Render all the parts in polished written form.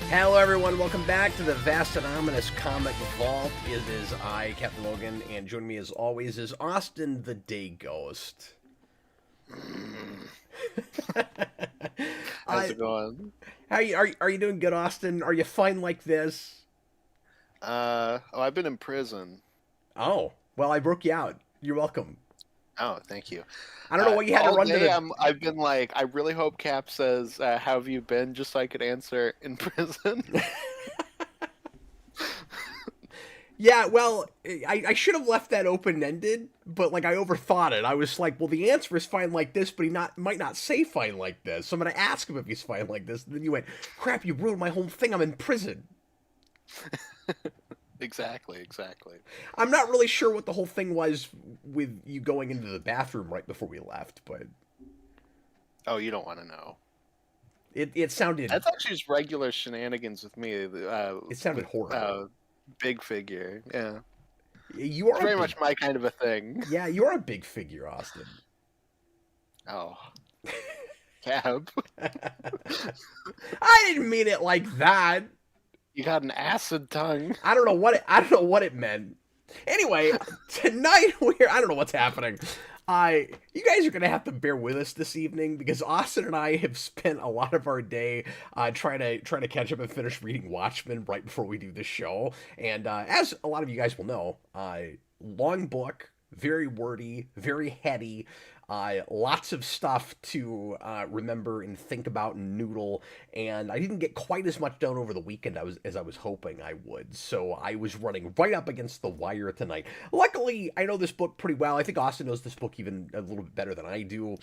Hello, everyone. Welcome back to the vast and ominous comic vault. It is I, Captain Logan, and joining me as always is Austin the Day Ghost. How's it going? How are you doing good, Austin? Are you fine like this? I've been in prison. Oh, well, I broke you out. You're welcome. Oh, thank you. I don't know what you had to All run to day the... I've been like, I really hope Cap says, "How have you been?" just so I could answer in prison. Yeah, well, I should have left that open-ended, but, like, I overthought it. I was like, well, the answer is fine like this, but might not say fine like this, so I'm going to ask him if he's fine like this. And then you went, crap, you ruined my whole thing. I'm in prison. Exactly. I'm not really sure what the whole thing was with you going into the bathroom right before we left, but Oh, you don't want to know. it sounded... That's actually just regular shenanigans with me. It sounded horrible. Big figure. Yeah. You are It's very much my kind of a thing. Yeah, you're a big figure, Austin. Oh. Cap. I didn't mean it like that. You got an acid tongue. I don't know what it meant. Anyway, tonight I don't know what's happening. You guys are gonna have to bear with us this evening because Austin and I have spent a lot of our day trying to catch up and finish reading Watchmen right before we do this show. And as a lot of you guys will know, long book, very wordy, very heady. Lots of stuff to remember and think about and noodle, and I didn't get quite as much done over the weekend as I was hoping I would, so I was running right up against the wire tonight. Luckily, I know this book pretty well. I think Austin knows this book even a little bit better than I do,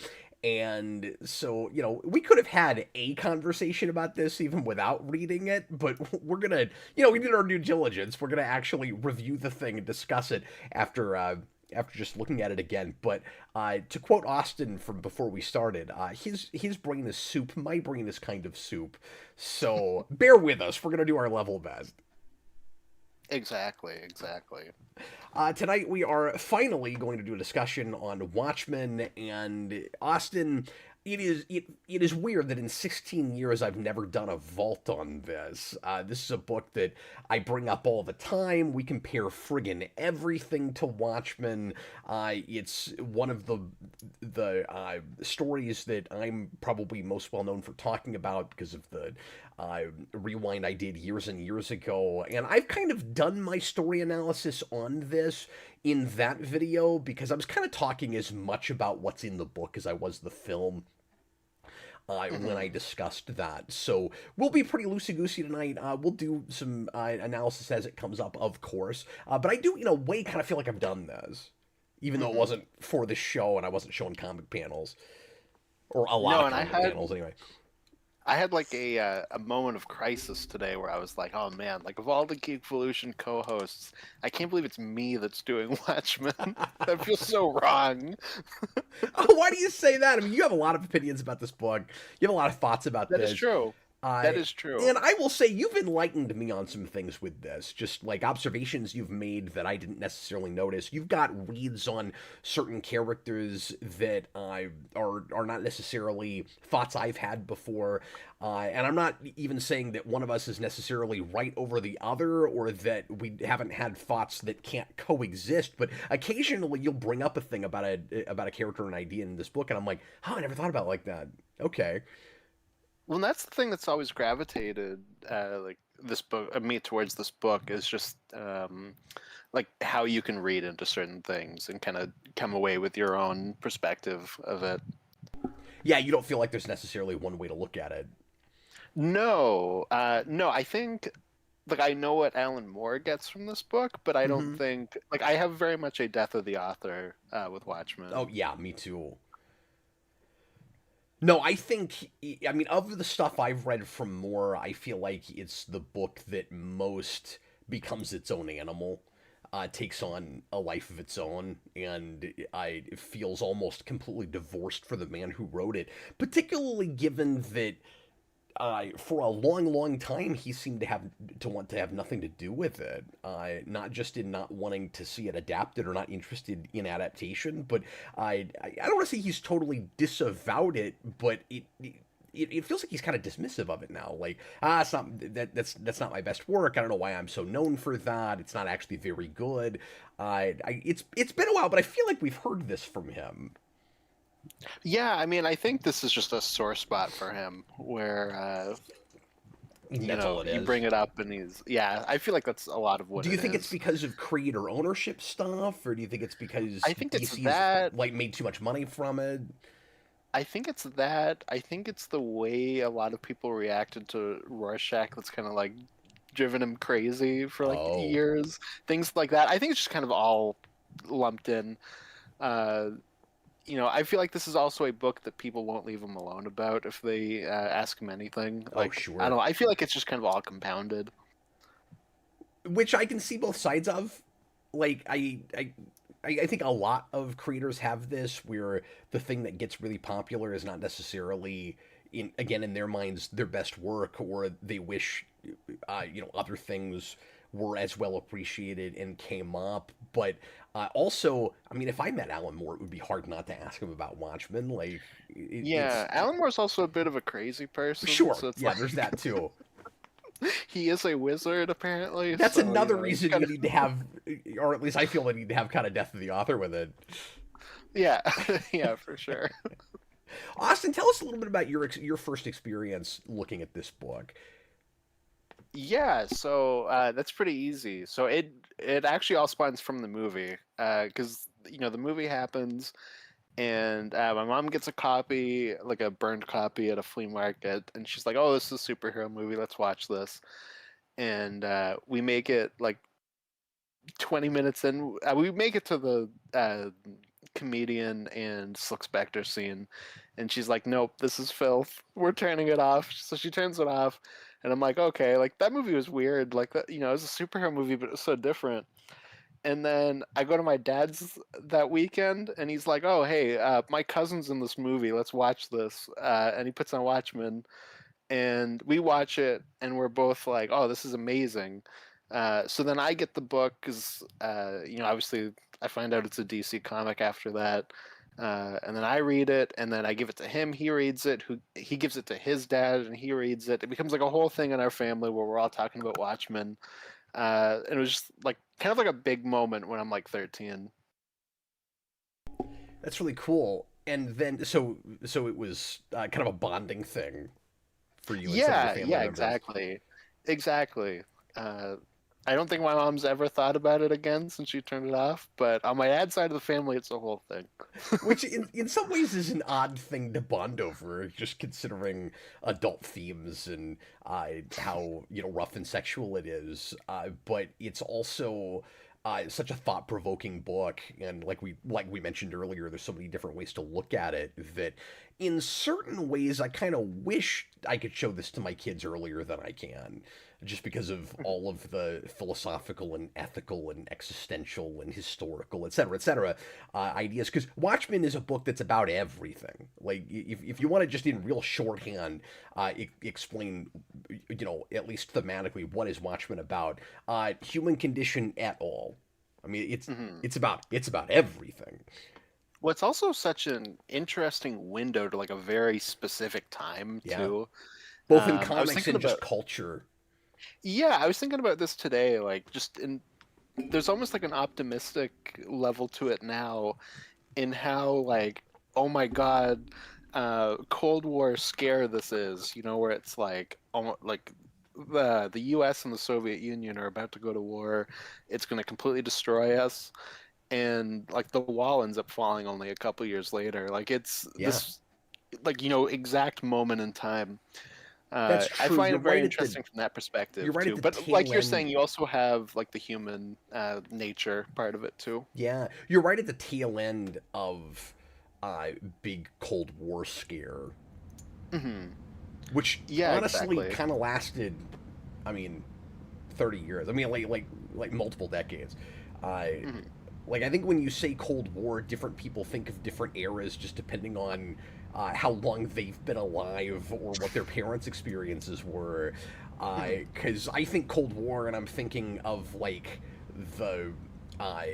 and so, we could have had a conversation about this even without reading it, but we're gonna, we did our due diligence. We're gonna actually review the thing and discuss it after just looking at it again. But to quote Austin from before we started, his brain is soup, my brain is kind of soup. So bear with us. We're going to do our level best. Exactly. Tonight we are finally going to do a discussion on Watchmen, and Austin... It is weird that in 16 years I've never done a vault on this. This is a book that I bring up all the time. We compare friggin' everything to Watchmen. It's one of the stories that I'm probably most well known for talking about because of the rewind I did years and years ago. And I've kind of done my story analysis on this in that video because I was kind of talking as much about what's in the book as I was the film. When I discussed that. So we'll be pretty loosey-goosey tonight. We'll do some analysis as it comes up, of course. But I do, in a way, kind of feel like I've done this. Even though it wasn't for the show and I wasn't showing comic panels. Or a lot of comic panels, anyway. I had like a moment of crisis today where I was like, oh man, like of all the Geekvolution co-hosts, I can't believe it's me that's doing Watchmen. That feels so wrong. Oh, why do you say that? I mean, you have a lot of opinions about this book. You have a lot of thoughts about this. That is true. That is true. And I will say, you've enlightened me on some things with this. Just like observations you've made that I didn't necessarily notice. You've got reads on certain characters that are not necessarily thoughts I've had before. And I'm not even saying that one of us is necessarily right over the other or that we haven't had thoughts that can't coexist. But occasionally you'll bring up a thing about a character or an idea in this book. And I'm like, oh, I never thought about it like that. Okay. Well, that's the thing that's always gravitated like this book, me towards this book is just like how you can read into certain things and kind of come away with your own perspective of it. Yeah, you don't feel like there's necessarily one way to look at it. No, no, I think like I know what Alan Moore gets from this book, but I don't think like I have very much a death of the author with Watchmen. Oh yeah, me too. No, I think, I mean, of the stuff I've read from Moore, I feel like it's the book that most becomes its own animal, takes on a life of its own, and it feels almost completely divorced from the man who wrote it, particularly given that for a long, long time, he seemed to want to have nothing to do with it. Not just in not wanting to see it adapted or not interested in adaptation, but I don't want to say he's totally disavowed it, but it feels like he's kind of dismissive of it now. Like, it's not that's not my best work. I don't know why I'm so known for that. It's not actually very good. It's been a while, but I feel like we've heard this from him. Yeah, I mean, I think this is just a sore spot for him where That's all it you is. bring it up and yeah, I feel like that's a lot of what Do you it think it's is. because of creator ownership stuff, or do you think it's because I think it's DC's that. like made too much money from it? I think it's that. I think it's the way a lot of people reacted to Rorschach that's kind of like driven him crazy for like Oh, years. Things like that. I think it's just kind of all lumped in. Uh, I feel like this is also a book that people won't leave him alone about if they ask him anything. oh, Like, I sure. don't know. I feel like it's just kind of all compounded. Which I can see both sides of. Like I think a lot of creators have this where the thing that gets really popular is not necessarily in their minds their best work, or they wish other things were as well appreciated and came up. But also, I mean, if I met Alan Moore, it would be hard not to ask him about Watchmen. Like it's Yeah, Alan Moore's also a bit of a crazy person, sure, so it's yeah, like there's that too. he is a wizard apparently. That's So another reason kind you of need to have, or at least I feel I need to have kind of death of the author with it. yeah, yeah, for sure. Austin, tell us a little bit about your first experience looking at this book. Yeah, so that's pretty easy. So it actually all spawns from the movie, because the movie happens, and my mom gets a copy, like a burned copy at a flea market, and she's like, "Oh, this is a superhero movie. Let's watch this." And we make it like 20 minutes in. We make it to the comedian and Slick Spectre scene, and she's like, "Nope, this is filth. We're turning it off." So she turns it off, and I'm like, "Okay, like that movie was weird. Like that, it was a superhero movie, but it was so different." And then I go to my dad's that weekend, and he's like, "Oh, hey, my cousin's in this movie. Let's watch this." And he puts on Watchmen, and we watch it, and we're both like, "Oh, this is amazing." So then I get the book because, obviously I find out it's a DC comic after that, and then I read it, and then I give it to him. He reads it. He gives it to his dad, and he reads it. It becomes like a whole thing in our family where we're all talking about Watchmen. And it was just like kind of like a big moment when I'm like 13. That's really cool. And then, so it was kind of a bonding thing for you and some of your Yeah, family yeah, members. exactly, exactly. I don't think my mom's ever thought about it again since she turned it off. But on my dad's side of the family, it's a whole thing. Which, in some ways, is an odd thing to bond over, just considering adult themes and how rough and sexual it is. But it's also such a thought-provoking book, and like we mentioned earlier, there's so many different ways to look at it that, in certain ways, I kind of wish I could show this to my kids earlier than I can, just because of all of the philosophical and ethical and existential and historical, et cetera, ideas. Because Watchmen is a book that's about everything. Like, if you want to just in real shorthand explain, at least thematically, what is Watchmen about? Human condition at all. I mean, Hmm. it's about everything. Well, it's also such an interesting window to like a very specific time Yeah, too. both in I was comics thinking and about just culture. Yeah, I was thinking about this today. Like, just in there's almost like an optimistic level to it now in how like, oh my God, Cold War scare this is. Where it's like almost like the U.S. and the Soviet Union are about to go to war. It's going to completely destroy us, and like the wall ends up falling only a couple years later. Like it's Yeah, this like exact moment in time. that's I true. find You're it very right at the interesting from that you're perspective right at too. the But like tail you're end. saying, you also have like the human nature part of it too. Yeah, you're right at the tail end of uh, big Cold War scare, Hmm. which Yeah, honestly exactly. kind of lasted. I mean, 30 years. I mean, like multiple decades. Uh, Hmm. like I think when you say Cold War, different people think of different eras just depending on how long they've been alive or what their parents' experiences were. Hmm. Because I think Cold War, and I'm thinking of like the uh,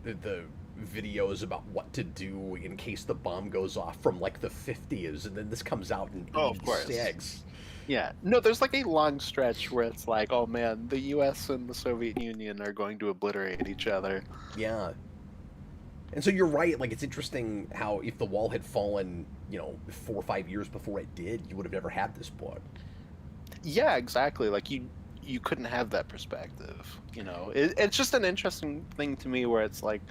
the videos about what to do in case the bomb goes off from like the 50s, and then this comes out in Oh, of course. 86. Yeah. No, there's like a long stretch where it's like, oh man, the US and the Soviet Union are going to obliterate each other. Yeah. And so you're right, like it's interesting how if the wall had fallen, 4 or 5 years before it did, you would have never had this book. Yeah, exactly. Like you couldn't have that perspective. It's just an interesting thing to me where it's like,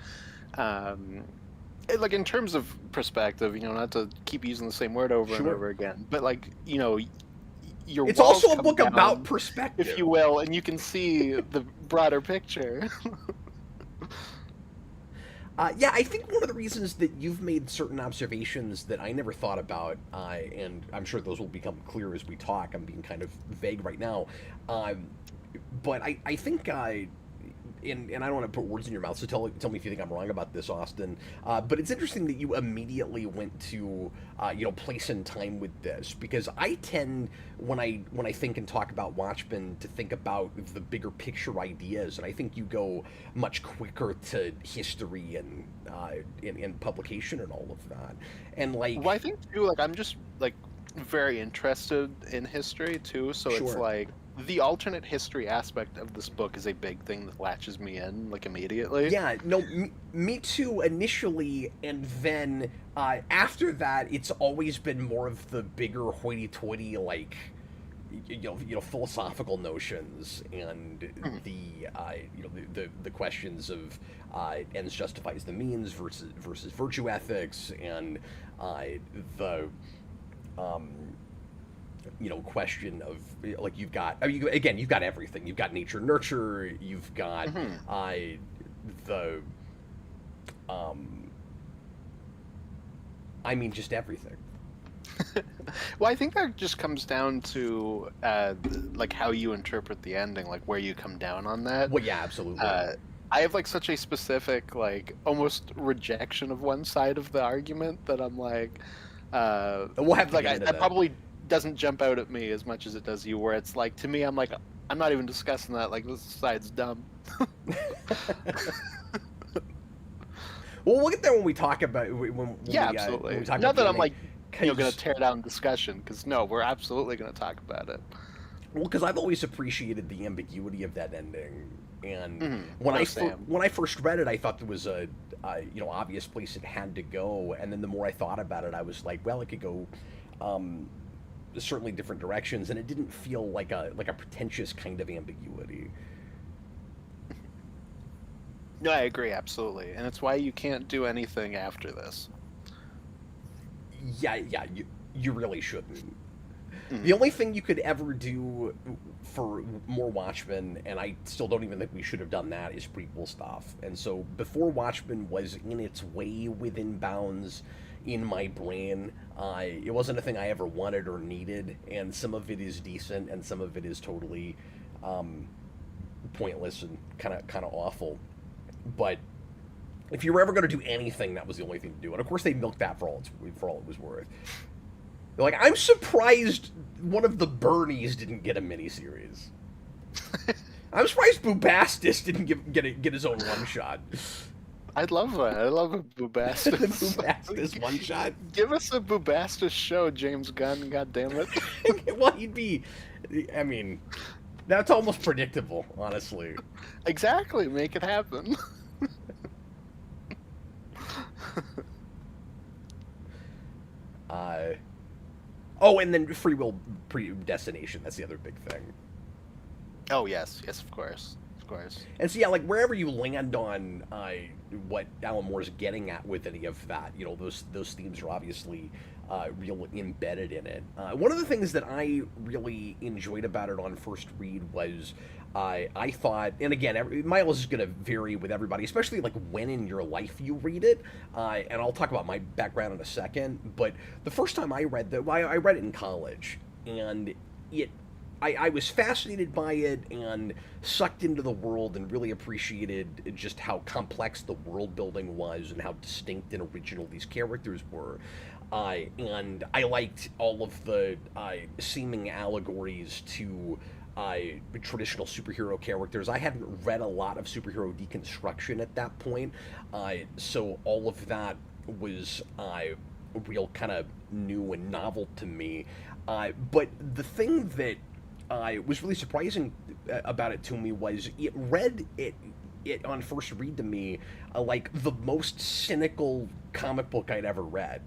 like in terms of perspective, not to keep using the same word over and Sure. over again, but like your It's walls also a come book down, about perspective. if you will, and you can see the broader picture. Yeah, I think one of the reasons that you've made certain observations that I never thought about, and I'm sure those will become clear as we talk. I'm being kind of vague right now, but I think and I don't want to put words in your mouth, so tell me if you think I'm wrong about this, Austin. But it's interesting that you immediately went to place and time with this, because I tend when I think and talk about Watchmen to think about the bigger picture ideas, and I think you go much quicker to history and publication and all of that, and like. Well, I think too, like I'm just like very interested in history too, so it's Sure. like the alternate history aspect of this book is a big thing that latches me in like immediately. Yeah, no, me too initially, and then after that, it's always been more of the bigger hoity-toity, like philosophical notions and the questions of ends justifies the means versus virtue ethics, and the question of like you've got you've got everything. You've got nature nurture. You've got the just everything. Well, I think that just comes down to like how you interpret the ending, like where you come down on that. Well, yeah, absolutely. I have like such a specific like almost rejection of one side of the argument that I'm like, we'll have to like get into that that. probably doesn't jump out at me as much as it does you, where it's like to me I'm like I'm not even discussing that, like this side's dumb. Well, we'll get there when we talk about Absolutely. when we talk Not about that I'm like going to tear down discussion, because no, we're absolutely going to talk about it. Well, because I've always appreciated the ambiguity of that ending, and when I first read it, I thought there was a obvious place it had to go, and then the more I thought about it, I was like, well, it could go certainly different directions, and it didn't feel like a pretentious kind of ambiguity. No, I agree absolutely, and it's why you can't do anything after this. Yeah, you really shouldn't. The only thing you could ever do for more Watchmen, and I still don't even think we should have done that, is prequel stuff. And so before Watchmen was in its way within bounds in my brain, it wasn't a thing I ever wanted or needed, and some of it is decent, and some of it is totally pointless and kind of awful. But if you were ever going to do anything, that was the only thing to do. And of course, they milked that for all it was worth. They're like, I'm surprised one of the Bernies didn't get a miniseries. I'm surprised Bubastis didn't get his own one shot. I'd love that. I love a Bubastis. The Bubastis one shot. Give us a Bubastis show, James Gunn. God damn it. Well, he'd be. I mean, that's almost predictable, honestly. Exactly. Make it happen. Oh, and then free will predestination. That's the other big thing. Oh yes, of course. And so yeah, like wherever you land on what Alan Moore's getting at with any of that, those themes are obviously real embedded in it. One of the things that I really enjoyed about it on first read was I thought, and again, mileage is going to vary with everybody, especially like when in your life you read it. And I'll talk about my background in a second. But the first time I read I read it in college, and I was fascinated by it and sucked into the world and really appreciated just how complex the world building was and how distinct and original these characters were. And I liked all of the seeming allegories to traditional superhero characters. I hadn't read a lot of superhero deconstruction at that point, so all of that was real kind of new and novel to me. But the thing that was really surprising about it to me was it on first read to me like the most cynical comic book I'd ever read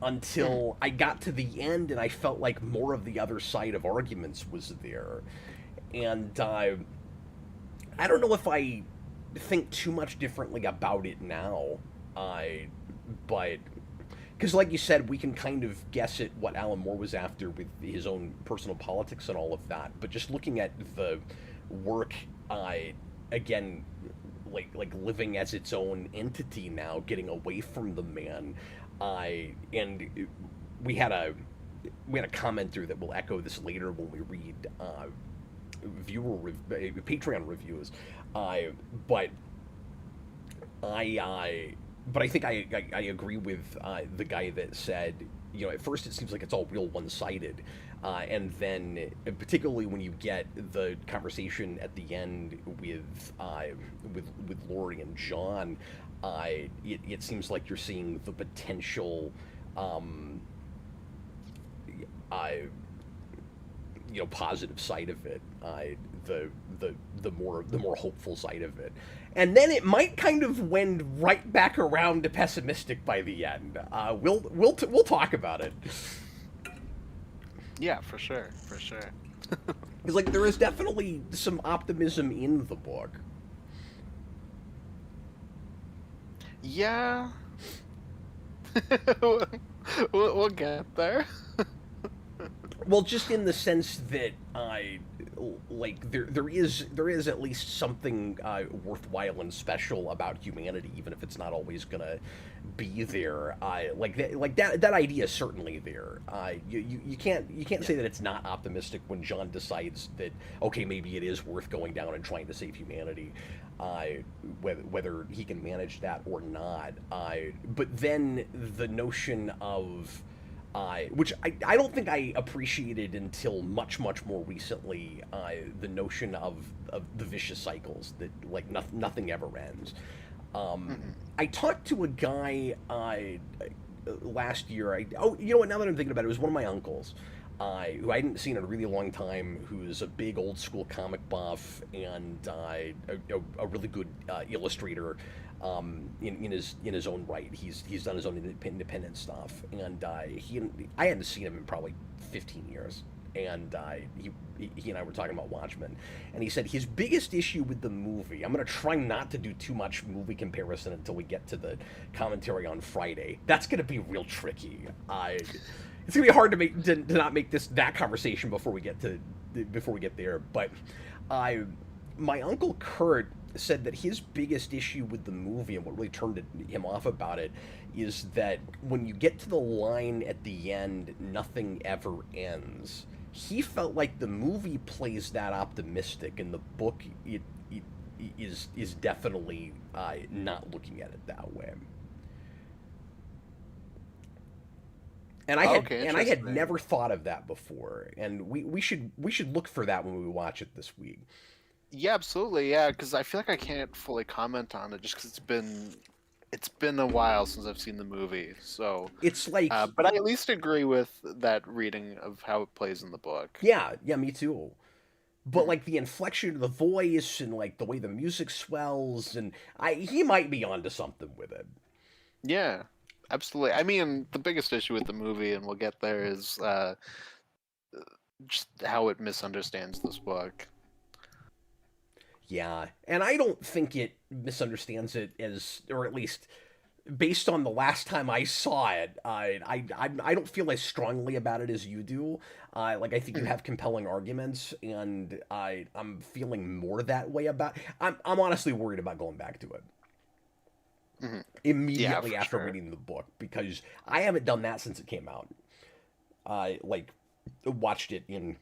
until I got to the end and I felt like more of the other side of arguments was there. And I don't know if I think too much differently about it now. But because, like you said, we can kind of guess at what Alan Moore was after with his own personal politics and all of that. But just looking at the work, again, like living as its own entity now, getting away from the man, and we had a commenter that will echo this later when we read Patreon reviews, but I but I think I agree with the guy that said, at first it seems like it's all real one-sided, and then particularly when you get the conversation at the end with Laurie and John, it seems like you're seeing the potential, positive side of it, the more hopeful side of it, and then it might kind of wend right back around to pessimistic by the end. We'll talk about it. Yeah, for sure, for sure. Because like there is definitely some optimism in the book. Yeah. we'll get there. Well, just in the sense that there is at least something worthwhile and special about humanity, even if it's not always gonna be there. That idea is certainly there. You can't say that it's not optimistic when John decides that, okay, maybe it is worth going down and trying to save humanity, whether he can manage that or not. But then the notion of which I don't think I appreciated until much more recently, the notion of the vicious cycles that like nothing ever ends. I talked to a guy last year. You know what? Now that I'm thinking about it, it was one of my uncles, who I hadn't seen in a really long time, who's a big old school comic buff and a really good illustrator. In his own right, he's done his own independent stuff, and I hadn't seen him in probably 15 years, and he and I were talking about Watchmen, and he said his biggest issue with the movie. I'm gonna try not to do too much movie comparison until we get to the commentary on Friday. That's gonna be real tricky. It's gonna be hard to not make that conversation before we get there, but my uncle Kurt said that his biggest issue with the movie and what really turned him off about it is that when you get to the line at the end, nothing ever ends. He felt like the movie plays that optimistic, and the book it is definitely not looking at it that way. And I had never thought of that before, and we should look for that when we watch it this week. Yeah, absolutely. Yeah, because I feel like I can't fully comment on it just because it's been a while since I've seen the movie. So it's like, but I at least agree with that reading of how it plays in the book. Yeah, me too. But like the inflection of the voice and like the way the music swells, and he might be onto something with it. Yeah, absolutely. I mean, the biggest issue with the movie, and we'll get there, is just how it misunderstands this book. Yeah, and I don't think it misunderstands it or at least based on the last time I saw it, I don't feel as strongly about it as you do. I think you have compelling arguments, and I'm feeling more that way about. I'm honestly worried about going back to it immediately after reading the book, because I haven't done that since it came out. I watched it in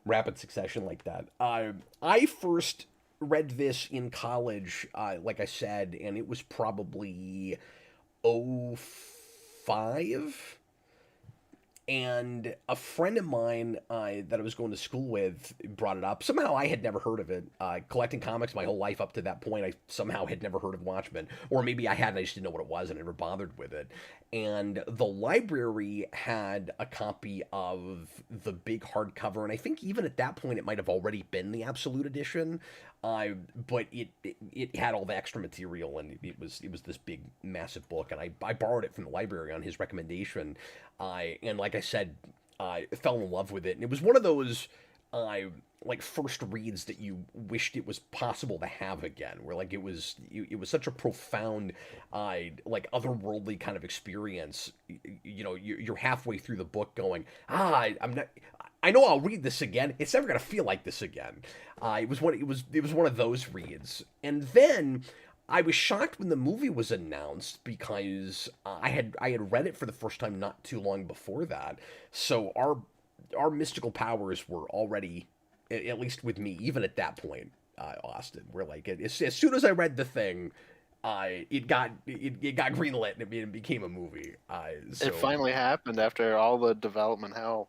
rapid succession like that. I first read this in college, like I said, and it was probably 05. and a friend of mine that I was going to school with brought it up. Somehow I had never heard of it. Collecting comics my whole life up to that point, I somehow had never heard of Watchmen, or maybe I had and I just didn't know what it was and I never bothered with it. And the library had a copy of the big hardcover, and I think even at that point it might have already been the Absolute Edition. But it had all the extra material, and it was this big massive book, and I borrowed it from the library on his recommendation. And like I said, I fell in love with it, and it was one of those like first reads that you wished it was possible to have again, where like it was such a profound like otherworldly kind of experience. You're halfway through the book going, I'm not. I know I'll read this again. It's never gonna feel like this again. It was one of those reads, and then I was shocked when the movie was announced because I had read it for the first time not too long before that. So our mystical powers were already, at least with me, even at that point, Austin. We're like, as soon as I read the thing, it got greenlit and it became a movie. It finally happened after all the development hell.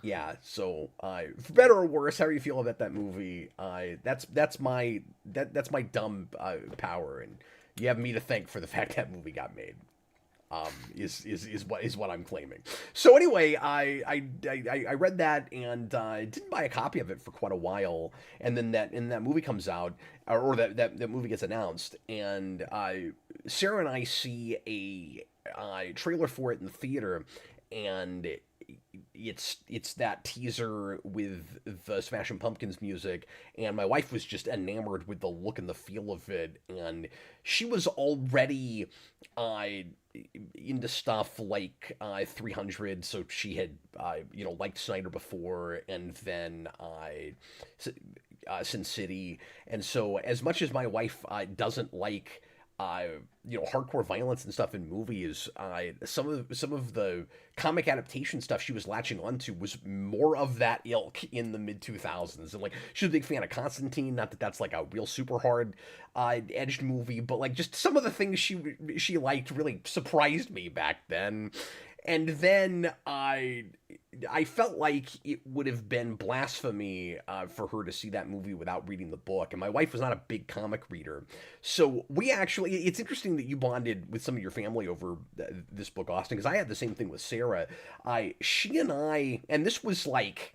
Yeah, so for better or worse, how you feel about that movie? That's my dumb power, and you have me to thank for the fact that movie got made. Is what I'm claiming. So anyway, I read that and didn't buy a copy of it for quite a while, and then that movie comes out, or that movie gets announced, and Sarah and I see a trailer for it in the theater, and it's that teaser with the Smashing Pumpkins music, and my wife was just enamored with the look and the feel of it, and she was already into stuff like 300, so she had liked Snyder before, and then Sin City, and so as much as my wife doesn't like hardcore violence and stuff in movies, some of the comic adaptation stuff she was latching onto was more of that ilk in the mid 2000s. And like, she was a big fan of Constantine. Not that that's like a real super hard edged movie, but like just some of the things she liked really surprised me back then. And then I felt like it would have been blasphemy for her to see that movie without reading the book. And my wife was not a big comic reader. So it's interesting that you bonded with some of your family over this book, Austin, because I had the same thing with Sarah. She and I, and this was like,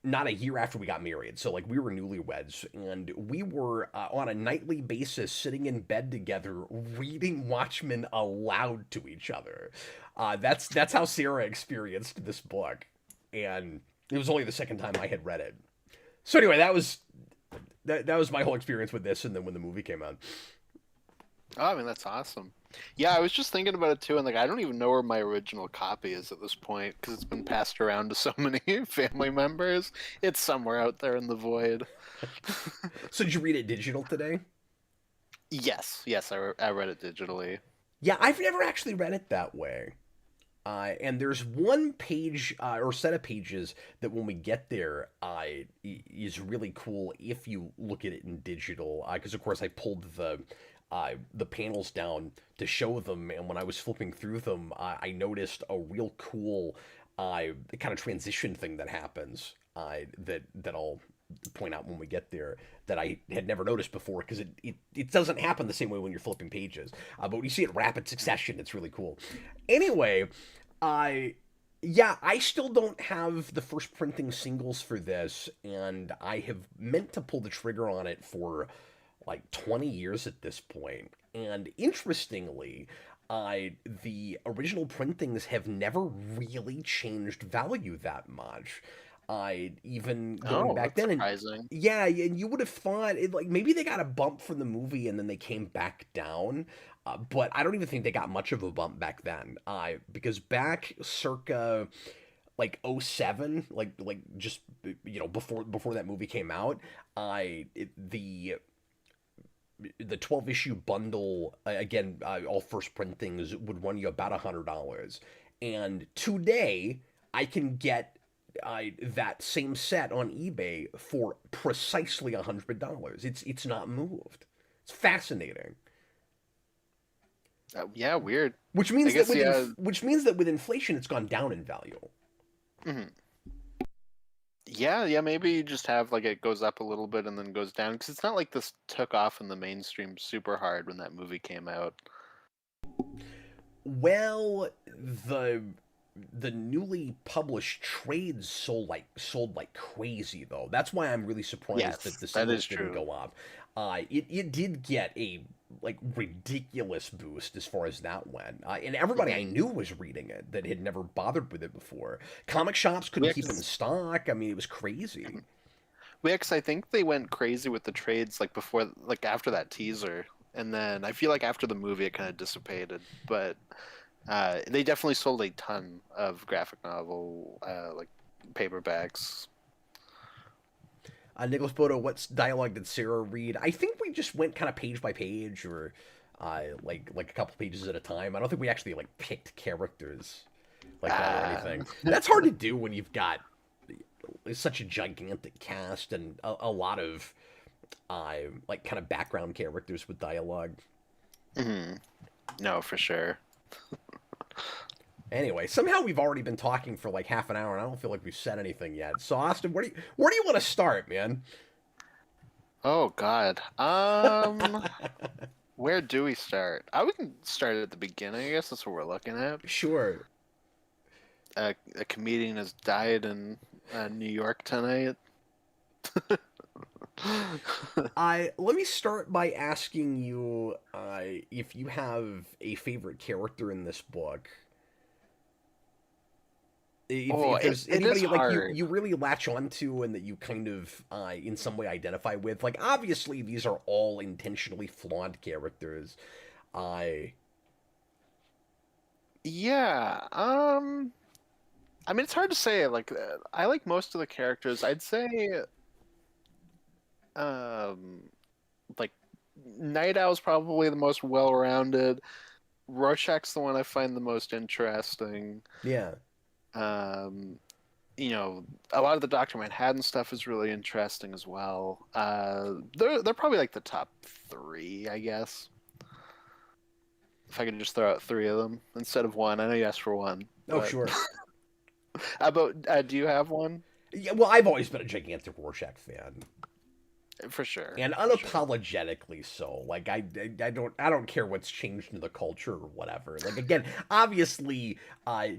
not a year after we got married. So like we were newlyweds, and we were on a nightly basis sitting in bed together reading Watchmen aloud to each other. That's how Sarah experienced this book, and it was only the second time I had read it. So anyway, that was my whole experience with this, and then when the movie came out. Oh, I mean, that's awesome. Yeah, I was just thinking about it too, and like I don't even know where my original copy is at this point because it's been passed around to so many family members. It's somewhere out there in the void. So did you read it digital today? Yes, I read it digitally. Yeah, I've never actually read it that way. And there's one page or set of pages that when we get there is really cool if you look at it in digital. Because of course I pulled the panels down to show them, and when I was flipping through them, I noticed a real cool kind of transition thing that happens that I'll point out when we get there, that I had never noticed before, because it doesn't happen the same way when you're flipping pages. But when you see it in rapid succession, it's really cool. Anyway, yeah, I still don't have the first printing singles for this, and I have meant to pull the trigger on it for like 20 years at this point. And interestingly, the original printings have never really changed value that much. Even going back then, surprising. yeah, and you would have thought like maybe they got a bump from the movie and then they came back down, but I don't even think they got much of a bump back then. Because back circa like '07, like just before that movie came out, the 12 issue bundle, again, all first printings, would run you about $100. And today I can get that same set on eBay for precisely $100. It's not moved. It's fascinating. Yeah, weird. Which I means that guess yeah. which means that with inflation, it's gone down in value. Mhm. Yeah, yeah. Maybe you just have like it goes up a little bit and then goes down because it's not like this took off in the mainstream super hard when that movie came out. Well, the newly published trades sold like crazy though. That's why I'm really surprised that Yes, the that is singles didn't true. go up. It did get a like ridiculous boost as far as that went, and everybody I Hmm. knew was reading it that had never bothered with it before. Comic shops couldn't We keep it in actually, stock. I mean, it was crazy. I think they went crazy with the trades like before, like after that teaser, and then I feel like after the movie it kind of dissipated. But they definitely sold a ton of graphic novel like paperbacks. Nicholas Bodo, what dialogue did Sarah read? I think we just went kind of page by page, or like a couple pages at a time. I don't think we actually like picked characters like that or Uh, anything. That's hard to do when you've got such a gigantic cast and a lot of like kind of background characters with dialogue. mhm. No, for sure. Anyway, somehow we've already been talking for like half an hour, and I don't feel like we've said anything yet. So, Austin, where do you want to start, man? Oh God. Where do we start? We can start at the beginning. I guess that's what we're looking at. Sure. A comedian has died in New York tonight. I let me start by asking you if you have a favorite character in this book. Oh, If there's it is anybody like hard. you really latch onto and that you kind of in some way identify with, like obviously these are all intentionally flawed characters. I Yeah. I mean, it's hard to say. Like, I like most of the characters. I'd say, um, like, Night Owl's probably the most well-rounded. Rorschach's the one I find the most interesting. yeah. Um, a lot of the Doctor Manhattan stuff is really interesting as well. They're probably like the top three, I guess. If I could just throw out three of them instead of one. I know you asked for one, Oh but sure. how about do you have one? Yeah, well, I've always been a gigantic Rorschach fan. For sure, And for sure. unapologetically so. Like I don't care what's changed in the culture or whatever. Like again, obviously,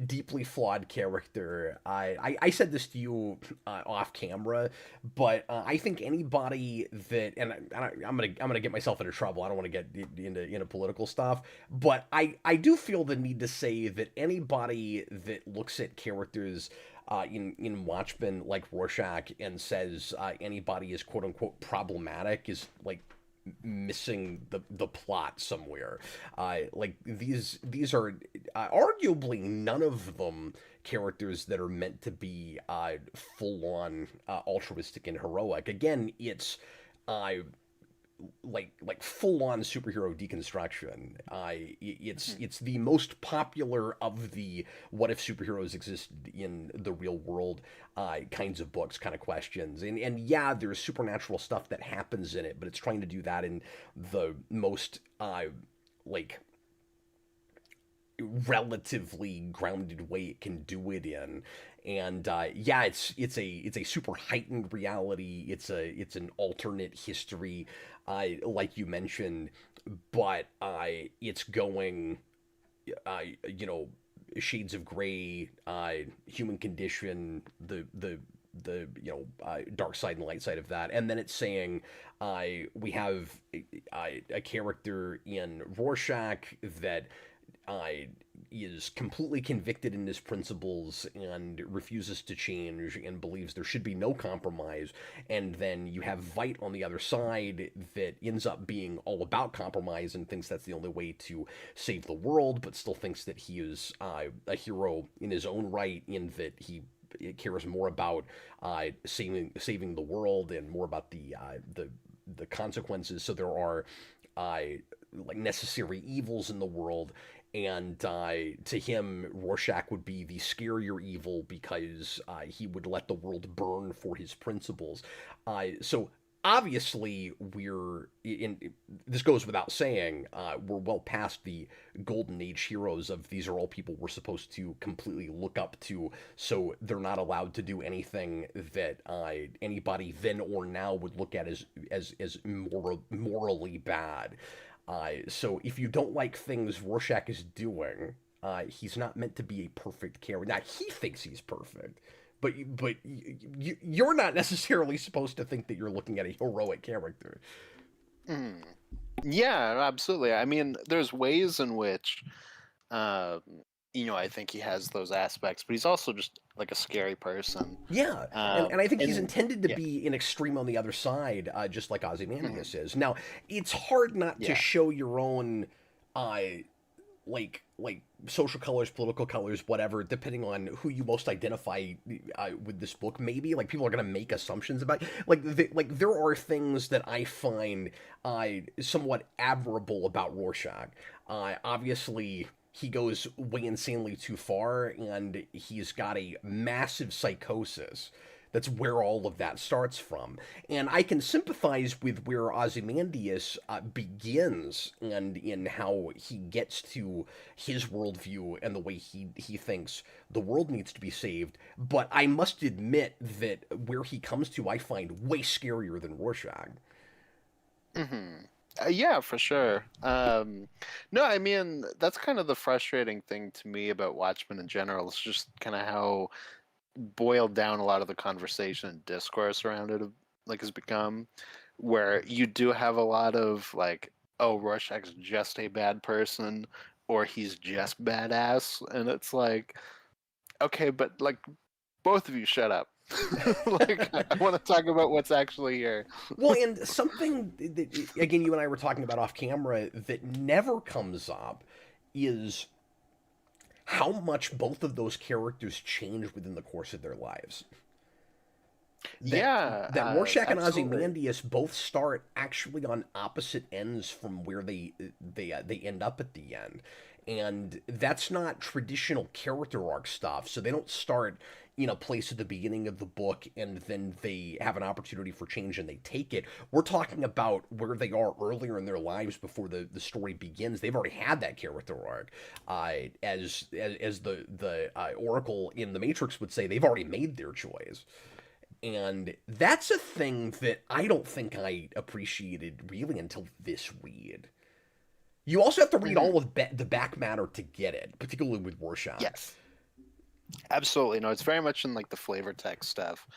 deeply flawed character. I said this to you off camera, but I think anybody that and I'm gonna get myself into trouble. I don't want to get into political stuff, but I do feel the need to say that anybody that looks at characters in Watchmen like Rorschach and says anybody is quote unquote problematic is like missing the plot somewhere. Like these are arguably none of them characters that are meant to be full on altruistic and heroic. Again, it's uh, like full on superhero deconstruction. Mhm. It's the most popular of the what if superheroes exist in the real world kinds of books, kind of questions. And yeah, there's supernatural stuff that happens in it, but it's trying to do that in the most like relatively grounded way it can do it in. And yeah, it's a super heightened reality. It's an alternate history, like you mentioned, but it's going, you know, shades of gray, human condition, the dark side and light side of that, and then it's saying we have a character in Rorschach that uh, is completely convicted in his principles and refuses to change and believes there should be no compromise. And then you have Vite on the other side that ends up being all about compromise and thinks that's the only way to save the world, but still thinks that he is a hero in his own right, in that he cares more about saving the world and more about the consequences. So there are uh, like necessary evils in the world, and to him, Rorschach would be the scarier evil because he would let the world burn for his principles. So obviously we're in. This goes without saying. We're well past the golden age heroes of these are all people we're supposed to completely look up to. So they're not allowed to do anything that anybody then or now would look at as morally bad. So if you don't like things Rorschach is doing, he's not meant to be a perfect character. Now he thinks he's perfect, but you're not necessarily supposed to think that you're looking at a heroic character. Mm. Yeah, absolutely. I mean, there's ways in which, um, I think he has those aspects, but he's also just like a scary person. Yeah, and I think he's And intended to yeah, be an extreme on the other side, just like mhm, Ozymandias is. Now, it's hard not to yeah, show your own, uh, like social colors, political colors, whatever, depending on who you most identify with this book. Maybe like people are gonna make assumptions about like there are things that I find somewhat admirable about Rorschach. Obviously, he goes way insanely too far, and he's got a massive psychosis. That's where all of that starts from. And I can sympathize with where Ozymandias begins and in how he gets to his worldview and the way he thinks the world needs to be saved. But I must admit that where he comes to, I find way scarier than Rorschach. hmm yeah, for sure. No, I mean that's kind of the frustrating thing to me about Watchmen in general. It's just kind of how boiled down a lot of the conversation and discourse around it like has become, where you do have a lot of like, oh, Rorschach's just a bad person, or he's just badass, and it's like, okay, but like both of you shut up. Like I want to talk about what's actually here. Well, and something that, again, you and I were talking about off camera that never comes up is how much both of those characters change within the course of their lives. that Yeah, that Rorschach and absolutely. Ozymandias both start actually on opposite ends from where they end up at the end, and that's not traditional character arc stuff. So they don't start in a place at the beginning of the book and then they have an opportunity for change and they take it. We're talking about where they are earlier in their lives before the story begins. They've already had that character arc. As the Oracle in the Matrix would say, they've already made their choice. And that's a thing that I don't think I appreciated really until this read. You also have to read Mhm. all of the back matter to get it, particularly with Rorschach. Yes, absolutely. No, it's very much in like the flavor text stuff,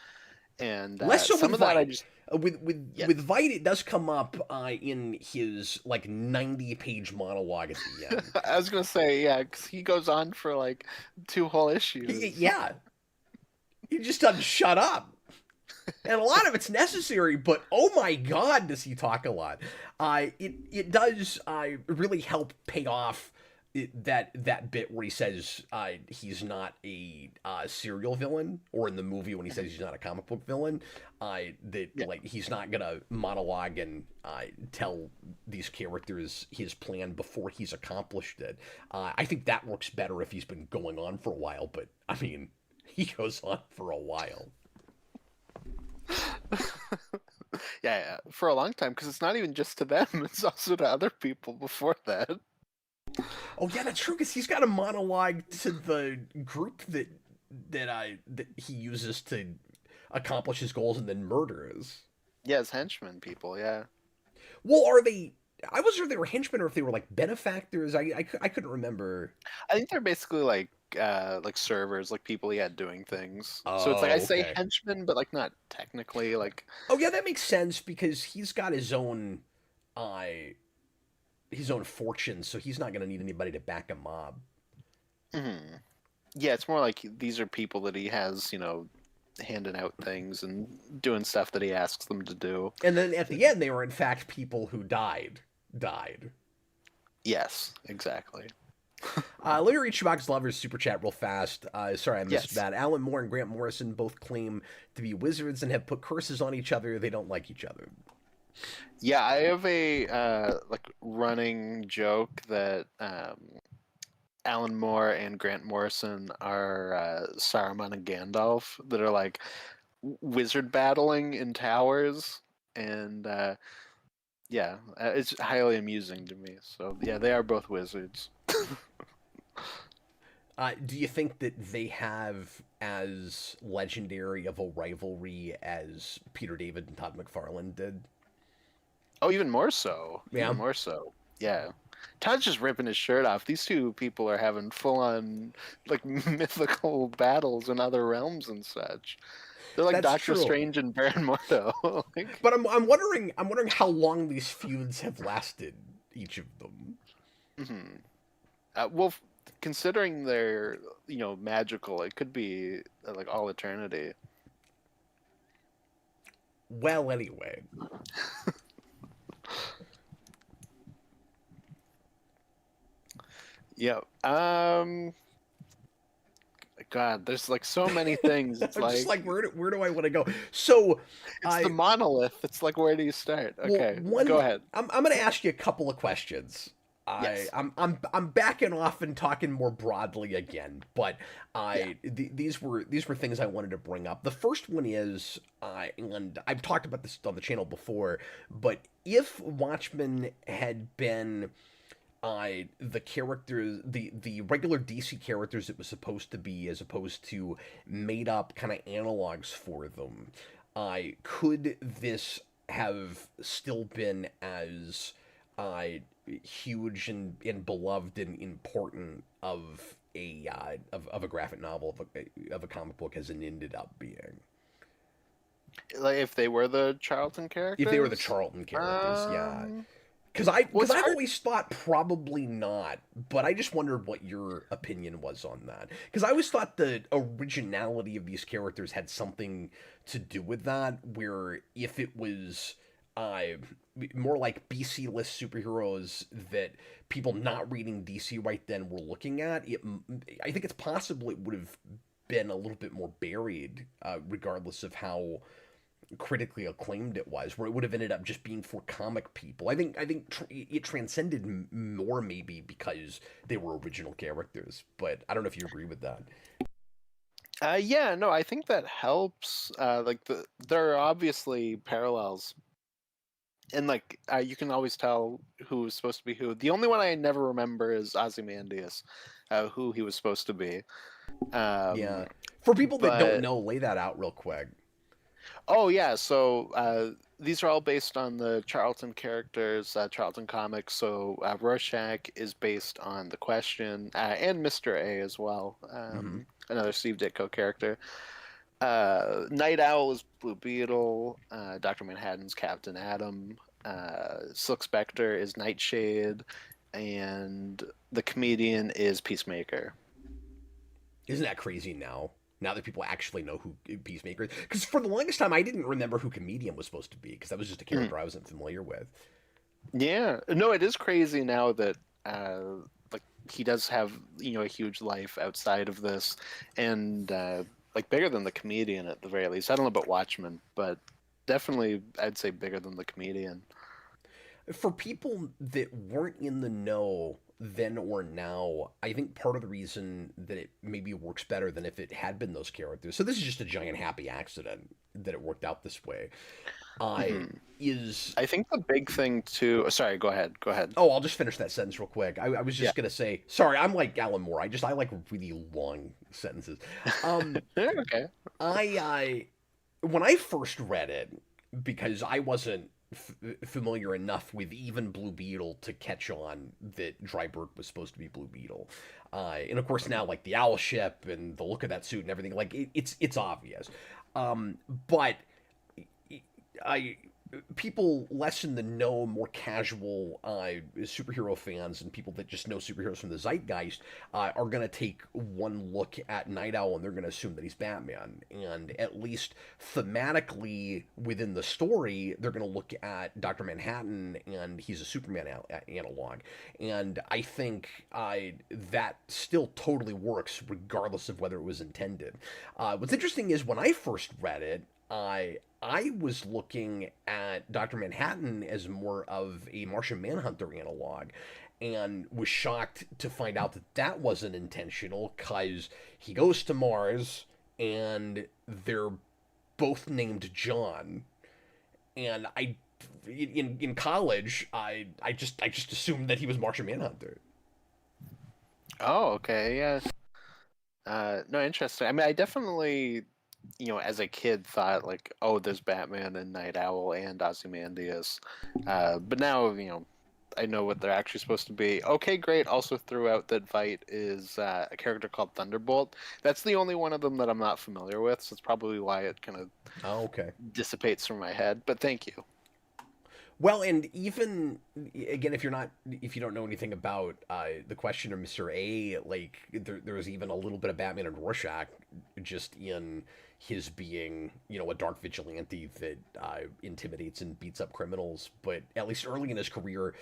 and Less so with some of that I Vite. just With yeah. Vite, it does come up in his like 90-page monologue at the end. I was gonna say yeah, because he goes on for like two whole issues. Yeah, he just doesn't shut up. And a lot of it's necessary, but oh my god, does he talk a lot? It does really help pay off that bit where he says he's not a serial villain, or in the movie when he says Mhm. he's not a comic book villain. That Yeah. like he's not gonna monologue and tell these characters his plan before he's accomplished it. I think that works better if he's been going on for a while, but I mean, he goes on for a while. Yeah, for a long time because it's not even just to them; it's also to other people before that. Oh yeah, that's true. Because he's got a monologue to the group that he uses to accomplish his goals and then murders. Yeah, as henchmen people. Yeah, Well, are they? I wasn't sure if they were henchmen or if they were like benefactors. I couldn't remember. I think they're basically like servers, like people he had doing things. So it's like I Oh, say okay. henchmen, but like not technically. Like Oh yeah, that makes sense because he's got uh, his own fortune, so he's not gonna need anybody to back him up. mhm. Yeah, it's more like these are people that he has, handing out things and doing stuff that he asks them to do. And then at the end, they were in fact people who died. Yes, exactly. Let me read Shabak's Lover's super chat real fast. Sorry, I missed Yes. that. Alan Moore and Grant Morrison both claim to be wizards and have put curses on each other. They don't like each other. Yeah, I have a like running joke that Alan Moore and Grant Morrison are Saruman and Gandalf that are like wizard battling in towers. and yeah, it's highly amusing to me. So yeah, they are both wizards. Do you think that they have as legendary of a rivalry as Peter David and Todd McFarlane did? Oh, even more so. Yeah, Even more so. Yeah. Todd's just ripping his shirt off. These two people are having full on like mythical battles in other realms and such. They're like that's Doctor true. Strange and Baron Mordo. Like, But I'm wondering how long these feuds have lasted, each of them. mhm. Well, considering they're magical, it could be like all eternity. Well, anyway, Yeah. God, there's like so many things. It's I'm just like like, where do I want to go? So, it's the I monolith. It's like, where do you start? well, Okay, go one, ahead. I'm going to ask you a couple of questions. Yes. I'm backing off and talking more broadly again, but Yeah. these were things I wanted to bring up. The first one is, and I've talked about this on the channel before, but if Watchmen had been the characters, the regular DC characters it was supposed to be, as opposed to made up kind of analogs for them, could this have still been as huge and beloved and important of a graphic novel, of a comic book, as it ended up being? Like if they were the Charlton If they were the characters. Charlton characters, yeah. Um. Because I Well, because it's I've hard. always thought probably not, but I just wondered what your opinion was on that. Because I always thought the originality of these characters had something to do with that. Where if it was uh, more like BC list superheroes that people not reading DC right then were looking at, I think it's possible it would have been a little bit more buried, regardless of how critically acclaimed it was, where it would have ended up just being for comic people. I think it transcended more, maybe because they were original characters. But I don't know if you agree with that. Yeah, no, I think that helps. Like there are obviously parallels, and like you can always tell who was supposed to be who. The only one I never remember is Ozymandias, who he was supposed to be. Yeah. Um, For people that don't but know, lay that out real quick. oh yeah, so these are all based on the Charlton characters, Charlton comics. So Rorschach is based on the Question, and Mr. A as well, Hmm. another Steve Ditko character. Night Owl is Blue Beetle. Doctor Manhattan's Captain Atom. Silk Spectre is Nightshade, and the Comedian is Peacemaker. Isn't that crazy now? Now that people actually know who Peacemaker is, because for the longest time I didn't remember who Comedian was supposed to be, because that was just a Mm. character I wasn't familiar with. Yeah, no, it is crazy now that like he does have a huge life outside of this, and like bigger than the Comedian at the very least. I don't know about Watchmen, but definitely I'd say bigger than the Comedian. For people that weren't in the know then or now, I think part of the reason that it maybe works better than if it had been those characters. So this is just a giant happy accident that it worked out this way. I Hmm. is I think the big thing too. Sorry, go ahead. Go ahead. Oh, I'll just finish that sentence real quick. I was Yeah. just gonna say, sorry, I'm like Alan Moore. I like really long sentences. Um, Yeah, okay. I when I first read it, because I wasn't familiar enough with even Blue Beetle to catch on that Drybird was supposed to be Blue Beetle, and of course now like the owl ship and the look of that suit and everything, like it's obvious, but I people less in the know, more casual superhero fans and people that just know superheroes from the zeitgeist are going to take one look at Night Owl and they're going to assume that he's Batman. And at least thematically within the story, they're going to look at Dr. Manhattan and he's a Superman analog. And I think that still totally works regardless of whether it was intended. What's interesting is when I first read it, I was looking at Dr. Manhattan as more of a Martian Manhunter analog and was shocked to find out that that wasn't intentional because he goes to Mars and they're both named John. and in college, I just assumed that he was Martian Manhunter. Oh, okay, yeah. No, interesting. I mean, I definitely, as a kid thought like, oh, there's Batman and Night Owl and Ozymandias. But now, I know what they're actually supposed to be. Okay, great. Also threw out that Vite is a character called Thunderbolt. That's the only one of them that I'm not familiar with, so it's probably why it kind of Oh, okay. dissipates from my head. But thank you. Well, and even again, if you don't know anything about the question of Mister A, like there was even a little bit of Batman and Rorschach, just in his being, a dark vigilante that intimidates and beats up criminals, but at least early in his career,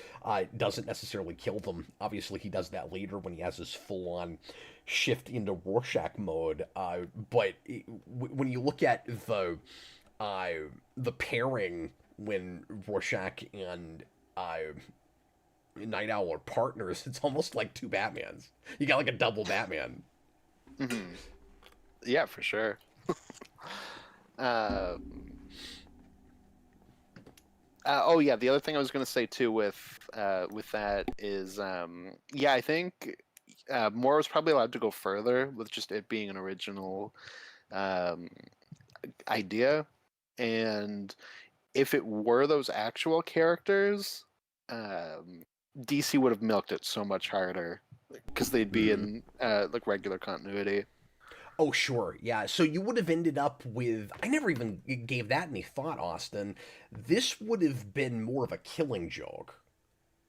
doesn't necessarily kill them. Obviously, he does that later when he has his full-on shift into Rorschach mode. When you look at uh, the pairing when Rorschach and Night Owl are partners, it's almost like two Batmans. You got like a double Batman. Hmm. Yeah, for sure. Uh, oh yeah, the other thing I was going to say too with that is yeah, I think Moore was probably allowed to go further with just it being an original um, idea, and if it were those actual characters, um, DC would have milked it so much harder because they'd be Mm. in like regular continuity. Oh, sure. Yeah. So you would have ended up with. I never even gave that any thought, Austin. This would have been more of a killing joke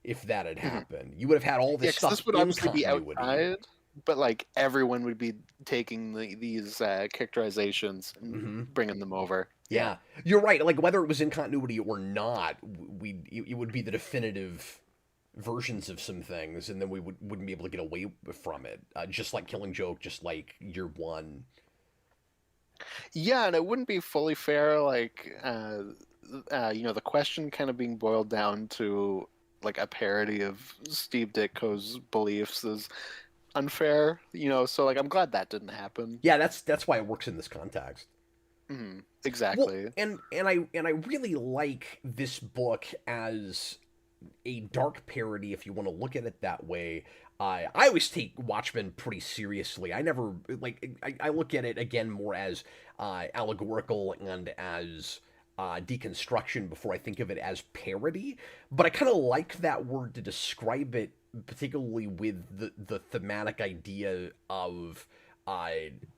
if that had Mhm. happened. You would have had all Yeah, this because stuff this would in obviously be continuity. outside, but like everyone would be taking these characterizations and Hmm. bringing them over. Yeah. Yeah, you're right. Like whether it was in continuity or not, it would be the definitive versions of some things, and then we wouldn't be able to get away from it. Just like Killing Joke, just like Year One. Yeah, and it wouldn't be fully fair, like, the question kind of being boiled down to like a parody of Steve Ditko's beliefs is unfair, so like I'm glad that didn't happen. Yeah, that's why it works in this context. Well, Exactly. and I really like this book as a dark parody, if you want to look at it that way. I always take Watchmen pretty seriously. I never like. I look at it again more as allegorical and as deconstruction before I think of it as parody. But I kind of like that word to describe it, particularly with the thematic idea of uh,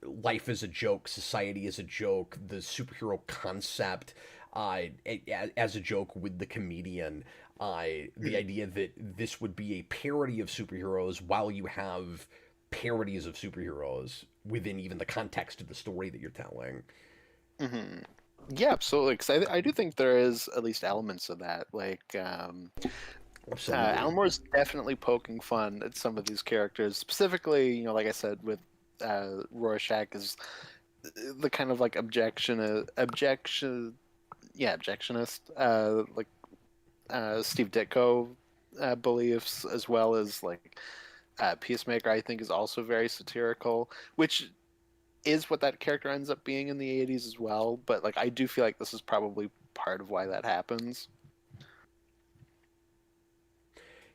life as a joke, society as a joke, the superhero concept as a joke with the comedian. The idea that this would be a parody of superheroes while you have parodies of superheroes within even the context of the story that you're telling. Hmm. Yeah, absolutely. Because I do think there is at least elements of that. Like, Absolutely. Alan Moore's definitely poking fun at some of these characters. Specifically, like I said, with Rorschach is the kind of like objectionist, like Steve Ditko beliefs, as well as like Peacemaker. I think is also very satirical, which is what that character ends up being in the '80s as well. But like, I do feel like this is probably part of why that happens.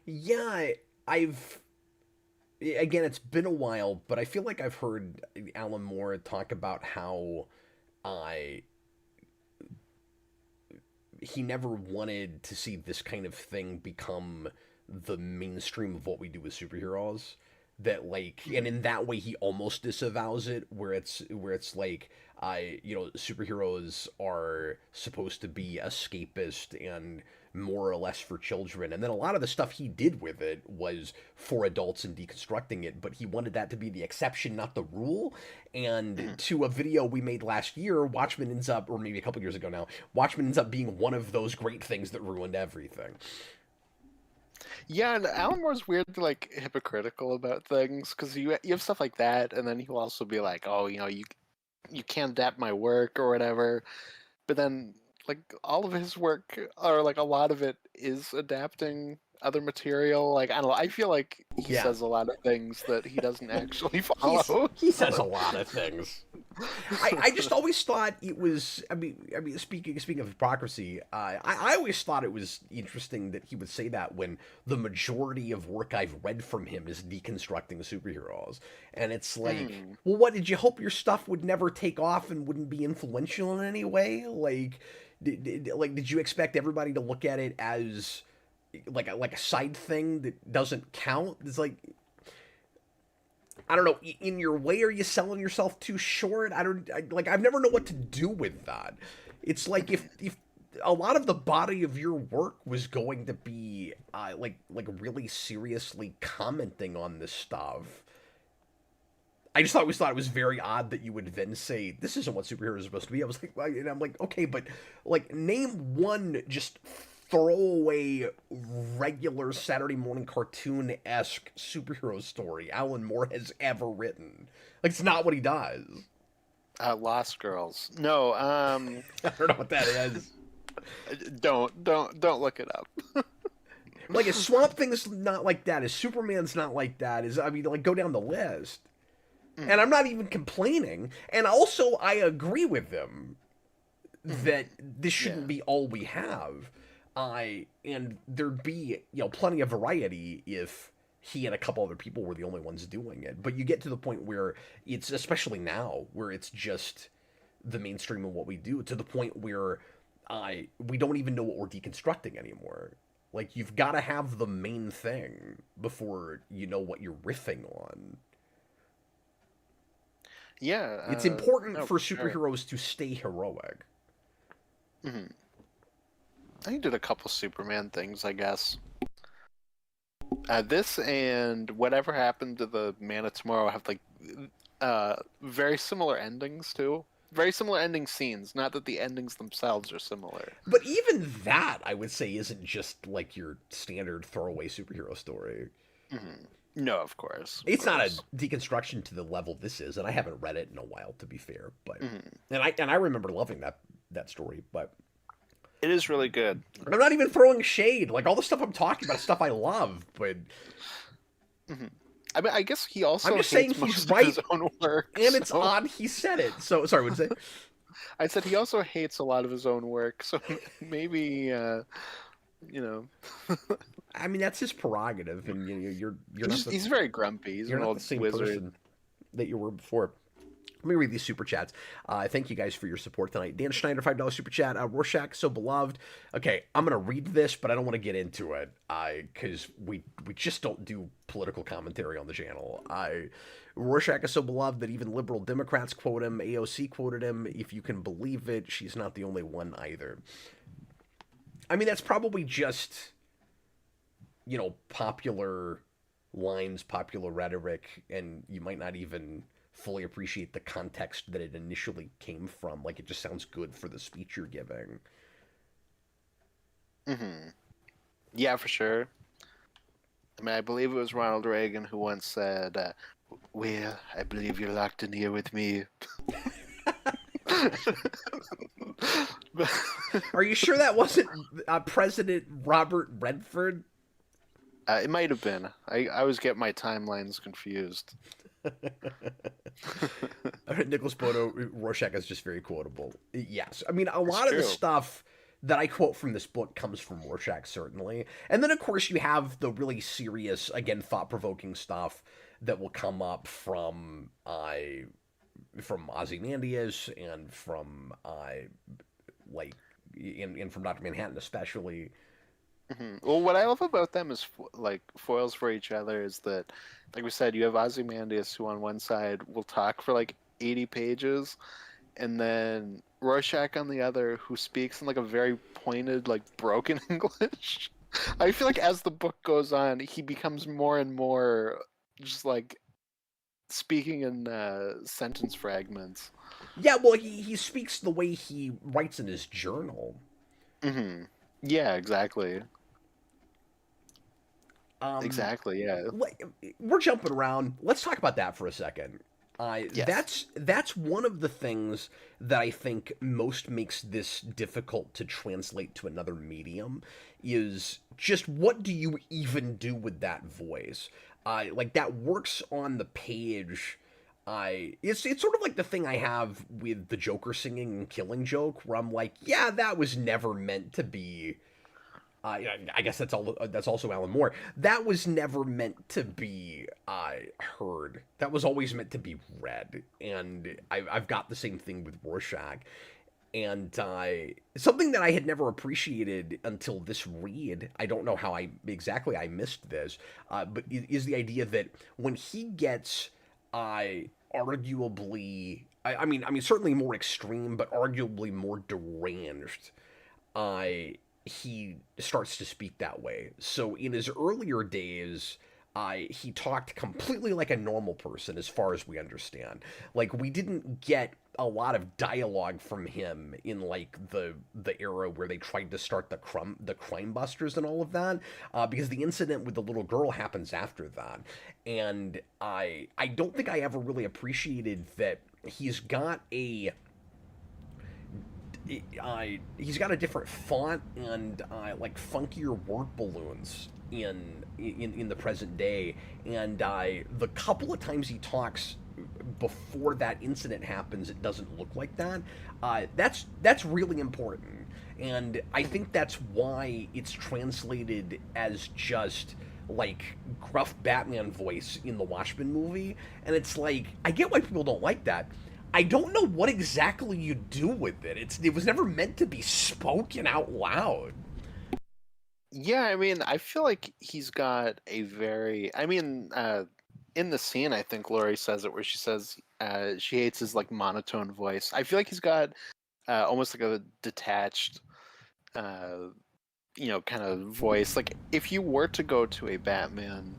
Yeah, I've again, it's been a while, but I feel like I've heard Alan Moore talk about how I he never wanted to see this kind of thing become the mainstream of what we do with superheroes. That like, and in that way, he almost disavows it, where it's like, superheroes are supposed to be escapist and more or less for children, and then a lot of the stuff he did with it was for adults and deconstructing it, but he wanted that to be the exception, not the rule. And Mhm. to a video we made last year, Watchmen ends up, or maybe a couple years ago now, Watchmen ends up being one of those great things that ruined everything. Yeah, and Alan Moore's weird, like hypocritical about things because you have stuff like that, and then he'll also be like, "Oh, you can't adapt my work or whatever." But then, like all of his work, or like a lot of it, is adapting other material. Like, I don't know. I feel like he Yeah. says a lot of things that he doesn't actually He's, follow. he says a lot of things. I just always thought it was. I mean, speaking of hypocrisy, I always thought it was interesting that he would say that when the majority of work I've read from him is deconstructing superheroes, and it's like, well, what did you hope your stuff would never take off and wouldn't be influential in any way? Like, did you expect everybody to look at it as like a side thing that doesn't count? It's like, I don't know. In your way, are you selling yourself too short? I've never know what to do with that. It's like if a lot of the body of your work was going to be like really seriously commenting on this stuff. I just always thought it was very odd that you would then say this isn't what superheroes are supposed to be. I was like, well, and I'm like, okay, but like name one just throwaway regular Saturday morning cartoon-esque superhero story Alan Moore has ever written. Like, it's not what he does. Lost Girls. No, I don't know what that is. don't look it up. Like, is Swamp Thing's not like that? Is Superman's not like that? I mean, like, go down the list. And I'm not even complaining. And also, I agree with them that this shouldn't be all we have. And there'd be, plenty of variety if he and a couple other people were the only ones doing it. But you get to the point where it's, especially now, where it's just the mainstream of what we do, to the point where we don't even know what we're deconstructing anymore. Like, you've got to have the main thing before you know what you're riffing on. Yeah. It's important no, for sure. superheroes to stay heroic. I did a couple Superman things, I guess. This and Whatever Happened to the Man of Tomorrow have like very similar endings too. Very similar ending scenes. Not that the endings themselves are similar. But even that, I would say, isn't just like your standard throwaway superhero story. No, of course. It's not a deconstruction to the level this is, and I haven't read it in a while, to be fair. But and I remember loving that story, but it is really good. I'm not even throwing shade. Like, all the stuff I'm talking about is stuff I love, but I mean, I guess he also. I'm just saying he's right. His own work, and it's odd he said it. So sorry, what did you say? I said he also hates a lot of his own work, so maybe I mean, that's his prerogative, and you're not. He's very grumpy. He's you're an not old the same wizard. person that you were before. Let me read these super chats. Thank you guys for your support tonight. Dan Schneider, $5 super chat. Rorschach, so beloved. Okay, I'm gonna read this, but I don't want to get into it because we just don't do political commentary on the channel. Rorschach is so beloved that even liberal Democrats quote him. AOC quoted him. If you can believe it, she's not the only one either. I mean, that's probably just popular lines, popular rhetoric, and you might not even fully appreciate the context that it initially came from. Like, it just sounds good for the speech you're giving. Yeah, for sure. I mean, I believe it was Ronald Reagan who once said, well, I believe you're locked in here with me. Are you sure that wasn't President Robert Redford? It might have been. I always get my timelines confused. Nicholas Bono, Rorschach is just very quotable. Yes. I mean, a lot of the stuff that I quote from this book comes from Rorschach, certainly. And then, of course, you have the really serious, again, thought-provoking stuff that will come up from Ozymandias and from, and from Dr. Manhattan especially. Well, what I love about them is foils for each other is that, like we said, you have Ozymandias who on one side will talk for like 80 pages, and then Rorschach on the other who speaks in like a very pointed, like broken English. I feel like as the book goes on, he becomes more and more just like speaking in sentence fragments. Yeah, well, he speaks the way he writes in his journal. Yeah, exactly. Exactly, yeah. We're jumping around. Let's talk about that for a second. Yes. That's one of the things that I think most makes this difficult to translate to another medium is just what do you even do with that voice? Like that works on the page. It's sort of like the thing I have with the Joker singing and Killing Joke, where I'm like, yeah, that was never meant to be. I guess that's all. That's also Alan Moore. That was never meant to be heard. That was always meant to be read. And I've got the same thing with Rorschach. And something that I had never appreciated until this read. I don't know how I missed this, but is the idea that when he gets arguably, I mean, certainly more extreme, but arguably more deranged. I he starts to speak that way. So in his earlier days, he talked completely like a normal person, as far as we understand. Like we didn't get a lot of dialogue from him in like the era where they tried to start the crime busters and all of that, because the incident with the little girl happens after that, and I don't think I ever really appreciated that he's got a different font and like funkier word balloons in the present day, and the couple of times he talks before that incident happens, it doesn't look like that. That's really important, and I think that's why it's translated as just like gruff Batman voice in the Watchmen movie, and it's like I get why people don't like that. I don't know what exactly you do with it. It was never meant to be spoken out loud. Yeah, I mean, I feel like he's got a very. I mean, in the scene, I think Laurie says it where she says she hates his like monotone voice. I feel like he's got almost like a detached, uh, kind of voice. Like if you were to go to a Batman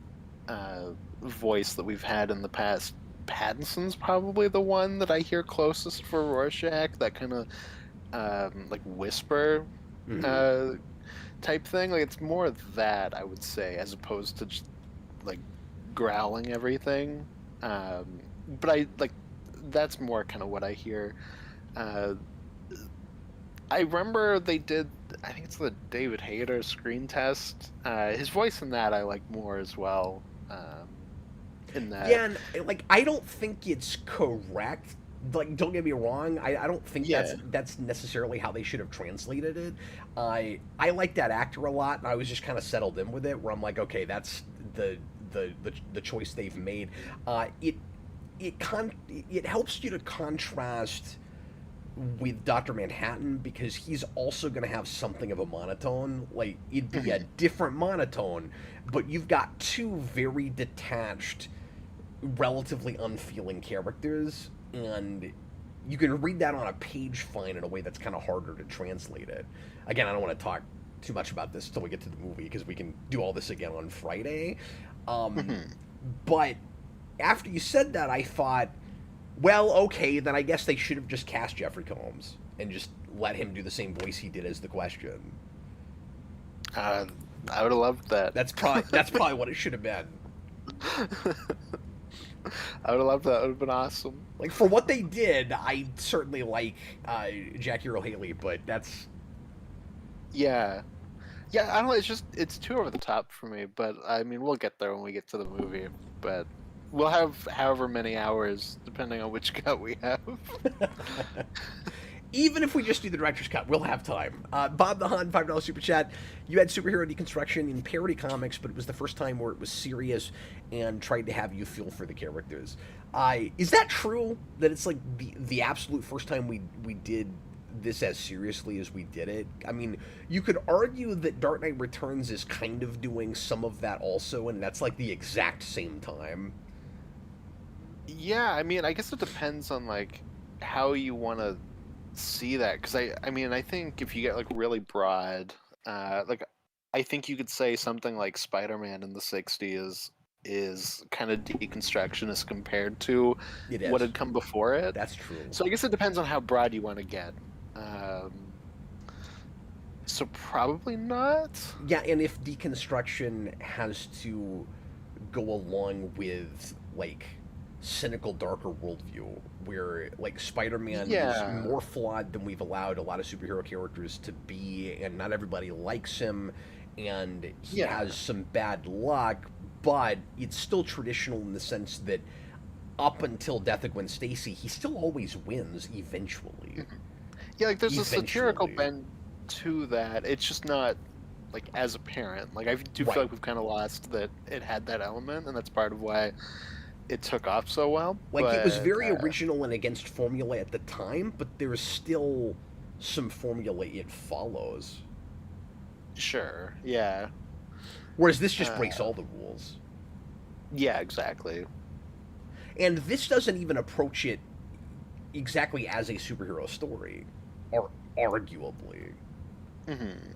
voice that we've had in the past, Pattinson's probably the one that I hear closest for Rorschach. That kind of like whisper Mm-hmm. uh, type thing. Like it's more of that, I would say, as opposed to just like growling everything. But I like that's more kind of what I hear. Uh, I remember they did. I think it's the David Hayter screen test. His voice in that I like more as well. In that, Yeah, and like I don't think it's correct. Like, don't get me wrong. I don't think yeah. that's necessarily how they should have translated it. I like that actor a lot, and I was just kind of settled in with it. Where I'm like, okay, that's the choice they've made. It helps you to contrast with Dr. Manhattan because he's also going to have something of a monotone. Like, it'd be a different monotone, but you've got two very detached, relatively unfeeling characters, and you can read that on a page fine in a way that's kind of harder to translate it. Again, I don't want to talk too much about this until we get to the movie because we can do all this again on Friday. Um, but after you said that, I thought, well, okay, then I guess they should have just cast Jeffrey Combs and just let him do the same voice he did as the Question. uh, I would have loved that. That's probably what it should have been. I would have loved that. It would have been awesome. Like for what they did, I certainly like Jackie Earle Haley, but that's Yeah, yeah. I don't know. It's too over the top for me. But I mean, we'll get there when we get to the movie. But we'll have however many hours, depending on which cut we have. even if we just do the director's cut, we'll have time. Bob the Hun, $5 super chat. You had superhero deconstruction in parody comics, but it was the first time where it was serious and tried to have you feel for the characters. Is that true? That it's like the absolute first time we did this as seriously as we did it? I mean, you could argue that Dark Knight Returns is kind of doing some of that also, and that's like the exact same time. Yeah, I mean, I guess it depends on like how you want to see that. Because I mean, I think if you get like really broad, like I think you could say something like Spider-Man in the '60s is kind of deconstruction as compared to It what is. had come before it. That's true. So I guess it depends on how broad you want to get. Um, so probably not. Yeah, and if deconstruction has to go along with like cynical, darker worldview where like Spider-Man is Yeah, more flawed than we've allowed a lot of superhero characters to be, and not everybody likes him, and he yeah. has some bad luck, but it's still traditional in the sense that up until Death of Gwen Stacy, he still always wins eventually. Mhm. Yeah, like there's a satirical Eventually. bend to that. It's just not like as apparent. Like I do feel Right. like we've kind of lost that it had that element, and that's part of why it took off so well. Like it was But very original and against formula at the time, but there's still some formula it follows. sure, yeah, Whereas this just breaks uh, all the rules. yeah, exactly. And this doesn't even approach it exactly as a superhero story, or arguably. Hmm.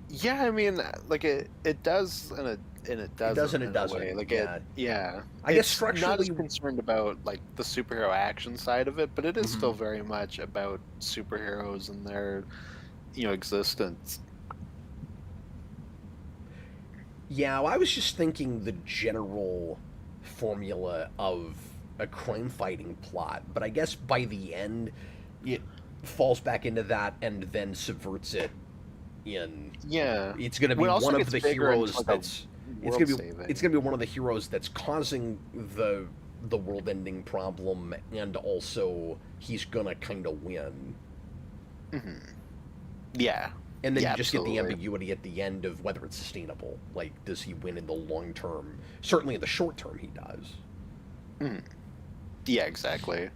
Yeah, I mean, like it does, and it It does and doesn't it in a way. doesn't. Like it, Yeah. yeah, I guess it's not as structurally. concerned about like the superhero action side of it, but it is still Mhm. very much about superheroes and their existence. Yeah, well, I was just thinking the general formula of a crime fighting plot, but I guess by the end, it falls back into that and then subverts it in Yeah. it's going to be Well, it also one of gets the bigger into heroes like a that's world it's saving. going to be one of the heroes that's causing the world-ending problem, and also he's going to kind of win. Hmm. Yeah. And then Yeah, you just get the absolutely. ambiguity at the end of whether it's sustainable. Like, does he win in the long term? Certainly in the short term, he does. Mhm. Yeah, exactly.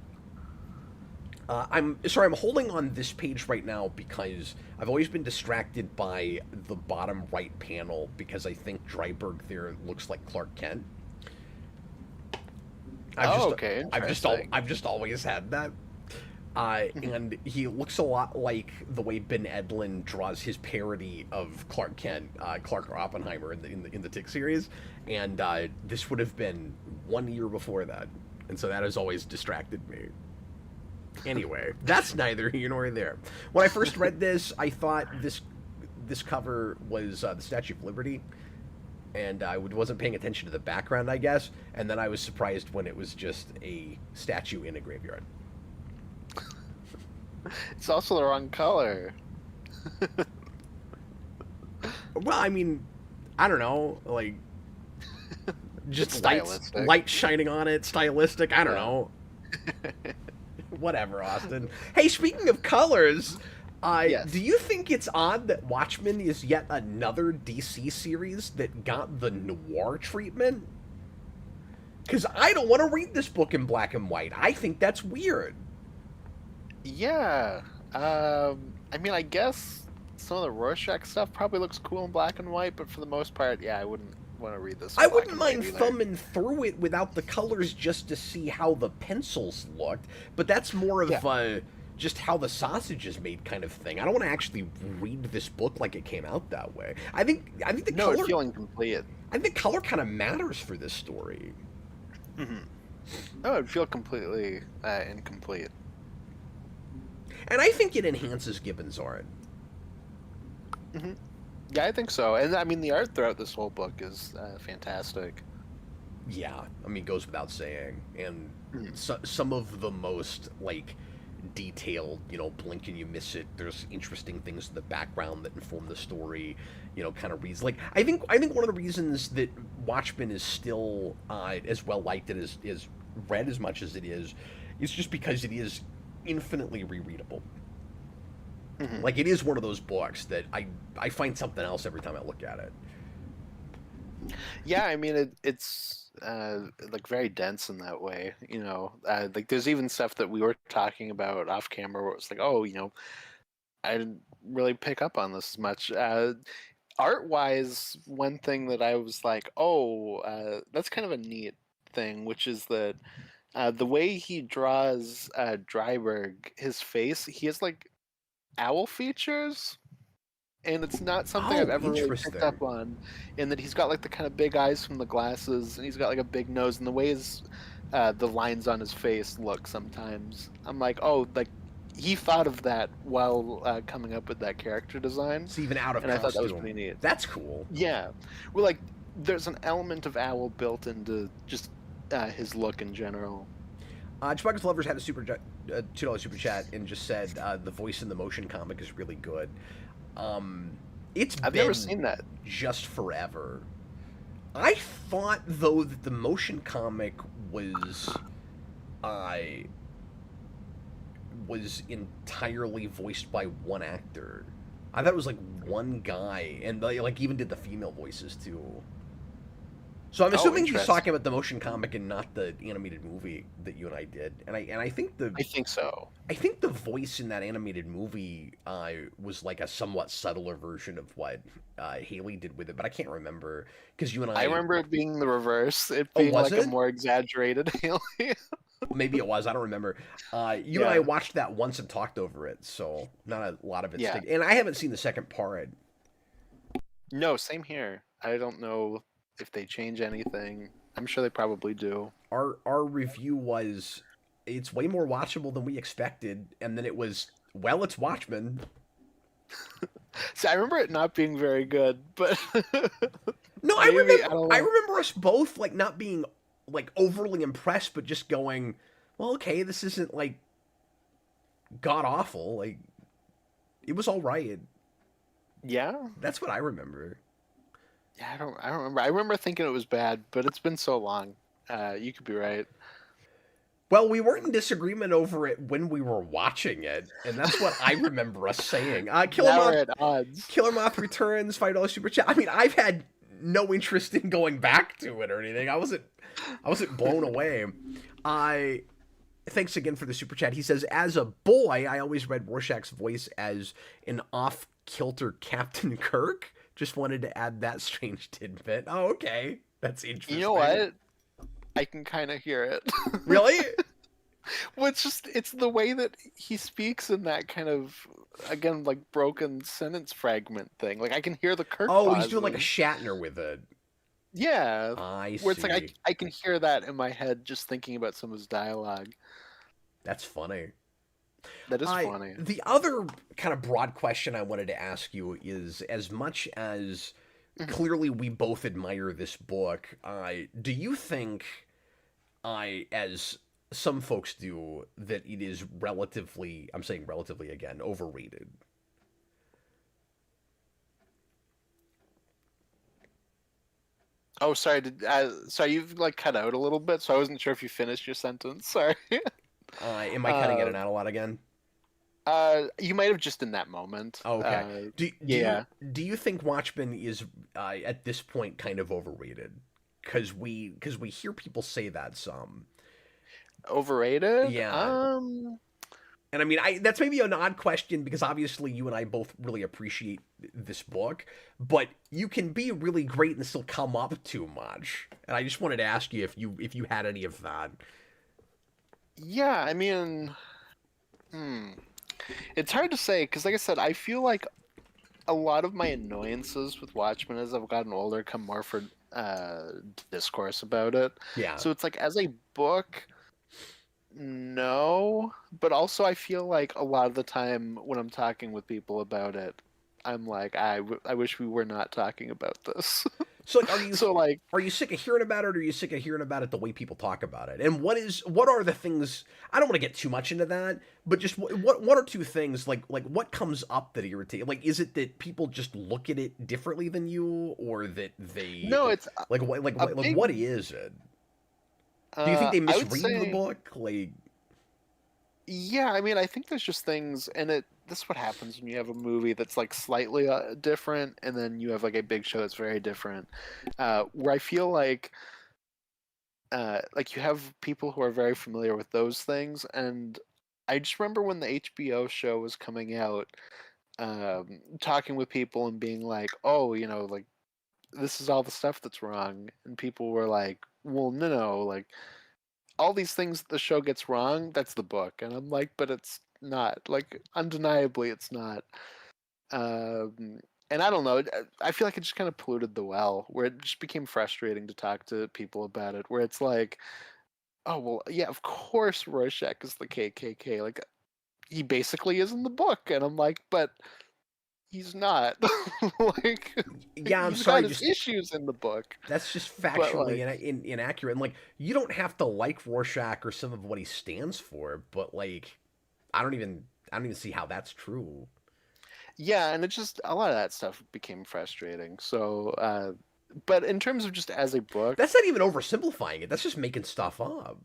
I'm sorry, I'm holding on this page right now because I've always been distracted by the bottom right panel because I think Dryberg there looks like Clark Kent. I've Oh, just okay, I've interesting. I've just always had that. Mhm. And he looks a lot like the way Ben Edlund draws his parody of Clark Kent, Clark Oppenheimer in the Tick series, and this would have been 1 year before that, and so that has always distracted me. Anyway, that's neither here nor there. When I first read this, I thought this cover was the Statue of Liberty, and I wasn't paying attention to the background, I guess, and then I was surprised when it was just a statue in a graveyard. It's also the wrong color. Well, I mean, I don't know, like It's just stylistic. light shining on it, stylistic. I don't Yeah. know. Whatever, Austin. Hey, speaking of colors, do Yes. you think it's odd that Watchmen is yet another DC series that got the noir treatment? Because I don't want to read this book in black and white. I think that's weird. Yeah. I mean, I guess some of the Rorschach stuff probably looks cool in black and white, but for the most part, yeah, I wouldn't want to read this I in black wouldn't and white mind either. thumbing through it without the colors just to see how the pencils looked, but that's more Yeah. of just how the sausage is made kind of thing. I don't want to actually read this book like it came out that way. I think the No, it color feeling complete. I think color kind of matters for this story. Hmm. No, it'd feel completely incomplete. And I think it enhances Gibbons' art. Hmm. Yeah, I think so. And I mean, the art throughout this whole book is fantastic. Yeah, I mean, goes without saying. And Mhm. some of the most like detailed, blink and you miss it. There's interesting things in the background that inform the story. Kind of reads like I think one of the reasons that Watchmen is still as well liked and is read as much as it is just because it is infinitely rereadable. Hmm. Like it is one of those books that I find something else every time I look at it. Yeah, I mean, it's like very dense in that way. Like there's even stuff that we were talking about off camera where it's like, oh, I didn't really pick up on this as much. Art wise, one thing that I was like, oh, that's kind of a neat thing, which is that the way he draws Dryberg, his face, he has like owl features, and it's not something I've Oh, ever really picked interesting. up on. In that he's got like the kind of big eyes from the glasses, and he's got like a big nose, and the way the lines on his face look sometimes, I'm like, oh, like he thought of that while coming up with that character design, It's even out of and I thought that was costume. pretty neat. That's cool. Yeah, well, like there's an element of owl built into just his look in general. Chewbacca's Lovers had a $2 super chat and just said the voice in the motion comic is really good. Um, it's I've never been seen that. just forever. I thought though that the motion comic I was entirely voiced by one actor. I thought it was like one guy, and like even did the female voices too. So I'm Oh, assuming he's interesting. talking about the motion comic and not the animated movie that you and I did. And I think I think so. the voice in that animated movie was like a somewhat subtler version of what Haley did with it, but I can't remember because you and I I. remember it being the reverse. It Oh, being was like a it? more exaggerated alien. Maybe it was. I don't remember. You and I Yeah. watched that once and talked over it, so not a lot of it Yeah. stick. And I haven't seen the second part. No, same here. I don't know if they change anything. I'm sure they probably do. Our review was it's way more watchable than we expected, and then it was it's Watchmen. See, I remember it not being very good, but No, maybe I don't I know. remember us both like not being like overly impressed, but just going, well, okay, this isn't like god awful. Like it was all right. Yeah, That's what I remember. yeah. I don't remember. I remember thinking it was bad, but it's been so long. You could be right. Well, we weren't in disagreement over it when we were watching it, and that's what I remember us saying. Now we're at odds. Killer Moth returns $5 super chat. I mean, I've had no interest in going back to it or anything. I wasn't blown away. I thanks again for the super chat. He says, as a boy, I always read Rorschach's voice as an off-kilter Captain Kirk. Just wanted to add that strange tidbit. Oh, okay, that's interesting. You know what? I can kind of hear it. Really? Well, it's the way that he speaks in that kind of, again, like broken sentence fragment thing. Like I can hear the Kirk Oh, he's pauses. doing like a Shatner with it. Yeah, I where it's see. like I can hear that in my head just thinking about some of his dialogue. That's funny. That is funny. The other kind of broad question I wanted to ask you is, as much as Mhm. clearly we both admire this book, do you think, as some folks do, that it is relatively, I'm saying relatively again, overrated? Oh, sorry. Sorry, you've like cut out a little bit, so I wasn't sure if you finished your sentence. Sorry. Am I cutting in uh, and out a lot again? you might have just in that moment. Oh, okay. Yeah. Do you think Watchmen is at this point kind of overrated? Because we hear people say that some. Overrated? Yeah. And I mean, that's maybe an odd question because obviously you and I both really appreciate this book, but you can be really great and still come up too much. And I just wanted to ask you if you had any of that. Yeah, I mean, it's hard to say because, like I said, I feel like a lot of my annoyances with Watchmen as I've gotten older come more for discourse about it. Yeah. So it's like as a book, no, but also I feel like a lot of the time when I'm talking with people about it, I'm like, I wish we were not talking about this. So like, are you So like, are you sick of hearing about it, or are you sick of hearing about it the way people talk about it? And what are the things? I don't want to get too much into that, but just what are two things like what comes up that irritate? Like, is it that people just look at it differently than you, or that they no, it's like big. what is it? Do you think they I would misread the say, book? Like, yeah. I mean, I think there's just things, and this is what happens when you have a movie that's like slightly different, and then you have like a big show that's very different. Where I feel like you have people who are very familiar with those things, and I just remember when the HBO show was coming out, talking with people and being like, "Oh, like this is all the stuff that's wrong," and people were like, "Well, no, like all these things the show gets wrong, that's the book," and I'm like, "But it's not. Like undeniably, it's not." Um, and I don't know. I feel like it just kind of polluted the well, where it just became frustrating to talk to people about it. Where it's like, oh well, yeah, of course Rorschach is the KKK. Like he basically is in the book, and I'm like, but he's not. Like, Yeah, I'm he's got sorry, his just issues in the book, that's just but factually like, inaccurate. And like, you don't have to like Rorschach or some of what he stands for, but like, I don't even see how that's true. yeah, and it just a lot of that stuff became frustrating. So, but in terms of just as a book, That's not even oversimplifying it. That's just making stuff up.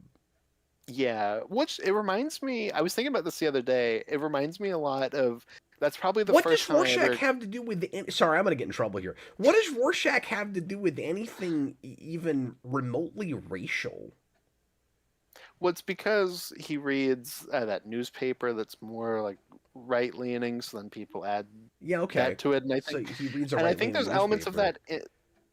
yeah, which it reminds me. I was thinking about this the other day. It reminds me a lot of. That's probably the What first does time I Rorschach ever. have to do with sorry, I'm gonna get in trouble here. What does Rorschach have to do with anything even remotely racial? Well, it's because he reads that newspaper that's more like right leaning, so then people add Yeah, that okay. to it, and So he reads a I right think leaning there's elements of newspaper. that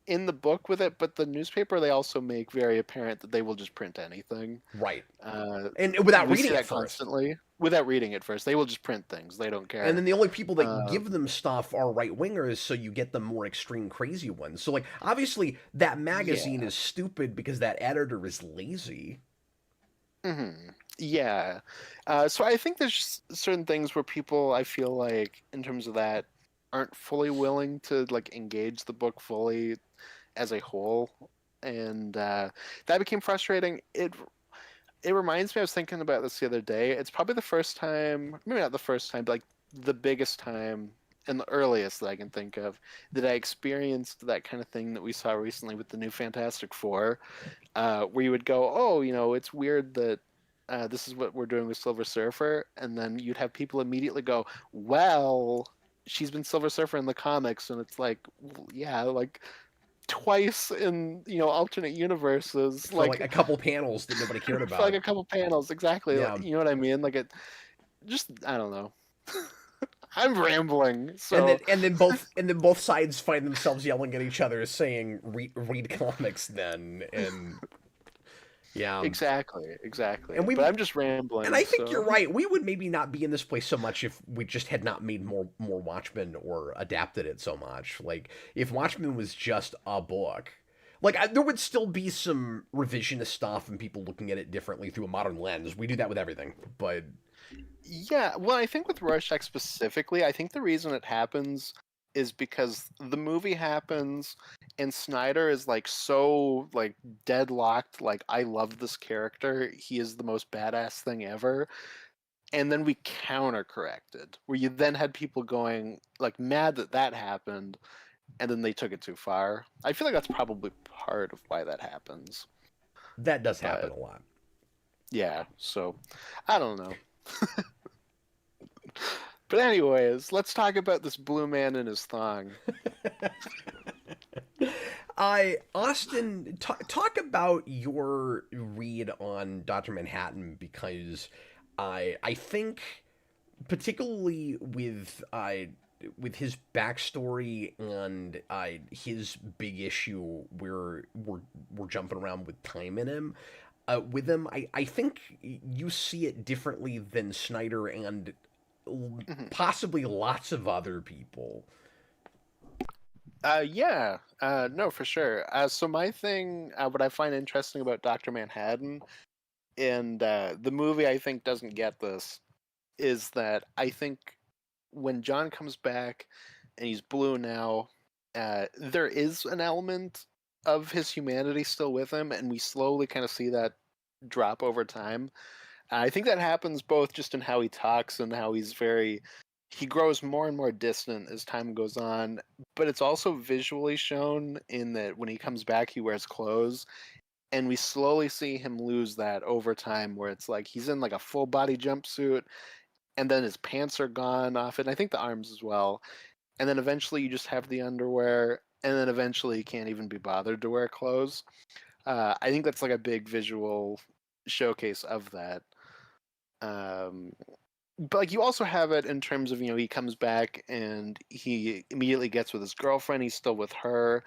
in the book with it, but the newspaper they also make very apparent that they will just print anything. Right. Uh, And without we see reading it that first. constantly without reading it first. They will just print things. They don't And care. then the only people that Uh, give them stuff are right wingers, so you get the more extreme crazy ones. So like obviously that magazine yeah. is stupid because that editor is lazy. Yeah. So I think there's just certain things where people, I feel like, in terms of that, aren't fully willing to like engage the book fully as a whole, and that became frustrating. It reminds me. I was thinking about this the other day. It's probably the first time, maybe not the first time, but like the biggest time and the earliest that I can think of that I experienced that kind of thing that we saw recently with the new Fantastic Four, where you would go, oh, it's weird that this is what we're doing with Silver Surfer, and then you'd have people immediately go, well, she's been Silver Surfer in the comics, and it's like, yeah, like twice in alternate universes, For like like a couple panels that nobody cared for like about. a couple panels, exactly. Yeah. You know what I mean? Like it, just I don't know. I'm rambling, And then so both sides find themselves yelling at each other saying read comics then and yeah. exactly. And we But would I'm just and rambling, I think so you're right. We would maybe not be in this place so much if we just had not made more Watchmen or adapted it so much. Like if Watchmen was just a book, like there would still be some revisionist stuff and people looking at it differently through a modern lens. We do that with everything, but yeah. Well, I think with Rorschach specifically, I think the reason it happens is because the movie happens and Snyder is like so like deadlocked, like I love this character, he is the most badass thing ever, and then we counter corrected where you then had people going like mad that that happened, and then they took it too far. I feel like that's probably part of why that happens. that does happen But a lot. yeah, so I don't know. But anyways, let's talk about this blue man and his thong. I Austin, talk about your read on Doctor Manhattan because I think particularly with his backstory and his big issue where we're jumping around with time in him. With him, I think you see it differently than Snyder and Mhm. possibly lots of other people. Yeah, no, for sure. So my thing, what I find interesting about Doctor Manhattan, and the movie I think doesn't get this, is that I think when John comes back and he's blue now, there is an element of his humanity still with him, and we slowly kind of see that drop over time. I think that happens both just in how he talks and how he grows more and more distant as time goes on, but it's also visually shown in that when he comes back, he wears clothes, and we slowly see him lose that over time, where it's like he's in like a full body jumpsuit, and then his pants are gone off it, and I think the arms as well, and then eventually you just have the underwear, and then eventually he can't even be bothered to wear clothes. I think that's like a big visual showcase of that. Um, but like you also have it in terms of he comes back and he immediately gets with his girlfriend. He's still with her,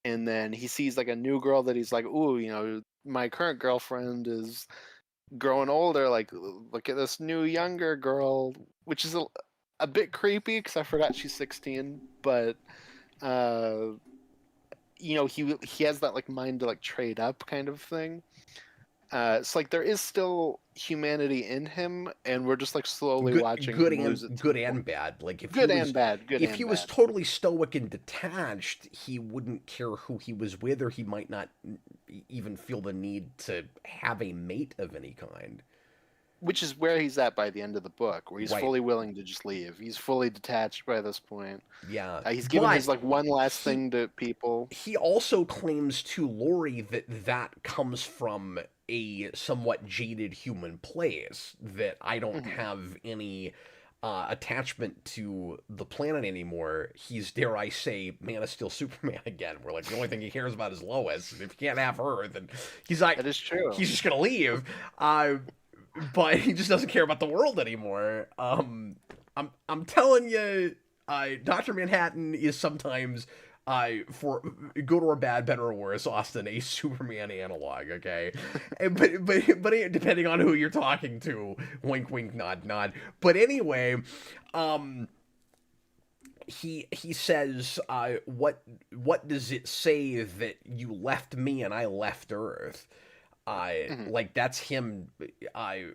and then he sees like a new girl that he's like, ooh, my current girlfriend is growing older. Like, look at this new younger girl, which is a bit creepy because I forgot she's 16. But he has that like mind to like trade up kind of thing. It's like there is still humanity in him, and we're just like slowly good watching good him lose and it to good the point. and bad. Like Good and bad, good if and he was bad. totally stoic and detached, he wouldn't care who he was with, or he might not even feel the need to have a mate of any kind. Which is where he's at by the end of the book, where he's Right. fully willing to just leave. He's fully detached by this point. Yeah. He's given his But like one last he thing to people. he also claims to Lori that that comes from a somewhat jaded human place, that I don't Hmm. have any attachment to the planet anymore. He's, dare I say, Man of Steel Superman again, where like the only thing he cares about is Lois. And if you can't have her, then he's like, That is true. he's just gonna leave. Uh, but he just doesn't care about the world anymore. I'm telling you, Doctor Manhattan is sometimes, for good or bad, better or worse, Austin, a Superman analog. Okay, but depending on who you're talking to, wink, wink, nod, nod. But anyway, um, he says, what does it say that you left me and I left Earth? Hmm. Like that's him,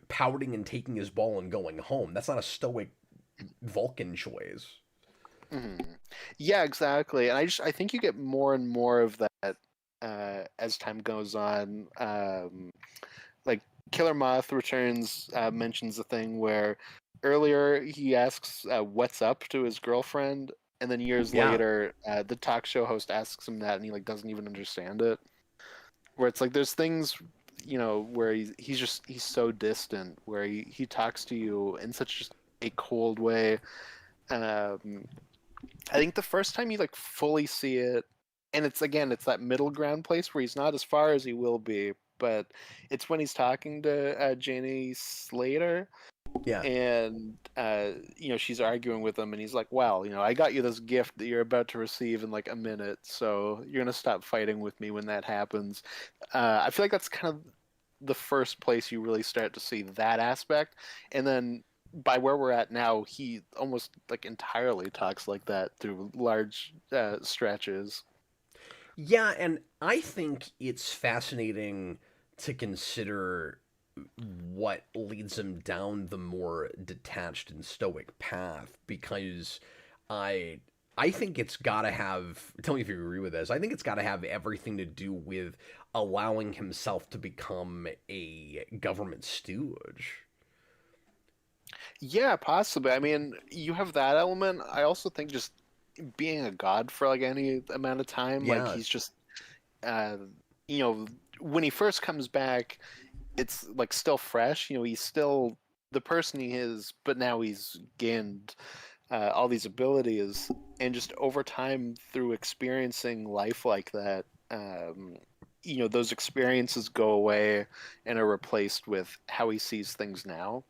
pouting and taking his ball and going home. That's not a stoic Vulcan choice. Hmm. Yeah, exactly. And I think you get more and more of that as time goes on. Like Killer Moth Returns mentions a thing where earlier he asks what's up to his girlfriend, and then years Yeah. later the talk show host asks him that, and he like doesn't even understand it. Where it's like there's things, where he's so distant, where he talks to you in such just a cold way. Um, I think the first time you like fully see it, and it's that middle ground place where he's not as far as he will be, but it's when he's talking to Janie Slater, Yeah. and she's arguing with him, and he's like, "Well, I got you this gift that you're about to receive in like a minute, so you're gonna stop fighting with me when that happens." I feel like that's kind of the first place you really start to see that aspect, and then by where we're at now, he almost like entirely talks like that through large stretches. Yeah, and I think it's fascinating to consider what leads him down the more detached and stoic path, because I I think it's got to have, tell me if you agree with this. I think it's got to have everything to do with allowing himself to become a government stooge. Yeah, possibly. I mean, you have that element. I also think just being a god for like any amount of time, like Yeah. he's just, uh, you know, when he first comes back, it's like still fresh. He's still the person he is, but now he's gained all these abilities, and just over time through experiencing life like that, those experiences go away and are replaced with how he sees things now.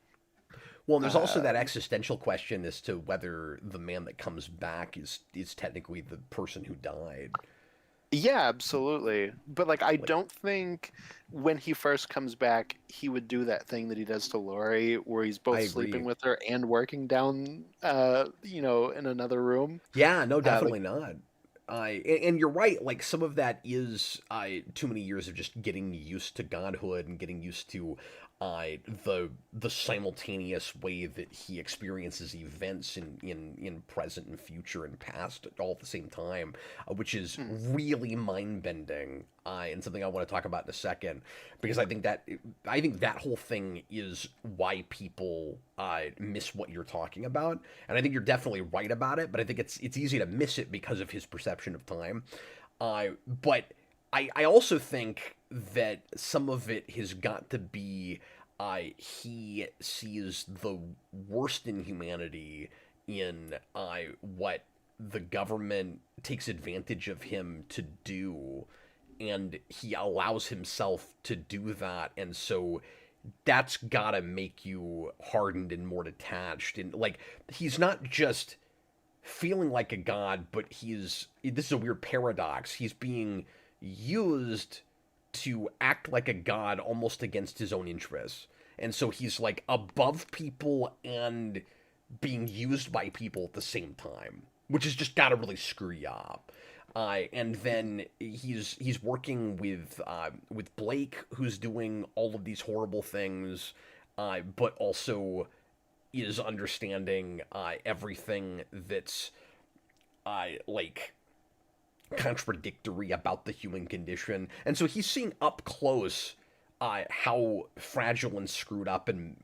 Well, and there's also that Um, existential question as to whether the man that comes back is technically the person who died. Yeah, absolutely. But like I Like, don't think when he first comes back he would do that thing that he does to Lori where he's I both agree. sleeping with her and working down in another room. Yeah, no, Like definitely not. And you're right. Like some of that is too many years of just getting used to godhood and getting used to the simultaneous way that he experiences events in present and future and past all at the same time, which is mm, really mind bending. And something I want to talk about in a second, because I think that whole thing is why people miss what you're talking about, and I think you're definitely right about it. But I think it's easy to miss it because of his perception of time. But I also think that some of it has got to be, he sees the worst in humanity in what the government takes advantage of him to do, and he allows himself to do that, and so that's gotta make you hardened and more detached. And like, he's not just feeling like a god, but this is a weird paradox. He's being used to act like a god almost against his own interests. And so he's like above people and being used by people at the same time, which has just got to really screw you up. And then he's working with Blake, who's doing all of these horrible things, but also is understanding everything that's like contradictory about the human condition, and so he's seeing up close how fragile and screwed up and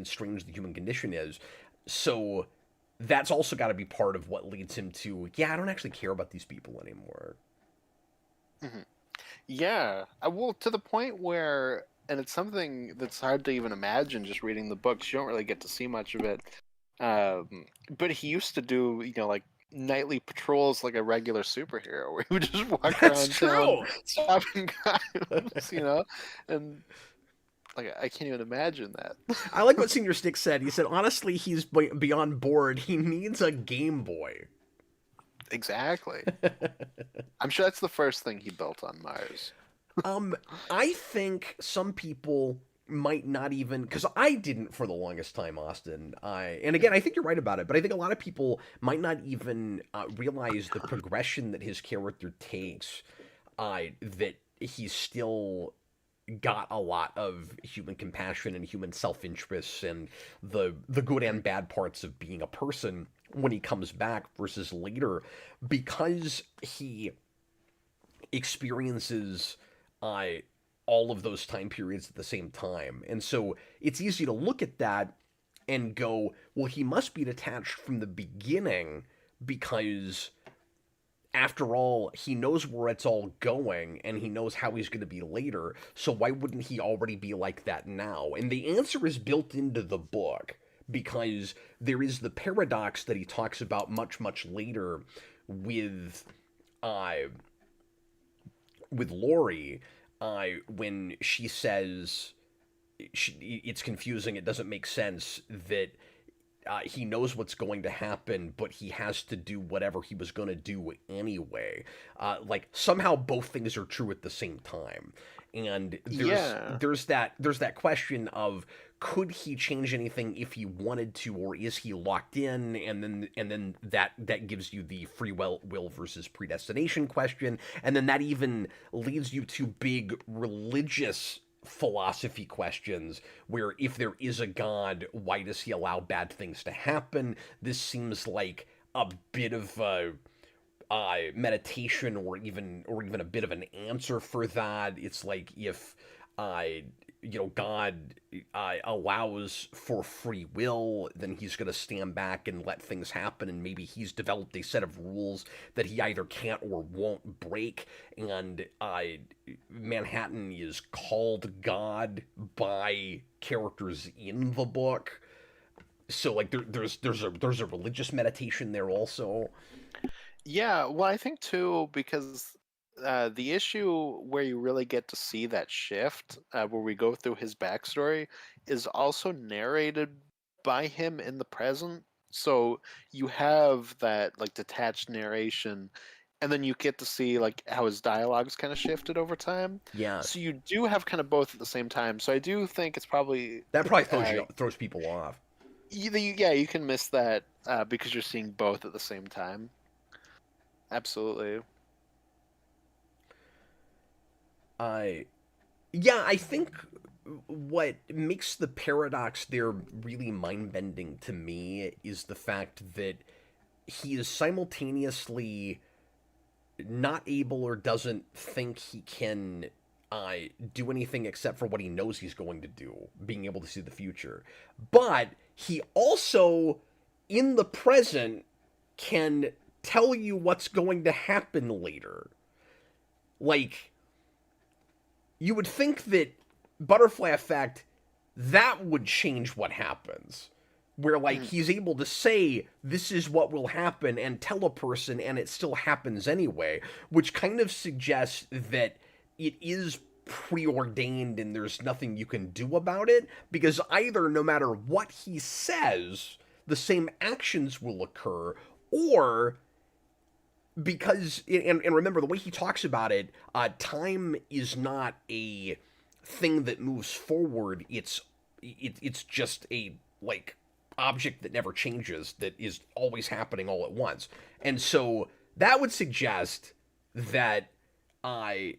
strange the human condition is. So that's also got to be part of what leads him to, yeah, I don't actually care about these people anymore. Mhm. Yeah, well, to the point where, and it's something that's hard to even imagine just reading the books. You don't really get to see much of it. But he used to do, like nightly patrols like a regular superhero, where he would just walk That's around town true. stopping crimes, and like I can't even imagine that. I like what Senior Stick said. He said, honestly, he's beyond bored. He needs a Game Boy. Exactly. I'm sure that's the first thing he built on Mars. Um, I think some people might not even, because I didn't for the longest time, Austin. And again, I think you're right about it, but I think a lot of people might not even realize the progression that his character takes. That he's still got a lot of human compassion and human self-interest and the good and bad parts of being a person when he comes back versus later, because he experiences uh, all of those time periods at the same time. And so it's easy to look at that and go, well, he must be detached from the beginning because, after all, he knows where it's all going and he knows how he's going to be later. So why wouldn't he already be like that now? And the answer is built into the book because there is the paradox that he talks about much, much later with uh, with Lori, when she says it's confusing, it doesn't make sense that he knows what's going to happen, but he has to do whatever he was going to do anyway. Like somehow both things are true at the same time, and Yeah. there's that question of, could he change anything if he wanted to, or is he locked in? And then that gives you the free will versus predestination question, and then that even leads you to big religious philosophy questions where, if there is a god, why does he allow bad things to happen? This seems like a bit of a meditation, or even a bit of an answer for that. It's like, if uh, God allows for free will, then he's going to stand back and let things happen, and maybe he's developed a set of rules that he either can't or won't break. And Manhattan is called God by characters in the book, so like there's a religious meditation there also. Yeah, well, I think too, because the issue where you really get to see that shift, where we go through his backstory, is also narrated by him in the present. So you have that like detached narration, and then you get to see like how his dialogue's kind of shifted over time. Yeah, So you do have kind of both at the same time. So I do think it's probably that probably uh, throws people off. yeah, you can miss that because you're seeing both at the same time. Absolutely. I Yeah, I think what makes the paradox there really mind bending to me is the fact that he is simultaneously not able, or doesn't think he can uh, do anything except for what he knows he's going to do, being able to see the future. But he also, in the present, can tell you what's going to happen later. Like, you would think that butterfly effect, that would change what happens, where like Mhm. he's able to say this is what will happen and tell a person, and it still happens anyway, which kind of suggests that it is preordained and there's nothing you can do about it, because either, no matter what he says, the same actions will occur, or because, and remember the way he talks about it, time is not a thing that moves forward. It's just a, like, object that never changes, that is always happening all at once. And so that would suggest that I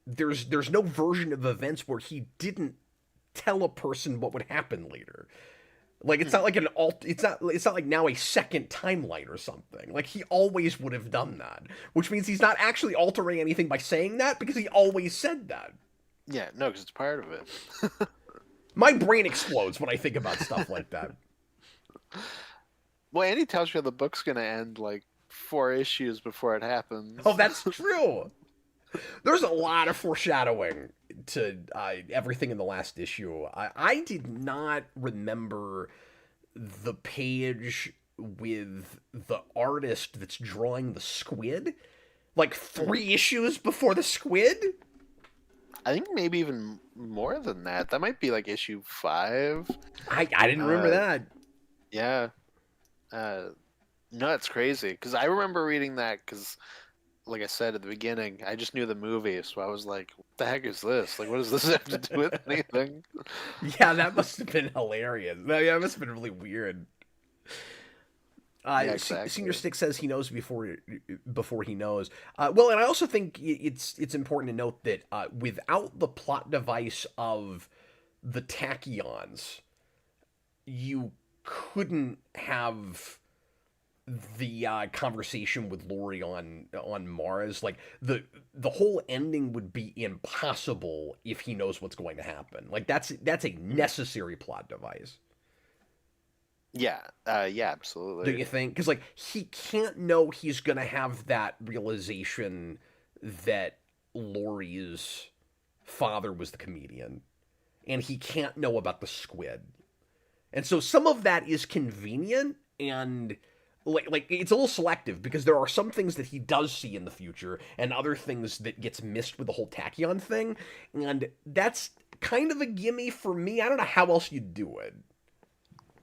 there's no version of events where he didn't tell a person what would happen later. Like it's not like it's not like now a second timeline or something. Like he always would have done that, which means he's not actually altering anything by saying that because he always said that. Yeah, no, because it's part of it. My brain explodes when I think about stuff like that. Well, Andy tells you the book's gonna end like 4 issues before it happens. Oh, that's true. There's a lot of foreshadowing to everything in the last issue. I did not remember the page with the artist that's drawing the squid. Like 3 issues before the squid? I think maybe even more than that. That might be like issue 5. I didn't remember that. Yeah. No, it's crazy. Because I remember reading that because, like I said at the beginning, I just knew the movie. So I was like, what the heck is this? Like, what does this have to do with anything? Yeah, that must have been hilarious. That must have been really weird. Yeah, exactly. Senior Stick says he knows before he knows. Well, and I also think it's important to note that without the plot device of the tachyons, you couldn't have the conversation with Lori on Mars. Like the whole ending would be impossible if he knows what's going to happen. Like that's a necessary plot device. Yeah, yeah, absolutely. Do you think? Because like he can't know he's gonna have that realization that Laurie's father was the comedian, and he can't know about the squid, and so some of that is convenient and like it's a little selective because there are some things that he does see in the future and other things that gets missed with the whole tachyon thing, and that's kind of a gimme for me. I don't know how else you'd do it.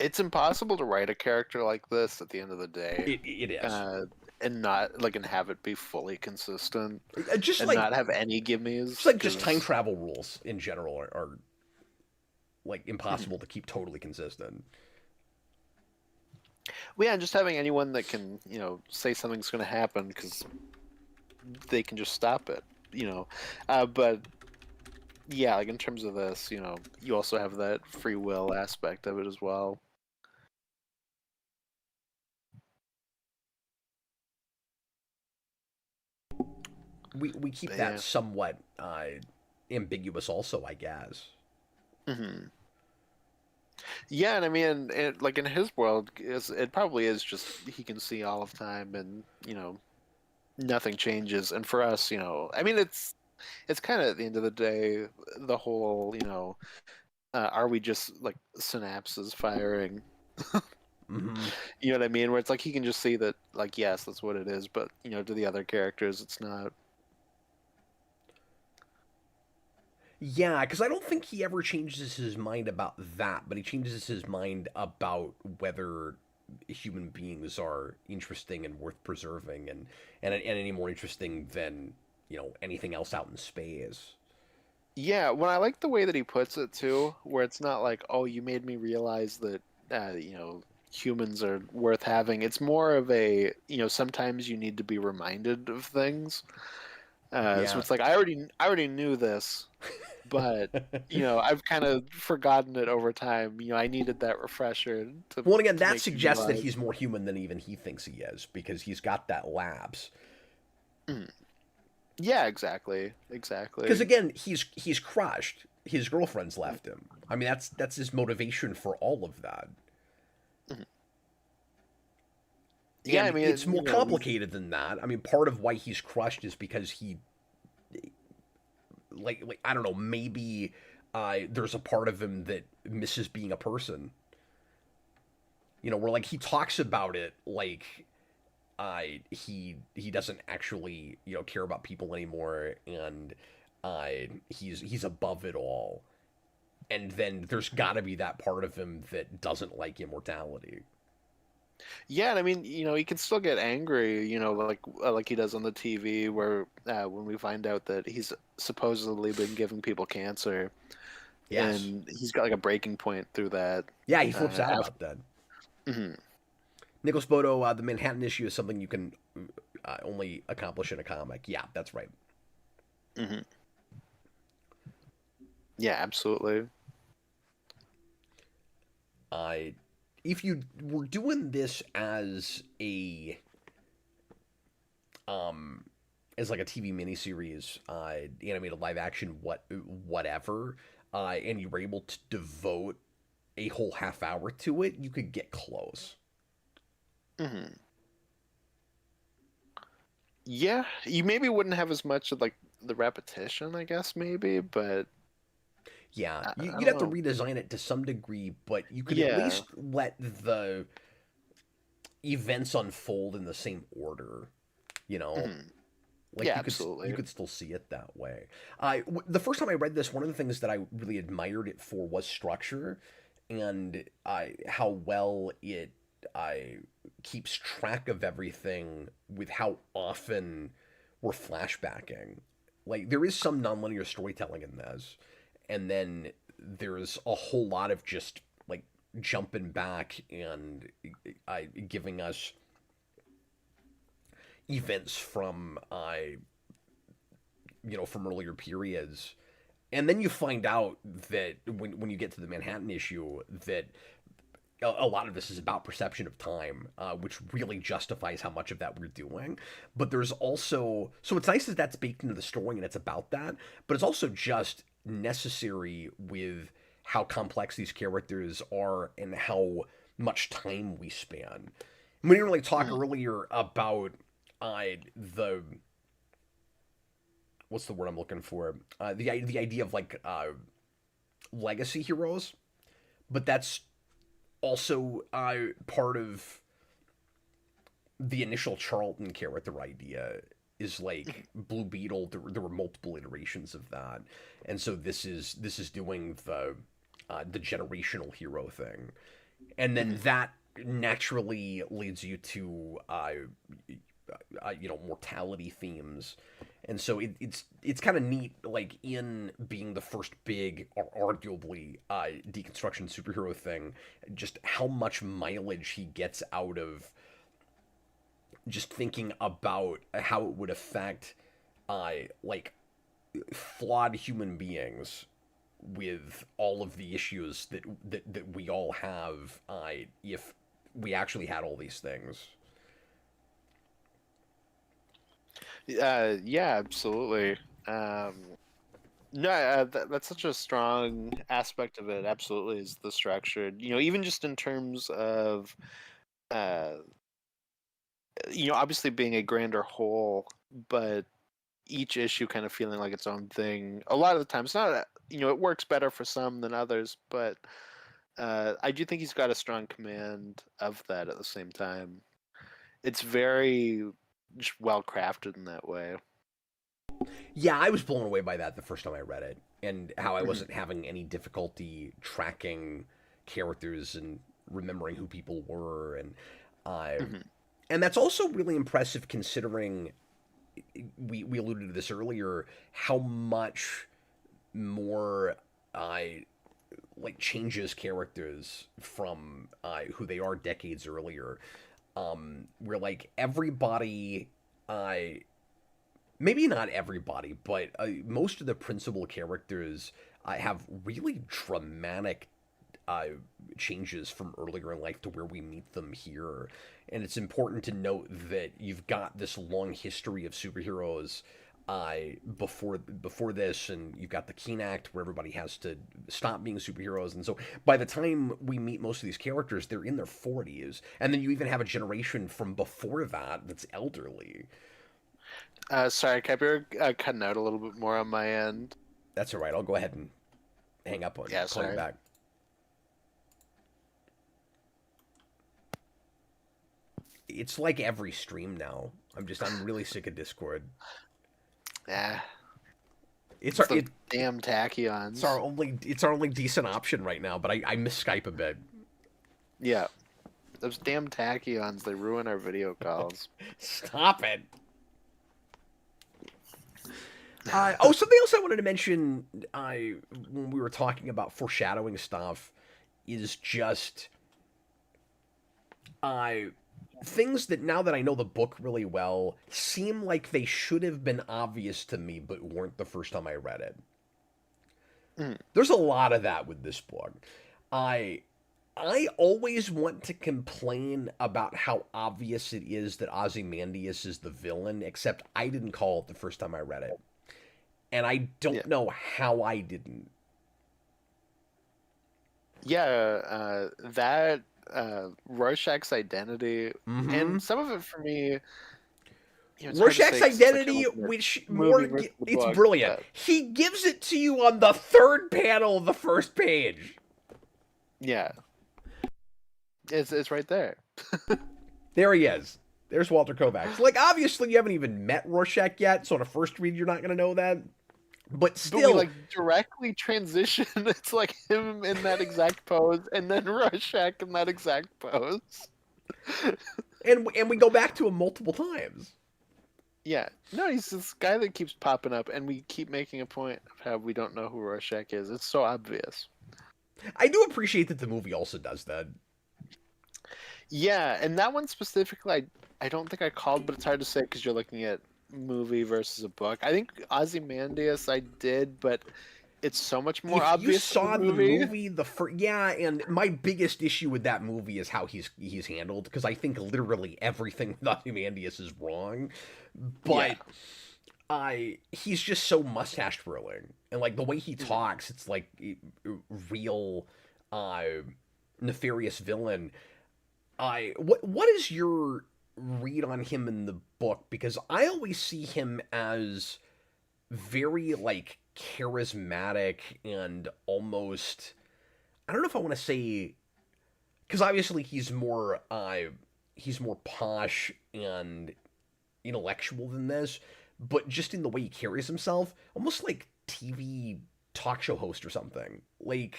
It's impossible to write a character like this at the end of the day. It is. And not like and have it be fully consistent. Just and like not have any gimmies. It's like just time travel rules in general are like impossible to keep totally consistent. Well, yeah, and just having anyone that can, say something's going to happen because they can just stop it, But yeah, like in terms of this, you also have that free will aspect of it as well. We keep that somewhat ambiguous, also, I guess. Mm-hmm. Yeah, and I mean, like in his world, it probably is just he can see all of time, and nothing changes. And for us, I mean, it's kind of at the end of the day, the whole, are we just like synapses firing? Mm-hmm. You know what I mean? Where it's like he can just see that, like, yes, that's what it is, but to the other characters, it's not. Yeah, because I don't think he ever changes his mind about that, but he changes his mind about whether human beings are interesting and worth preserving, and any more interesting than anything else out in space. Yeah, well, I like the way that he puts it too, where it's not like, oh, you made me realize that humans are worth having. It's more of a sometimes you need to be reminded of things. So it's like I already knew this, but I've kind of forgotten it over time. I needed that refresher. Well, again, that suggests that he's more human than even he thinks he is because he's got that lapse. Mm. Yeah, exactly. Because again, he's crushed. His girlfriend's left him. I mean, that's his motivation for all of that. Mm-hmm. Yeah, I mean, it's more complicated than that. I mean, part of why he's crushed is because he, like I don't know, maybe there's a part of him that misses being a person. Where like he talks about it like he doesn't actually care about people anymore, and he's above it all. And then there's got to be that part of him that doesn't like immortality. Yeah, and I mean, he can still get angry, like he does on the TV, where when we find out that he's supposedly been giving people cancer, yes, and he's got like a breaking point through that. Yeah, he flips out about that. Mm-hmm. Nicholas Bodo, the Manhattan issue is something you can only accomplish in a comic. Yeah, that's right. Hmm. Yeah, absolutely. I if you were doing this um as like a TV miniseries, animated live action, whatever, and you were able to devote a whole half hour to it, you could get close. Hmm. Yeah, you maybe wouldn't have as much of like the repetition, I guess, maybe, but Yeah, I you'd don't have to know. redesign it to some degree, but you could at Yeah. least let the events unfold in the same order. You know, Hmm. like Yeah, you absolutely. could still see it that way. The first time I read this, one of the things that I really admired it for was structure, and how well it I keeps track of everything with how often we're flashbacking. Like there is some nonlinear storytelling in this, and then there's a whole lot of just like jumping back and giving us events from from earlier periods. And then you find out that when you get to the Manhattan issue, that a lot of this is about perception of time, which really justifies how much of that we're doing. But there's also, so it's nice that that's baked into the story and it's about that, but it's also just necessary with how complex these characters are and how much time we span. We didn't really talk Mhm. earlier about the what's the word I'm looking for? The idea of like legacy heroes, but that's also part of the initial Charlton character idea. Is like Blue Beetle. There were multiple iterations of that, and so this is doing the generational hero thing, and then Mhm. that naturally leads you to mortality themes, and so it's kind of neat, like in being the first big or arguably deconstruction superhero thing, just how much mileage he gets out of just thinking about how it would affect like flawed human beings with all of the issues that we all have if we actually had all these things. Yeah, absolutely. Um, no, that's such a strong aspect of it. Absolutely, is the structure. Even just in terms of, uh, obviously being a grander whole, but each issue kind of feeling like its own thing. A lot of the time, it's not. It works better for some than others, but I do think he's got a strong command of that at the same time. It's very just well crafted in that way. Yeah, I was blown away by that the first time I read it, and how I Mhm. wasn't having any difficulty tracking characters and remembering who people were, uh, Mhm. and that's also really impressive considering we alluded to this earlier, how much more I like changes characters from who they are decades earlier. Where like everybody, I maybe not everybody, but most of the principal characters have really dramatic uh, changes from earlier in life to where we meet them here. And it's important to note that you've got this long history of superheroes before this, and you've got the Keene Act where everybody has to stop being superheroes, and so by the time we meet most of these characters, they're in their 40s, and then you even have a generation from before that that's elderly. Sorry, kept your cutting out a little bit more on my end. That's all right. I'll go ahead and hang up on you. Yeah, Call you sorry. back. It's like every stream now. I'm really sick of Discord. Yeah, It's it's our those it, damn tachyons. it's our only decent option right now. But I miss Skype a bit. Yeah, those damn tachyons. They ruin our video calls. Stop it. Something else I wanted to mention. When we were talking about foreshadowing stuff, is just I things that now that I know the book really well seem like they should have been obvious to me but weren't the first time I read it. Mm. There's a lot of that with this book. I I always want to complain about how obvious it is that Ozymandias is the villain, except I didn't call it the first time I read it. And I Yeah. don't know how I didn't. Yeah, that Rorschach's identity, Mm-hmm. and some of it for me, it's hard to Rorschach's say because it's like you're identity, looking at which movie more, versus the it's book, brilliant. but He gives it to you on the third panel of the first page. yeah, it's right there. There he is. There's Walter Kovacs. Like, obviously, you haven't even met Rorschach yet, so on a first read, you're not going to know that. But But we still, like directly transition. It's like him in that exact pose, and then Rorschach in that exact pose. and we go back to him multiple times. Yeah, no, he's this guy that keeps popping up, and we keep making a point of how we don't know who Rorschach is. It's so obvious. I do appreciate that the movie also does that. Yeah, and that one specifically, I don't think I called, but it's hard to say because you're looking at movie versus a book. I think Ozymandias I did, but it's so much more If you obvious in saw the the movie. movie, yeah, and my biggest issue with that movie is how he's handled, because I think literally everything with Ozymandias is wrong. But he's just so mustache twirling, and like the way he talks, it's like real nefarious villain. What is your read on him in the book? Because I always see him as very like charismatic and almost, I don't know if I want to say, because obviously he's more posh and intellectual than this, but just in the way he carries himself, almost like TV talk show host or something. Like,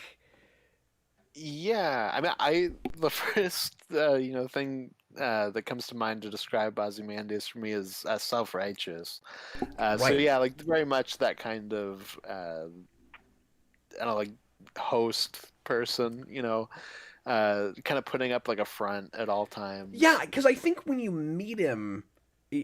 Yeah, I mean, the first thing that comes to mind to describe Ozymandias for me is self-righteous. So right. yeah, like very much that kind of I don't know, like host person, kind of putting up like a front at all Yeah, times. because I think when you meet him,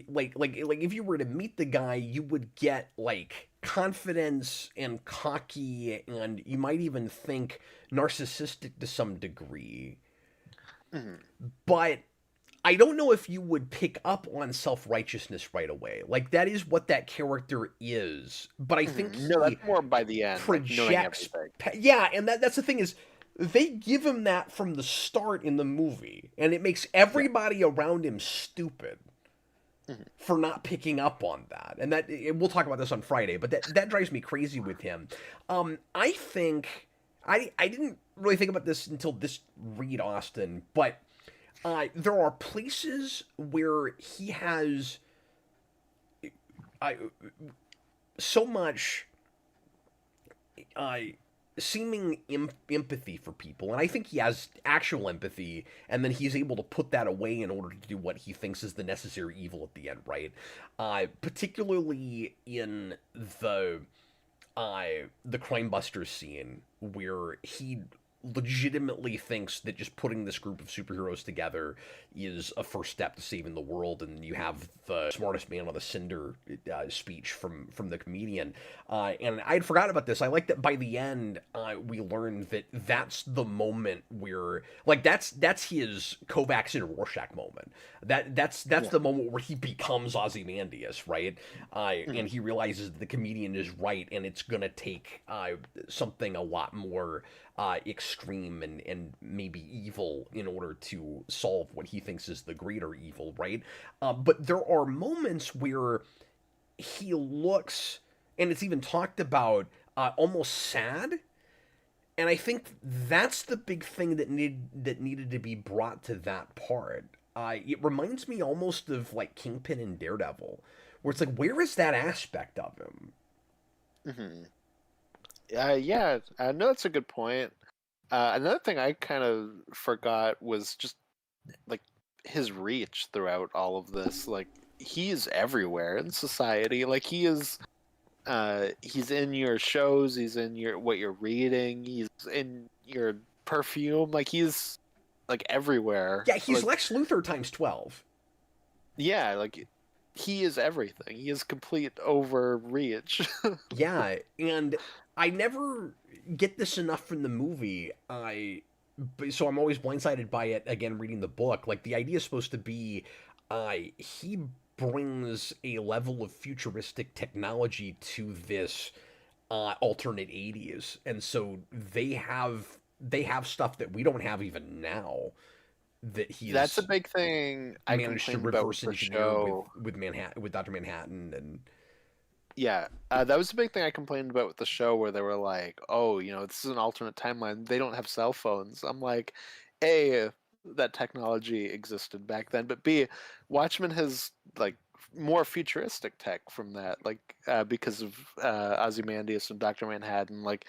like if you were to meet the guy, you would get like confidence and cocky, and you might even think narcissistic to some degree. Mhm. But I don't know if you would pick up on self righteousness right away. Like that is what that character is. But I think No, he that's more by the end, like knowing projects. everything. Yeah, and that's the thing is, they give him that from the start in the movie, and it makes everybody around him stupid Mhm. for not picking up on that. And that we'll talk about this on Friday, but that drives me crazy with him. I think I didn't really think about this until this read, Austin, but there are places where he has uh, so much uh, seeming empathy for people, and I think he has actual empathy, and then he's able to put that away in order to do what he thinks is the necessary evil at the end, right? Particularly in the Crime Busters scene where he legitimately thinks that just putting this group of superheroes together is a first step to saving the world, and you have the smartest man on the cinder speech from the comedian, and I'd forgotten about this. I like that by the end we learned that that's the moment where like that's his Kovacs and Rorschach moment. That's Yeah. the moment where he becomes Ozymandias, right? And he realizes that the comedian is right, and it's gonna take something a lot more extreme and maybe evil in order to solve what he thinks is the greater evil, right? But there are moments where he looks, and it's even talked about, almost sad. And I think that's the big thing that needed to be brought to that part. It reminds me almost of like Kingpin and Daredevil, where it's like, where is that aspect of him? Hmm. Yeah, no, that's a good point. Another thing I kind of forgot was just like his reach throughout all of this. Like he's everywhere in society. Like he's in your shows, he's in your what you're reading, he's in your perfume. Like he's like everywhere. Yeah, he's Like, Lex Luthor times 12. yeah, like he is everything. He is complete overreach. Yeah, and I never get this enough from the movie. So I'm always blindsided by it again reading the book. Like the idea is supposed to be he brings a level of futuristic technology to this alternate 80s. And so they have stuff that we don't have even now that That's a he's big thing I managed to complained about with reverse the engineer with show. Manhattan, with Dr. Manhattan. And Yeah, that was a big thing I complained about with the show, where they were like, "Oh, this is an alternate timeline. They don't have cell phones." I'm like, A, that technology existed back then, but B, Watchmen has like more futuristic tech from that, like because of Ozymandias and Doctor Manhattan. Like,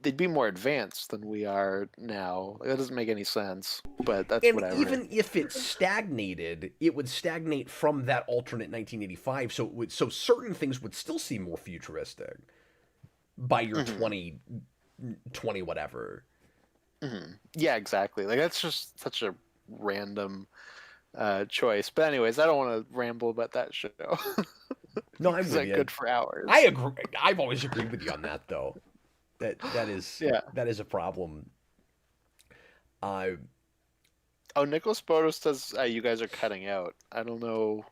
they'd be more advanced than we are now. That doesn't make any sense, but that's And whatever. even if it stagnated, it would stagnate from that alternate 1985. So certain things would still seem more futuristic by your Hmm 2020 whatever. Yeah, exactly. Like, that's just such a random choice. But anyways, I don't want to ramble about that show No, I'm because with I you. could for I hours. agree. I've always agreed with you on that, though. That is Yeah. a problem. Uh, Oh, Nicholas Bodo says you guys are cutting out. I don't know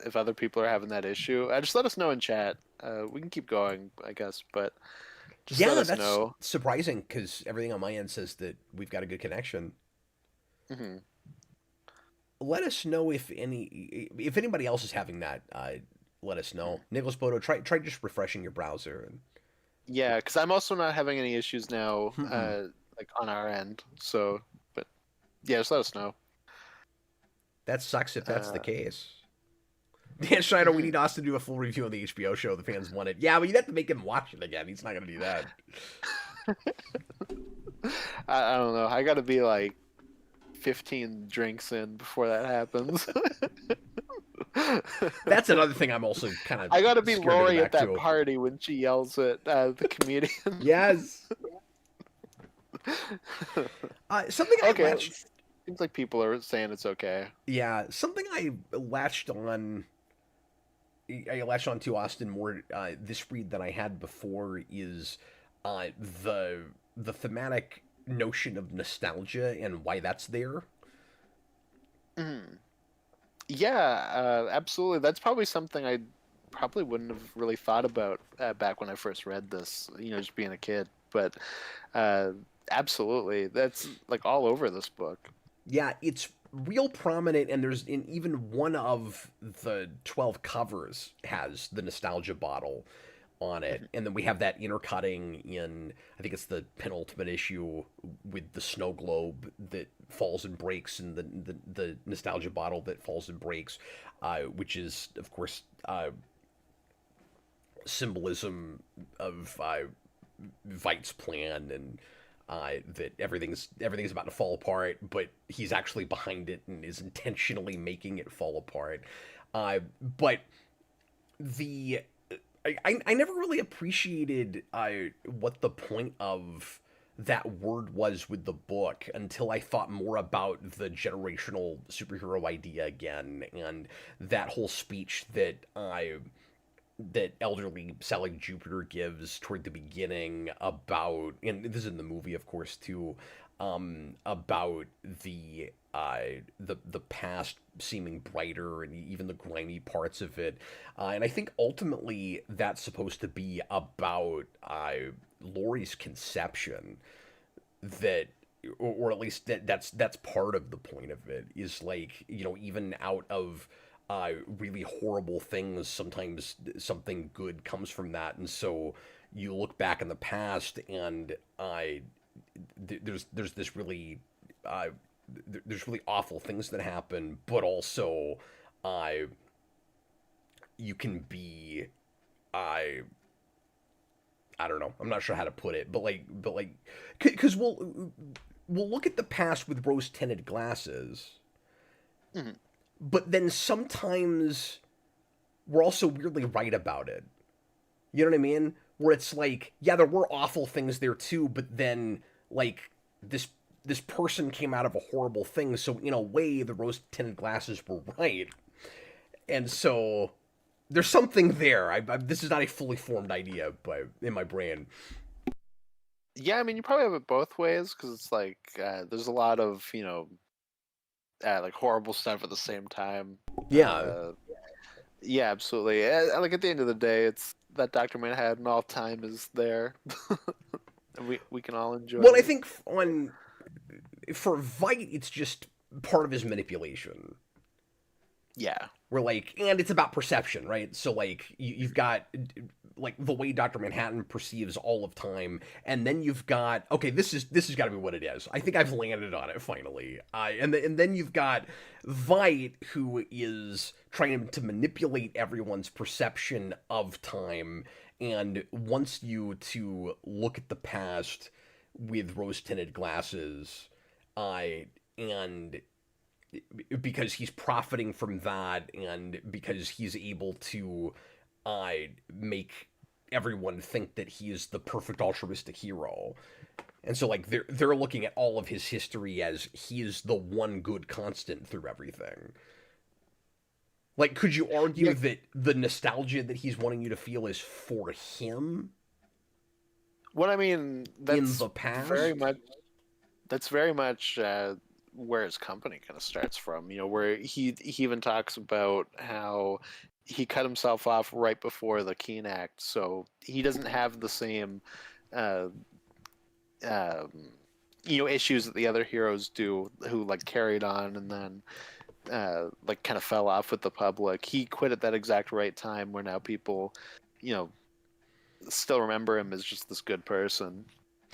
if other people are having that issue. Just let us know in chat. We can keep going, I guess, but just let yeah, us that's know. surprising because everything on my end says that we've got a good connection. Hmm Let us know if anybody else is having that. Let us know. Nicholas Bodo, try just refreshing your browser and. Yeah, because I'm also not having any issues now, Mm-mm. like on our end. So, but yeah, just let us know. That sucks if that's the Uh, case. Dan Schneider, we mhm. need Austin to do a full review on the HBO show. The fans want it. Yeah, but you'd have to make him watch it again. He's not going to do that. I don't know. I got to be like 15 drinks in before that happens. That's another thing I'm also kind of I gotta be scared to go Lori at back that to. party when she yells at the comedian. Yes. Something I Okay, latched. seems like people are saying it's okay. Yeah, something I latched on. I latched on to Austin more this read than I had before is uh, the the thematic notion of nostalgia and why that's there. Mhm. Yeah, absolutely. That's probably something I probably wouldn't have really thought about back when I first read this, just being a kid. But uh, absolutely, that's like all over this book. Yeah, it's real prominent, and there's in even one of the 12 covers has the nostalgia bottle on it, Mhm. and then we have that intercutting in I think it's the penultimate issue with the snow globe that falls and breaks, and the nostalgia bottle that falls and breaks, which is of course symbolism of Veight's plan and that everything's about to fall apart, but he's actually behind it and is intentionally making it fall apart. But the I never really appreciated what the point of that word was with the book until I thought more about the generational superhero idea again and that whole speech that elderly Sally Jupiter gives toward the beginning about, and this is in the movie, of course, too, about the past seeming brighter and even the grimy parts of it, and I think ultimately that's supposed to be about Laurie's conception that or at least that's part of the point of it is like even out of really horrible things sometimes something good comes from that and so you look back in the past and there's this really uh, there's really awful things that happen but also uh, you can be I I don't know. I'm not sure how to put it, but like, because we'll look at the past with rose tinted glasses, Mhm. but then sometimes we're also weirdly right about it. You know what I mean? Where it's like, yeah, there were awful things there too, but then like this. this person came out of a horrible thing, so in a way the rose-tinted glasses were right. And so there's something there. This is not a fully formed idea, but in my brain. Yeah, I mean, you probably have it both ways because it's like there's a lot of like horrible stuff at the same time. Yeah. Yeah, absolutely. Like at the end of the day, it's that Dr. Manhattan all time is there, and we can all enjoy. Well, I it. think for Veidt, it's just part of his manipulation. Yeah. Where like, and it's about perception, right? So like, you've got like the way Dr. Manhattan perceives all of time, and then you've got, okay, this has got to be what it is. I think I've landed on it finally. And then you've got Veidt, who is trying to manipulate everyone's perception of time and wants you to look at the past with rose-tinted glasses, and because he's profiting from that, and because he's able to make everyone think that he is the perfect altruistic hero. And so like they're looking at all of his history as he is the one good constant through everything. Like, could you argue that the nostalgia that he's wanting you to feel is for him? What I mean, that's in the past? very much. That's very much where his company kind of starts from. Where he even talks about how he cut himself off right before the Keene Act, so he doesn't have the same, issues that the other heroes do, who like carried on and then like kind of fell off with the public. He quit at that exact right time, where now people, still remember him as just this good person.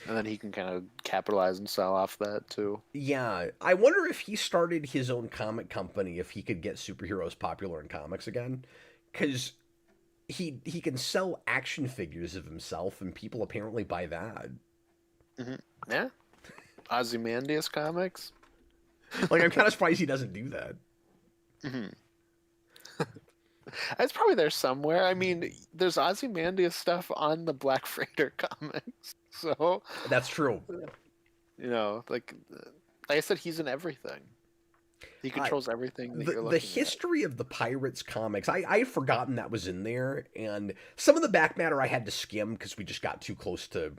And then he can kind of capitalize and sell off that too. Yeah, I wonder if he started his own comic company, if he could get superheroes popular in comics again, because he can sell action figures of himself, and people apparently buy that. Mm-hmm. Yeah, Ozymandias comics. Like, I'm kind of surprised he doesn't do that. Mm-hmm. It's probably there somewhere. I mean, there's Ozymandias stuff on the Black Freighter comics, so that's true. Like I said, he's in everything. He controls everything that you're looking the history of the Pirates comics, I had forgotten that was in there, and some of the back matter I had to skim because we just got too close to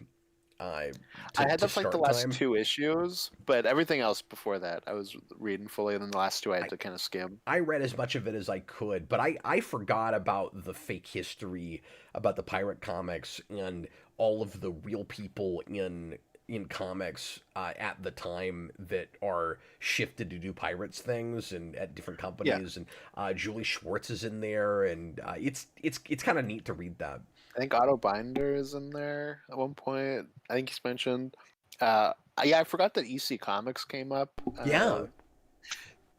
I had to like the last time. 2 issues, but everything else before that I was reading fully, and then the last 2 I had to kind of skim. I read as much of it as I could, but I forgot about the fake history about the pirate comics and all of the real people in comics at the time that are shifted to do pirates things and at different companies. Yeah. And Julie Schwartz is in there, and it's kind of neat to read that. I think Otto Binder is in there at one point. I think he's mentioned. I forgot that EC Comics came up. Yeah.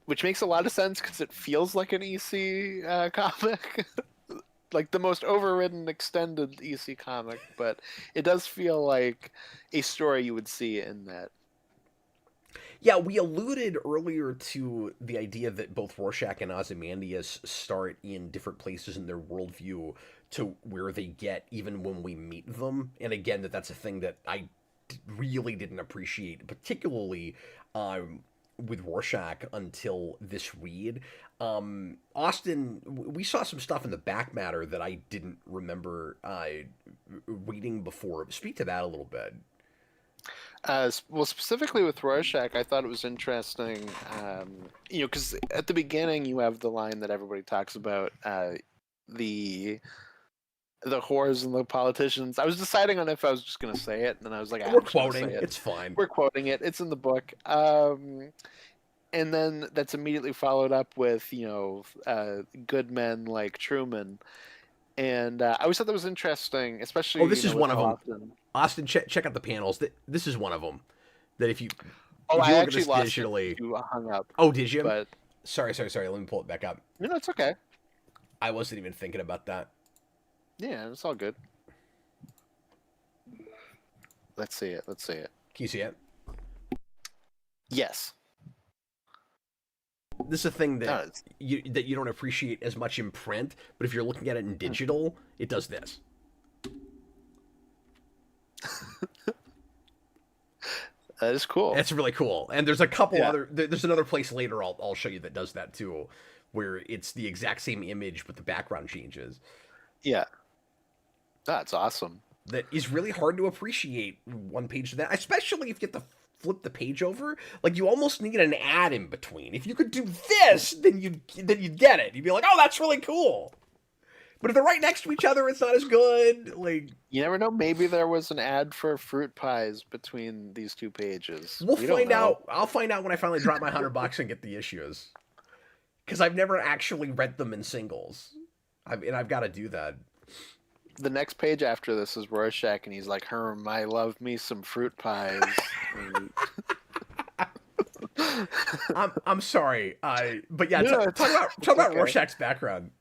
Which makes a lot of sense because it feels like an EC comic. Like the most overridden extended EC comic, but it does feel like a story you would see in that. Yeah, we alluded earlier to the idea that both Rorschach and Ozymandias start in different places in their worldview to where they get even when we meet them. And again, that's a thing that I really didn't appreciate, particularly with Rorschach until this read. Austin, we saw some stuff in the back matter that I didn't remember reading before. Speak to that a little bit. Well, specifically with Rorschach, I thought it was interesting, because at the beginning you have the line that everybody talks about, the whores and the politicians. I was deciding on if I was just going to say it, and then I was like, we're quoting. It's fine. We're quoting it. It's in the book. And then that's immediately followed up with, good men like Truman. And I always thought that was interesting, especially. Oh, this is one of them. Austin, check out the panels. This is one of them. That if you. I actually lost digitally. You hung up. Oh, did you? But sorry. Let me pull it back up. No, it's okay. I wasn't even thinking about that. Yeah, it's all good. Let's see it. Can you see it? Yes. This is a thing that you don't appreciate as much in print, but if you're looking at it in digital, it does this. That is cool. It's really cool. And there's a couple Yeah. other. There's another place later I'll show you that does that too, where it's the exact same image but the background changes. Yeah. That's awesome. That is really hard to appreciate one page to that, especially if you have to flip the page over. Like you almost need an ad in between. If you could do this, then you'd get it. You'd be like, oh, that's really cool. But if they're right next to each other, it's not as good. Like You never know. Maybe there was an ad for fruit pies between these two pages. we'll We don't find know. out. I'll find out when I finally drop my $100 and get the issues, because I've never actually read them in singles, and I've got to do that. The next page after this is Rorschach, and he's like, "Herm, I love me some fruit pies." I'm sorry, but yeah, No, talk it's about okay. Rorschach's background.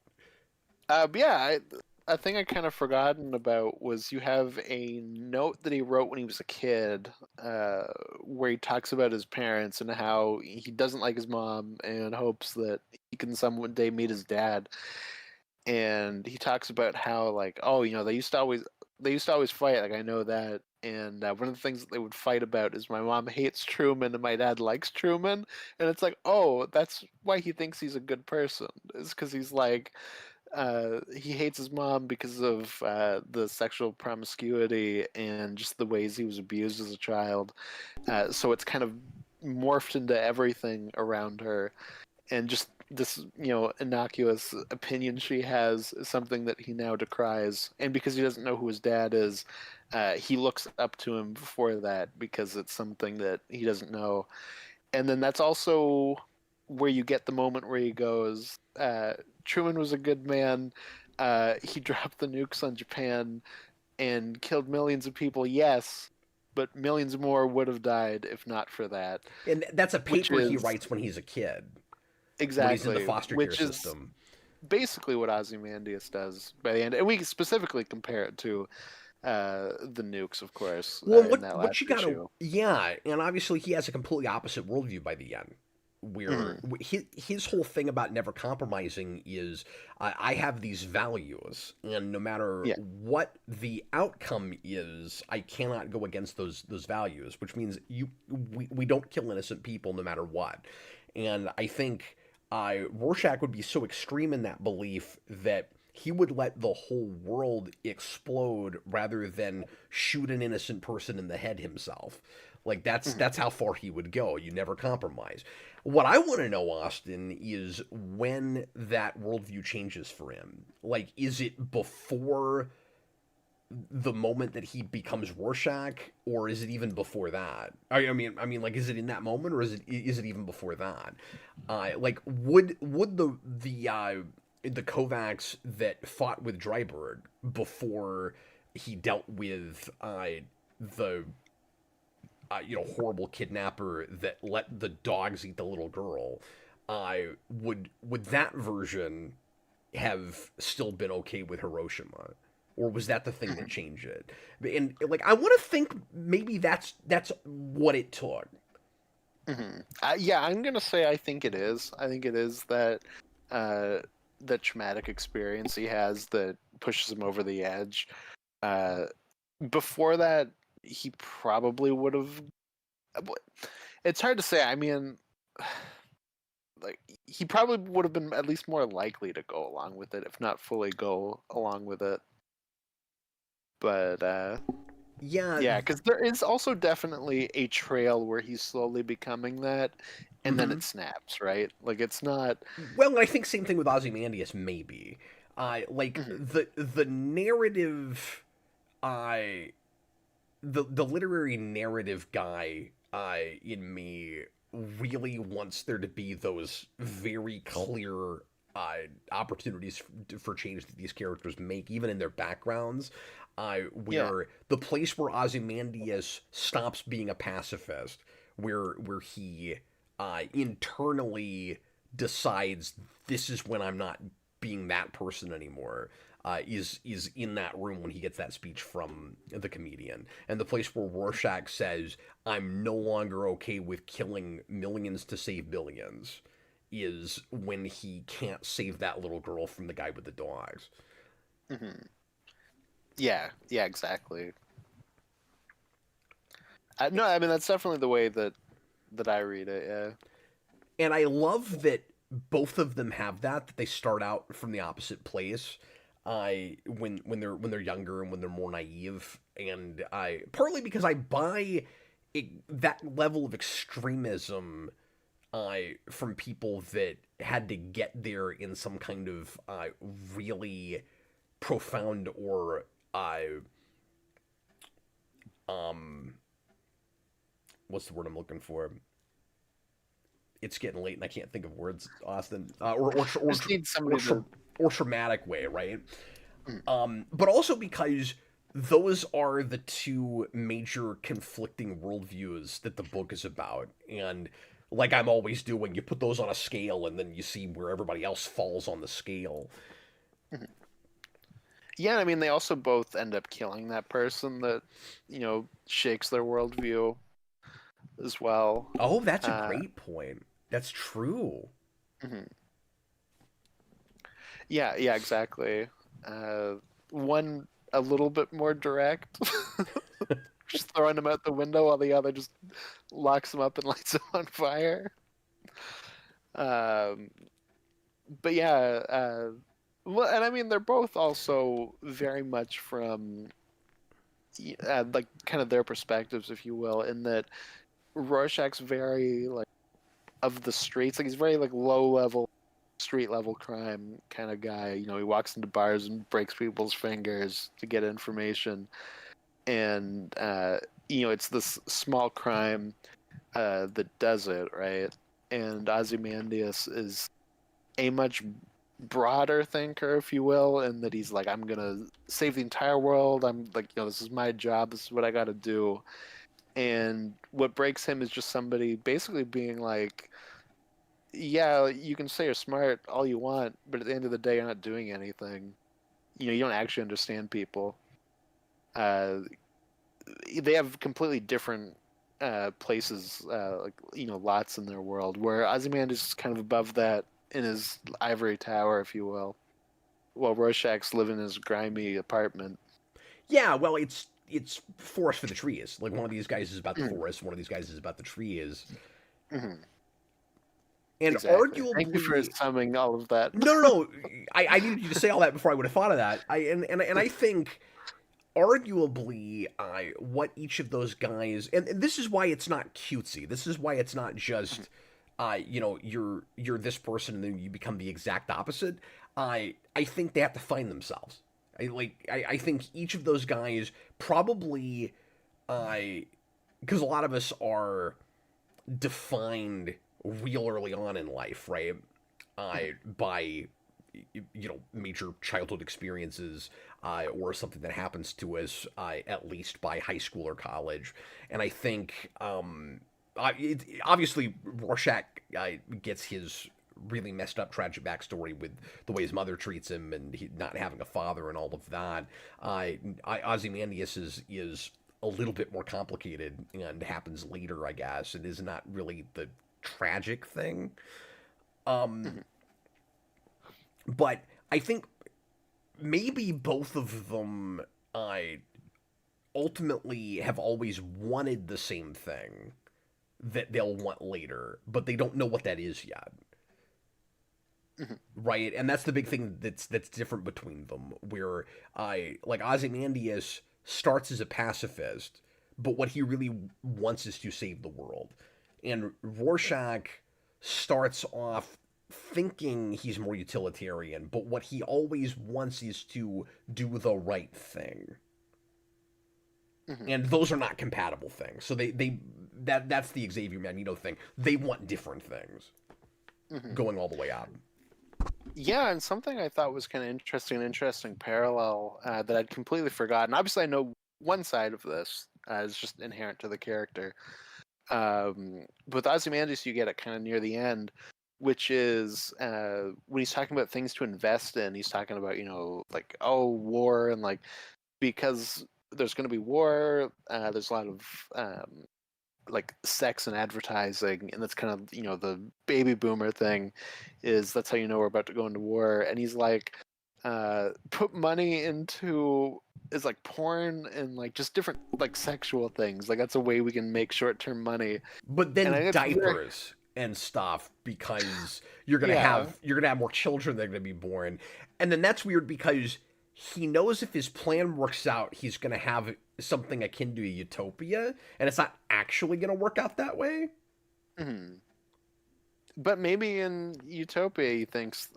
But yeah, a thing I kind of forgotten about was you have a note that he wrote when he was a kid, where he talks about his parents and how he doesn't like his mom and hopes that he can someday meet his dad. And he talks about how like, oh, they used to always fight. Like I know that. And one of the things that they would fight about is my mom hates Truman and my dad likes Truman. And it's like, oh, that's why he thinks he's a good person. It's because he's like, he hates his mom because of the sexual promiscuity and just the ways he was abused as a child. So it's kind of morphed into everything around her, and just this innocuous opinion she has is something that he now decries. And because he doesn't know who his dad is, he looks up to him for that because it's something that he doesn't know. And then that's also where you get the moment where he goes, Truman was a good man. He dropped the nukes on Japan and killed millions of people, yes, but millions more would have died if not for that. And that's a Which paper he is writes when he's a kid, when he's in the exactly, foster care which is system. basically what Ozymandias does by the end. And we specifically compare it to the nukes, of course, Well, in that what last you gotta, issue. yeah, and obviously he has a completely opposite worldview by the end, where Mhm. his whole thing about never compromising is I have these values, and no matter Yeah. what the outcome is, I cannot go against those values, which means we don't kill innocent people no matter what. And I think Rorschach would be so extreme in that belief that he would let the whole world explode rather than shoot an innocent person in the head himself. Like Mhm. that's how far he would go. You never compromise. What I want to know, Austin, is when that worldview changes for him. Like, is it before the moment that he becomes Rorschach, or is it even before that? I mean, like, is it in that moment, or is it even before that? Like, would the Kovacs that fought with Dryberg before he dealt with the horrible kidnapper that let the dogs eat the little girl, would that version have still been okay with Hiroshima, or was that the thing that Mhm. changed it? And like, I want to think maybe that's what it took. Mhm. Yeah, I'm gonna say I think it is. I think it is that uh, the traumatic experience he has that pushes him over the edge. Uh, Before that, he probably would have. It's hard to say. I mean, like he probably would have been at least more likely to go along with it, if not fully go along with it. But Yeah. yeah, because there is also definitely a trail where he's slowly becoming that, and then Hmm. it snaps, right? Like it's not. Well, I think same thing with Ozymandias, maybe. Like Mhm. the narrative, I the literary narrative guy in me really wants there to be those very clear opportunities for change that these characters make, even in their backgrounds. Yeah. Where the place where Ozymandias stops being a pacifist, where he internally decides this is when I'm not being that person anymore, is in that room when he gets that speech from the comedian, and the place where Rorschach says, "I'm no longer okay with killing millions to save billions," is when he can't save that little girl from the guy with the dogs. Hmm. Yeah. Yeah. Exactly. No, I mean that's definitely the way that I read it. Yeah. And I love that both of them have that they start out from the opposite place. When they're younger and when they're more naive, and I partly because I buy that level of extremism from people that had to get there in some kind of really profound or um what's the word I'm looking for? It's getting late and I can't think of words, Austin. Just need Or, somebody tra- to. or traumatic way, right? Mm. But also because those are the two major conflicting worldviews that the book is about, and like I'm always doing, you put those on a scale and then you see where everybody else falls on the scale. Mhm. Yeah, I mean they also both end up killing that person that shakes their worldview as well. Oh, that's a Uh, great point. That's true. mhm. Yeah, yeah, exactly. One a little bit more direct, just throwing him out the window while the other just locks him up and lights him on fire. Um, but yeah, well, and I mean they're both also very much from like kind of their perspectives, if you will, in that Rorschach's very like of the streets, like he's very like low level street level crime kind of guy. He walks into bars and breaks people's fingers to get information, and it's this small crime that does it right. And Ozymandias is a much broader thinker, if you will, in that he's like, I'm gonna save the entire world. I'm like, this is my job. This is what I got to do. And what breaks him is just somebody basically being like, yeah, you can say you're smart all you want, but at the end of the day, you're not doing anything. You don't actually understand people. Uh, they have completely different places, like lots in their world. Where Ozymandias is kind of above that in his ivory tower, if you will, while Rorschach's living in his grimy apartment. Yeah, well, it's forest for the trees. Like one of these guys is about the Mm, forest, one of these guys is about the trees, mhm. and Exactly. Thank you for arguably, summing all of that. no, no, no. I needed you to say all that before I would have thought of that. And I think arguably, what each of those guys, and this is why it's not cutesy. This is why it's not just, you're this person and then you become the exact opposite. I think they have to find themselves. I think each of those guys probably, I, because a lot of us are defined real early on in life, right? By major childhood experiences or something that happens to us at least by high school or college. And I think obviously Rorschach gets his really messed up tragic backstory with the way his mother treats him and he not having a father and all of that. Ozymandias is a little bit more complicated and happens later, I guess. It is not really the tragic thing. Um, Mhm. but I think maybe both of them ultimately have always wanted the same thing that they'll want later, but they don't know what that is yet. Mhm. Right? And that's the big thing that's different between them, where I like Ozymandias starts as a pacifist, but what he really wants is to save the world. And Rorschach starts off thinking he's more utilitarian, but what he always wants is to do the right thing. Mhm. And those are not compatible things. So that's the Xavier Magneto thing. They want different things Mhm. going all the way out. Yeah, and something I thought was kind of interesting, an interesting parallel that I'd completely forgotten. Obviously, I know one side of this is just inherent to the character. With Ozymandias, you get it kind of near the end, which is when he's talking about things to invest in. He's talking about like war and like because there's going to be war. There's a lot of like sex and advertising, and that's kind of the baby boomer thing. Is that's how we're about to go into war? And he's like, put money into is like porn and like just different like sexual things. Like that's a way we can make short-term money. But And I then think it's very diapers and stuff because yeah. you're gonna have more children that are gonna be born, and then that's weird because he knows if his plan works out, he's gonna have something akin to a utopia, and it's not actually gonna work out that way. Mhm. But maybe in Utopia, he thinks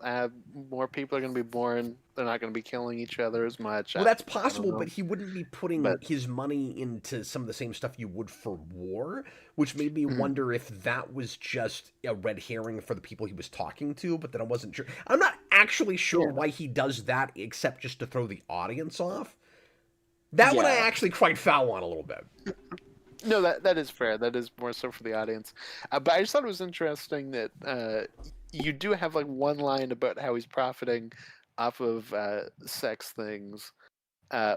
more people are going to be born. They're not going to be killing each other as much. Well, that's I don't possible, but know. he wouldn't be putting But his money into some of the same stuff you would for war, which made me mhm. wonder if that was just a red herring for the people he was talking to, but then I wasn't sure. I'm not actually sure Yeah, why he does that except just to throw the audience off. That one I yeah. actually quite foul on a little bit. No, that is fair. That is more so for the audience. But I just thought it was interesting that you do have like one line about how he's profiting off of sex things.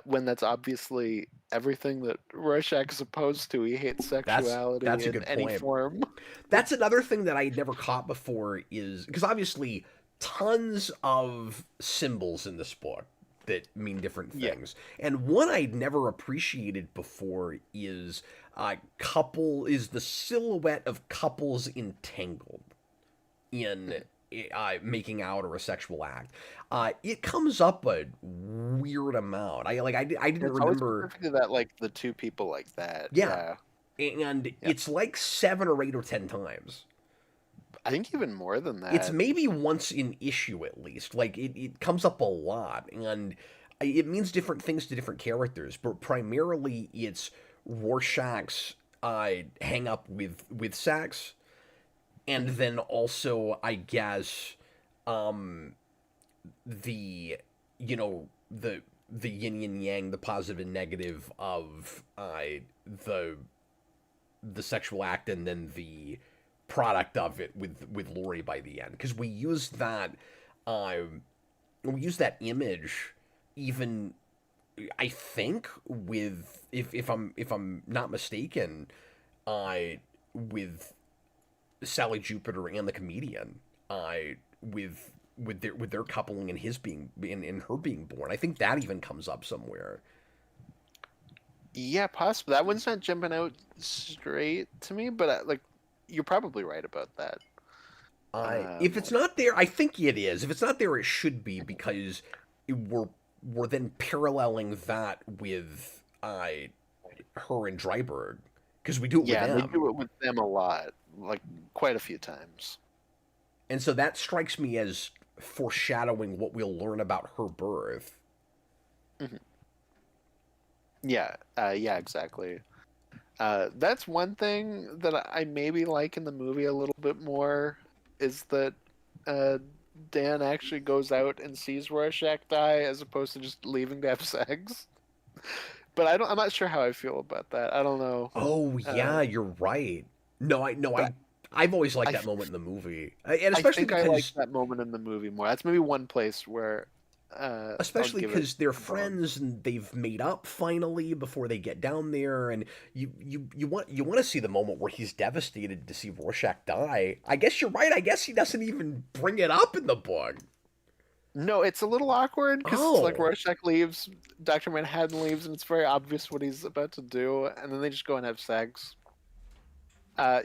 When that's obviously everything that Rorschach is opposed to. He hates That's sexuality a in good any point. form. That's another thing that I had never caught before is because obviously tons of symbols in this book that mean different Yeah. things. And one I'd never appreciated before is couple is the silhouette of couples entangled in making out or a sexual act. It comes up a weird amount. I didn't It's always remember. specifically that like the two people like that. Yeah, Yeah. and Yeah. it's like 7 or 8 or 10 times. I think even more than It's that. maybe once in issue at least. Like it comes up a lot, and it means different things to different characters. But primarily, it's Rorschach's hang up with sex, and Mhm. then also I guess um the you know the yin and yang, the positive and negative of the the sexual act, and then the product of it with Lori by the end, because um we use that image even I think with if I'm not mistaken uh with Sally Jupiter and the comedian with their coupling and his being in her being born. I think that even comes up somewhere. Yeah, possibly. That one's not jumping out straight to me, but like you're probably right about that. If it's Like, not there, I think it is. If it's not there, it should be because we're then paralleling that with her and Dryberg because we do it with yeah, and they them, do it with them a lot, like quite a few times. and so that strikes me as foreshadowing what we'll learn about her birth. Mhm. Yeah, yeah, exactly. That's one thing that I maybe like in the movie a little bit more is that uh, Dan actually goes out and sees Rorschach die as opposed to just leaving to have sex. But I'm not sure how I feel about that. I don't know. Oh Uh, yeah, you're right. No, I no, but I've always liked I that moment in the movie, and I especially think I like because that moment in the movie more. That's maybe one place where I'll especially give it because they're a bone. friends and they've made up finally before they get down there, and you want to see the moment where he's devastated to see Rorschach die. I guess you're right. I guess he doesn't even bring it up in the book. No, it's a little awkward because it's like Oh, Rorschach leaves, Dr. Manhattan leaves, and it's very obvious what he's about to do, and then they just go and have sex.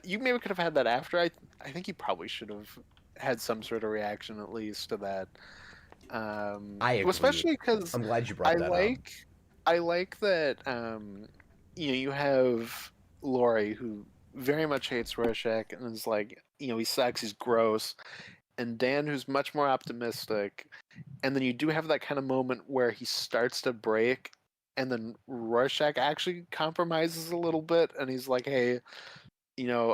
You maybe could have had that after. I think you probably should have had some sort of reaction at least to that. I Well, agree. especially because I'm glad you I brought that up. like I like that you have Laurie who very much hates Rorschach and is like he sucks, he's gross, and Dan who's much more optimistic, and then you do have that kind of moment where he starts to break, and then Rorschach actually compromises a little bit, and he's like, "Hey,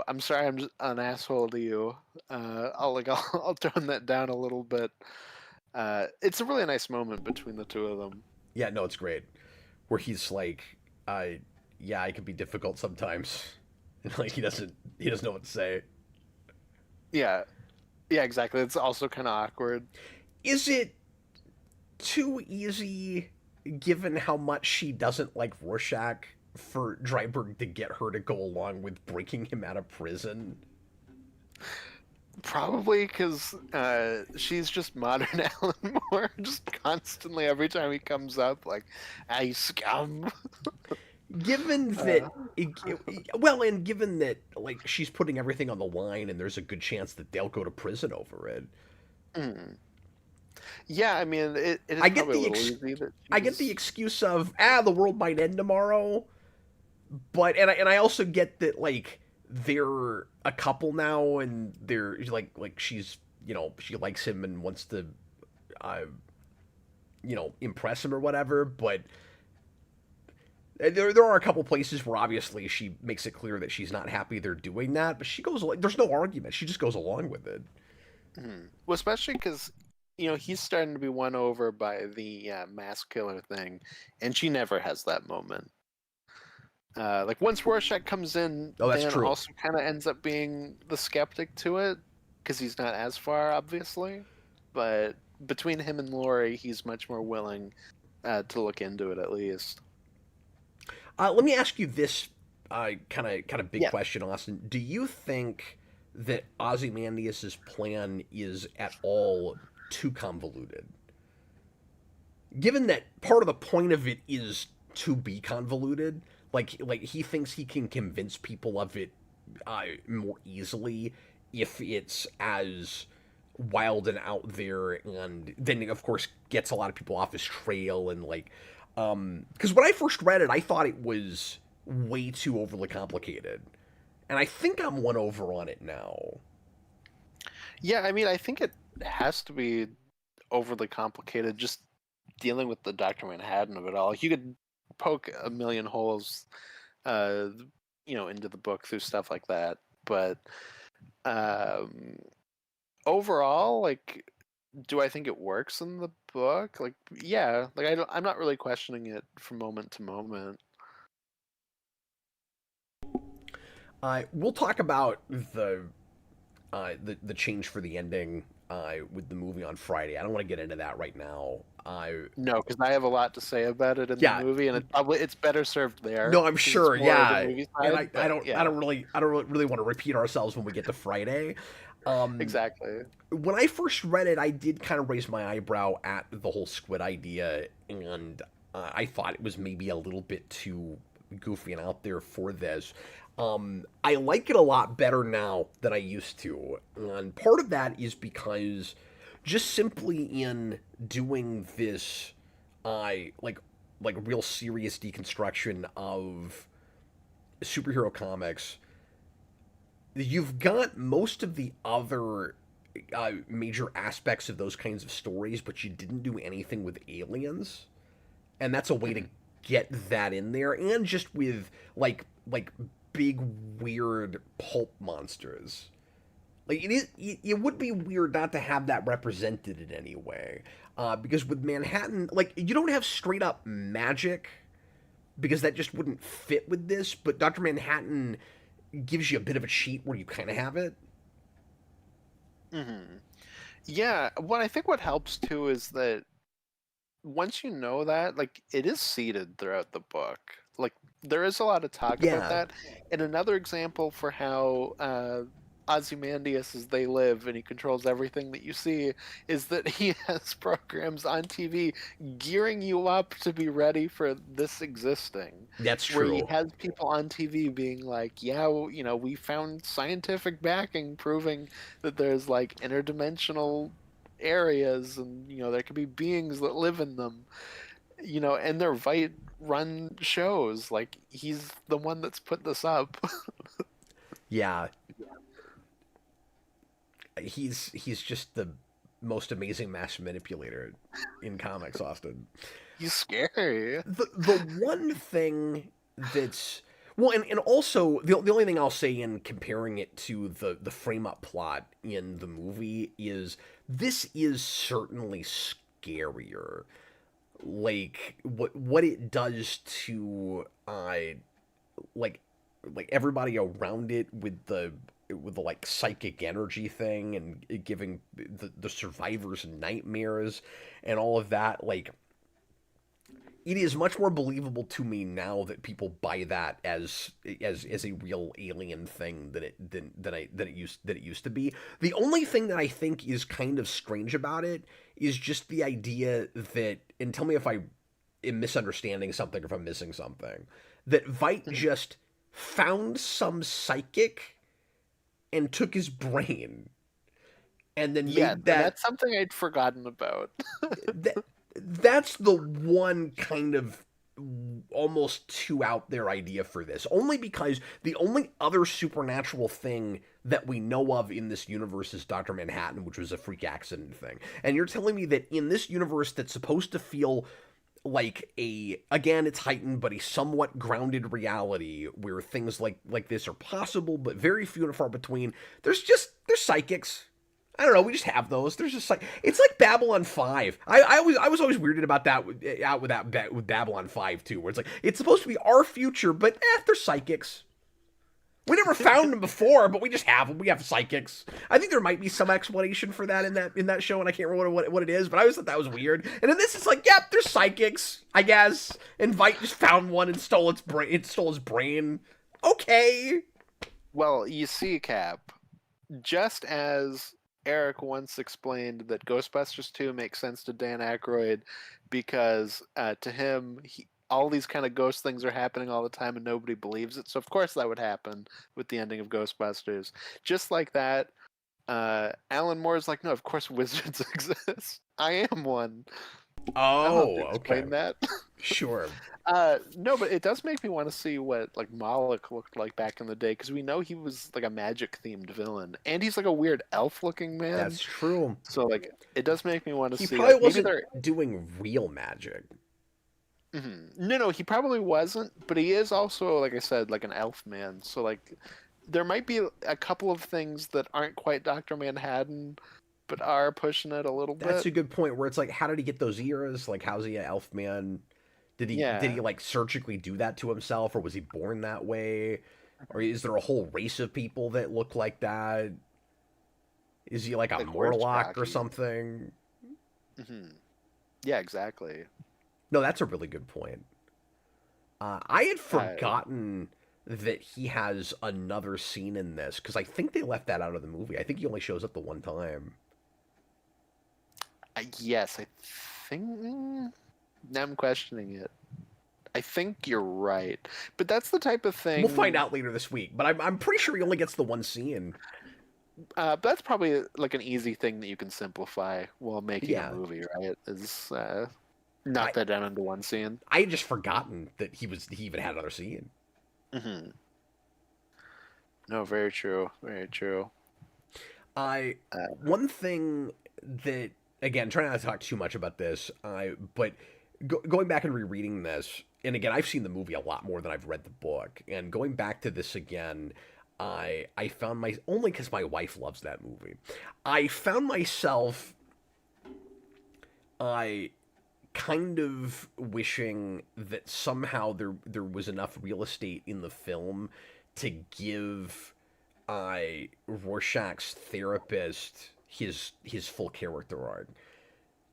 I'm sorry, I'm just an asshole to you. I'll tone that down a little bit." It's a really nice moment between the two of them. Yeah, no, it's great. Where he's like, I yeah, I can be difficult sometimes, and like he doesn't know what to say. Yeah, yeah, exactly. It's also kind of awkward. Is it too easy, given how much she doesn't like Rorschach, for Dryberg to get her to go along with breaking him out of prison? Probably because she's just modern Alan Moore, just constantly every time he comes up, like, "I scum." Given that, well, and given that, like, she's putting everything on the line, and there's a good chance that they'll go to prison over it. Mm. Yeah, I mean, it is I get probably a the little easy that I get the she's. excuse of the world might end tomorrow, but and I also get that, like, they're a couple now, and they're like she's, she likes him and wants to uh impress him or whatever, but there are a couple places where obviously she makes it clear that she's not happy they're doing that, but she goes, there's no argument, she just goes along with it. Well, especially because he's starting to be won over by the mass killer thing, and she never has that moment. Like once Rorschach comes in, Oh, that's Dan true. also kind of ends up being the skeptic to it because he's not as far, obviously. But between him and Laurie, he's much more willing to look into it at least. Let me ask you this kind of big Yeah. question, Austin. Do you think that Ozymandias's plan is at all too convoluted? Given that part of the point of it is to be convoluted, like he thinks he can convince people of it more easily if it's as wild and out there, and then of course gets a lot of people off his trail, and like because when I first read it, I thought it was way too overly complicated, and I think I'm won over on it now. Yeah, I mean, I think it has to be overly complicated just dealing with the Dr. Manhattan of it all. You could poke a million holes, uh, into the book through stuff like that. But um, overall, like, do I think it works in the book? Like, yeah, like I'm not really questioning it from moment to moment. We'll talk about the change for the ending with the movie on Friday. I don't want to get into that right now. No, because I have a lot to say about it in the Yeah, movie, and it's better served there no, I'm because it's sure. more the Yeah, movie and side. But I yeah, don't really want to repeat ourselves when we get to Friday. Um, exactly. when I first read it, I did kind of raise my eyebrow at the whole squid idea, and I thought it was maybe a little bit too goofy and out there for this. I like it a lot better now than I used to, and part of that is because just simply in doing this, I like real serious deconstruction of superhero comics, you've got most of the other major aspects of those kinds of stories, but you didn't do anything with aliens, and that's a way to Mhm. get that in there, and just with like big weird pulp monsters. Like it would be weird not to have that represented in any way, because with Manhattan, like you don't have straight up magic because that just wouldn't fit with this. But Doctor Manhattan gives you a bit of a cheat where you kind of have it. Hmm. Yeah, I think what helps too is that once you know that, like, it is seeded throughout the book. Like, there is a lot of talk about Yeah, that. And another example for how Ozymandias, as they live and he controls everything that you see, is that he has programs on TV gearing you up to be ready for this existing. that's Where he true. has people on TV being like, yeah, well, we found scientific backing proving that there's like interdimensional areas, and there could be beings that live in them, and they're Vite run shows. Like, he's the one that's put this up. Yeah, he's just the most amazing mass manipulator in comics, Austin. He's scary. The one thing that's well, and also the only thing I'll say in comparing it to the frame up plot in the movie is this is certainly scarier. Like what it does to like like everybody around it with the like psychic energy thing, and it giving the survivors nightmares and all of that, like it is much more believable to me now that people buy that as a real alien thing than it used to be. The only thing that I think is kind of strange about it is just the idea that, and tell me if I am misunderstanding something or if I'm missing something, that Veidt just found some psychic and took his brain and then Yeah, made that that's something I'd forgotten about. that that's the one kind of almost too out there idea for this. Only because the only other supernatural thing that we know of in this universe is Dr. Manhattan, which was a freak accident thing. And you're telling me that in this universe that's supposed to feel like again, it's heightened but a somewhat grounded reality where things like this are possible but very few and far between, there's psychics. I don't know. We just have those. There's just like, it's like Babylon 5. I was always weirded about that with Babylon 5 too, where it's like it's supposed to be our future, but they're psychics. We never found them before, but we just have them. We have psychics. I think there might be some explanation for that in that show, and I can't remember what it is. But I always thought that was weird. And in this, it's like, yep, they're psychics, I guess. And Veidt just found one and stole its brain. It stole his brain. Okay. Well, you see, Cap, just as Eric once explained that Ghostbusters 2 makes sense to Dan Aykroyd because to him, all these kind of ghost things are happening all the time and nobody believes it. So of course that would happen with the ending of Ghostbusters. Just like that, Alan Moore's like, no, of course wizards exist. I am one. Oh, okay. Explain that. Sure. No, but it does make me want to see what like Moloch looked like back in the day, because we know he was like a magic themed villain, and he's like a weird elf looking man. That's true. So like it does make me want to he see. He probably like, wasn't doing real magic. Mm-hmm. No, he probably wasn't, but he is also, like I said, like an elf man. So like there might be a couple of things that aren't quite Dr. Manhattan, but are pushing it a little bit. That's a good point. Where it's like, how did he get those ears? Like, how's he an elf man? Did he like surgically do that to himself, or was he born that way? Or is there a whole race of people that look like that? Is he like a Morlock or something? Mm-hmm. Yeah, exactly. No, that's a really good point. I had forgotten that he has another scene in this, because I think they left that out of the movie. I think he only shows up the one time. Yes, I think... Now I'm questioning it. I think you're right, but that's the type of thing. We'll find out later this week, but I'm pretty sure he only gets the one scene. That's probably like an easy thing that you can simplify while making a movie, right? Is knock that down into one scene. I had just forgotten that he even had another scene. Mm-hmm. No, very true, very true. One thing that, again, trying not to talk too much about this, but going back and rereading this, and again, I've seen the movie a lot more than I've read the book, and going back to this again, I found only because my wife loves that movie, I found myself, kind of wishing that somehow there was enough real estate in the film to give Rorschach's therapist his full character arc.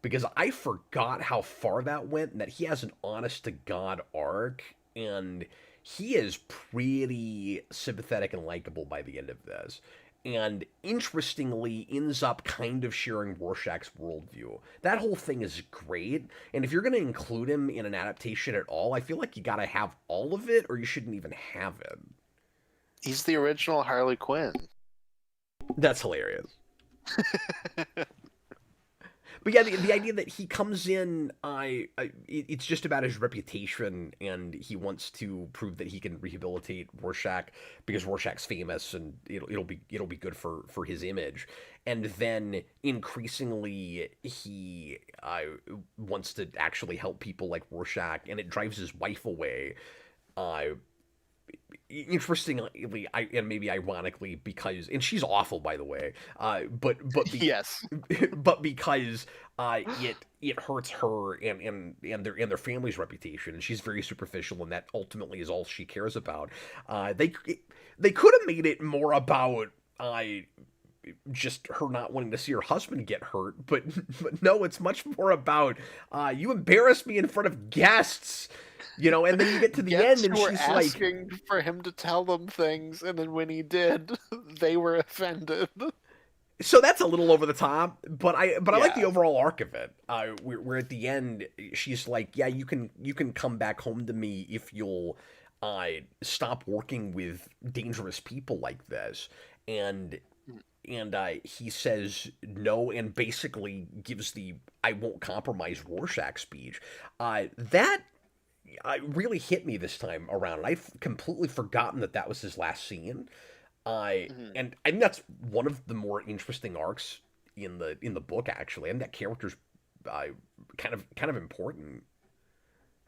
Because I forgot how far that went, and that he has an honest-to-God arc, and he is pretty sympathetic and likable by the end of this. And interestingly, ends up kind of sharing Rorschach's worldview. That whole thing is great, and if you're going to include him in an adaptation at all, I feel like you got to have all of it, or you shouldn't even have it. He's the original Harley Quinn. That's hilarious. But yeah, the idea that he comes in, it's just about his reputation, and he wants to prove that he can rehabilitate Rorschach because Rorschach's famous, and it'll be good for his image. And then increasingly, he wants to actually help people like Rorschach, and it drives his wife away. Interestingly, and maybe ironically, because, and she's awful, by the way, yes, but because it hurts her and their family's reputation, and she's very superficial, and that ultimately is all she cares about. They could have made it more about just her not wanting to see her husband get hurt, but no, it's much more about you embarrassed me in front of guests, and then you get to the end Guests and who were she's like, asking for him to tell them things, and then when he did, they were offended. so that's a little over the top, but I like the Yeah. overall arc of it. We're at the end, she's like, yeah, you can come back home to me if you'll stop working with dangerous people like this, and he says no, and basically gives the "I won't compromise" Rorschach speech. That really hit me this time around, and I've completely forgotten that was his last scene. Mhm. And I think that's one of the more interesting arcs in the book. Actually, and that character's uh, kind of important.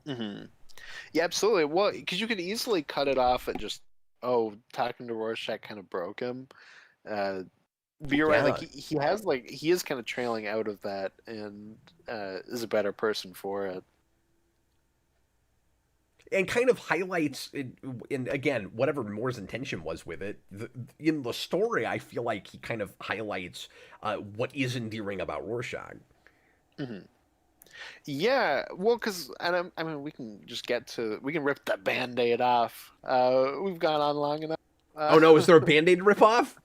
Mhm. Yeah, absolutely. Well, because you could easily cut it off at just, oh, talking to Rorschach kind of broke him. Uh, but you're right. Like Yeah, he has like he is kind of trailing out of that, and is a better person for it. and kind of highlights and again whatever Moore's intention was with it in the story. I feel like he kind of highlights what is endearing about Rorschach. Mhm. Yeah, well, because I mean, we can rip that band-aid off. We've gone on long enough. Oh no, is there a Band-Aid ripoff?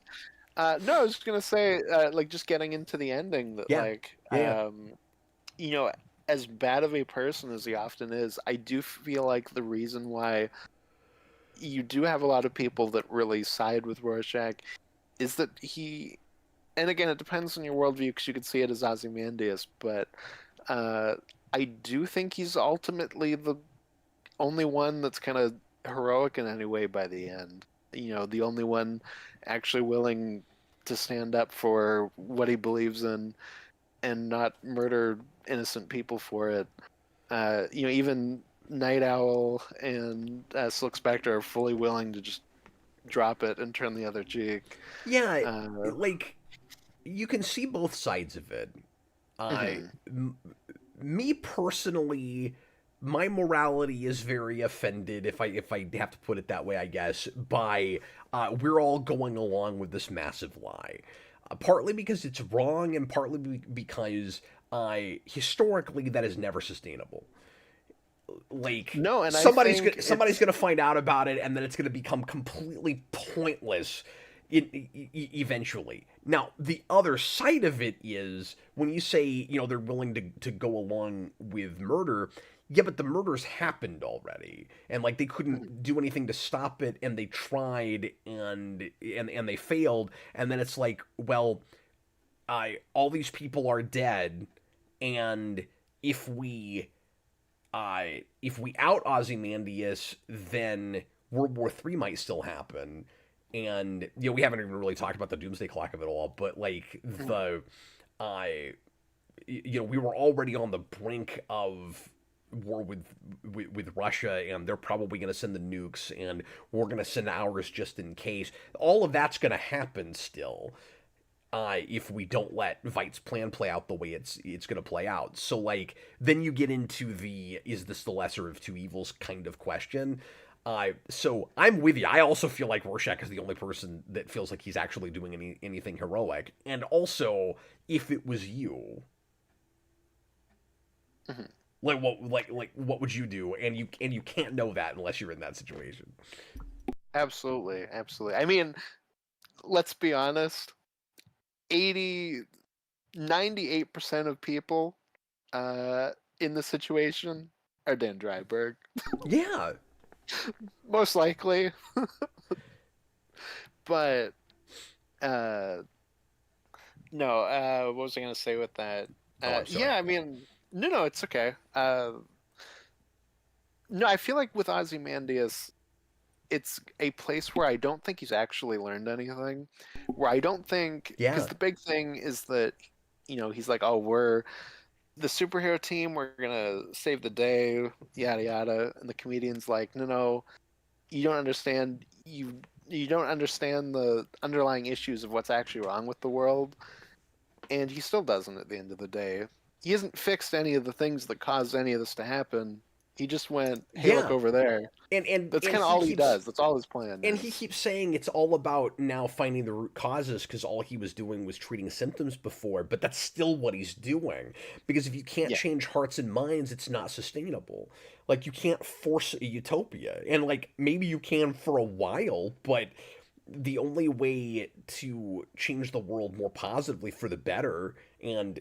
No, I was just gonna say, like, just getting into the ending that, Yeah, like, yeah, you know, as bad of a person as he often is, I do feel like the reason why you do have a lot of people that really side with Rorschach is that and again, it depends on your worldview because you could see it as Ozymandias, but uh, I do think he's ultimately the only one that's kind of heroic in any way by the end. The only one actually willing to stand up for what he believes in and not murder innocent people for it. Even Night Owl and Silk Spectre are fully willing to just drop it and turn the other cheek. yeah. Uh, Like you can see both sides of it. I mhm, Me personally, my morality is very offended, if I have to put it that way, I guess, by we're all going along with this massive lie. Partly because it's wrong, and partly because historically that is never sustainable. Like No, and I think somebody's it's gonna find out about it, and then it's gonna become completely pointless eventually. Now, the other side of it is when you say, they're willing to go along with murder. Yeah, but the murders happened already, and like they couldn't do anything to stop it, and they tried, and they failed, and then it's like, well, all these people are dead, and if we if we out Ozymandias, then World War III might still happen. And we haven't even really talked about the doomsday clock of it all, but like I we were already on the brink of war with Russia, and they're probably going to send the nukes, and we're going to send ours just in case. All of that's going to happen still, if we don't let Veidt's plan play out the way it's going to play out. So like then you get into the is this the lesser of two evils kind of question. So I'm with you. I also feel like Rorschach is the only person that feels like he's actually doing anything heroic. And also, if it was you, mhm. like what would you do? And you can't know that unless you're in that situation. Absolutely, absolutely. I mean, let's be honest. 80, 98% of people uh, in the situation are Dan Dryberg. Yeah, Most likely. But uh, no, what was I going to say with that? oh, I'm sorry. Yeah, I mean, no, it's okay. No, I feel like with Ozymandias, it's a place where I don't think he's actually learned anything. Where I don't think, because Yeah, the big thing is that, he's like, oh, we're the superhero team, we're gonna save the day, yada yada. And the comedian's like, no, no, you don't understand. You don't understand the underlying issues of what's actually wrong with the world. And he still doesn't at the end of the day. He hasn't fixed any of the things that caused any of this to happen. He just went, "Hey, look Yeah, over there." and That's and kind of he all he keeps does. That's all his plan and he is. keeps saying it's all about now finding the root causes because all he was doing was treating symptoms before, but that's still what he's doing. Because if you can't Yeah. change hearts and minds, it's not sustainable. Like, you can't force a utopia. And, like, maybe you can for a while, but the only way to change the world more positively for the better and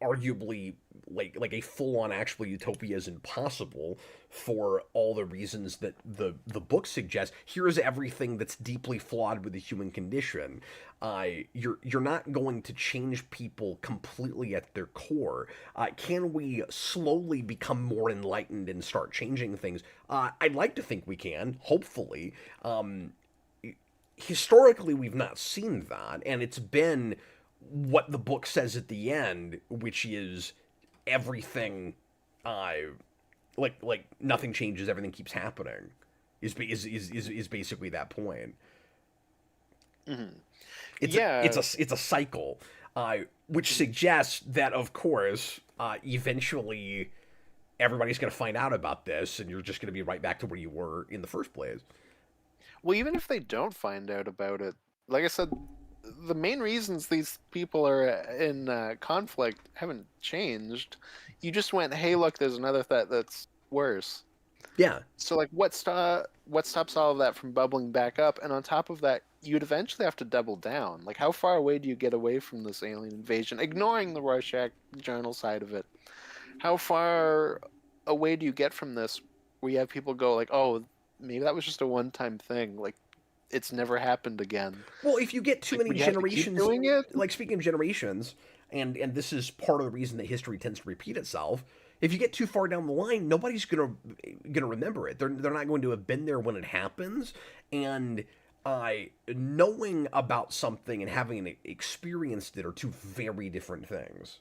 arguably like a full-on actual utopia is impossible for all the reasons that the book suggests. Here's everything that's deeply flawed with the human condition. You're not going to change people completely at their core. Can we slowly become more enlightened and start changing things? I'd like to think we can, hopefully. Historically, we've not seen that, and it's been what the book says at the end, which is everything, uh, like nothing changes, everything keeps happening, is basically that point. Hmm. It's Yeah. a cycle, which suggests that of course, eventually everybody's going to find out about this, and you're just going to be right back to where you were in the first place. Well, even if they don't find out about it, like I said, the main reasons these people are in conflict haven't changed. You just went, "Hey, look, there's another threat that's worse." Yeah. So, like, what stops all of that from bubbling back up? And on top of that, you'd eventually have to double down. Like, how far away do you get away from this alien invasion, ignoring the Rorschach journal side of it? How far away do you get from this, where you have people go like, "Oh, maybe that was just a one-time thing. Like, it's never happened again." Well, if you get too Like, many would you have to keep generations, doing it? like speaking of generations, and this is part of the reason that history tends to repeat itself. If you get too far down the line, nobody's gonna remember it. They're not going to have been there when it happens, and knowing about something and having experienced it are two very different things.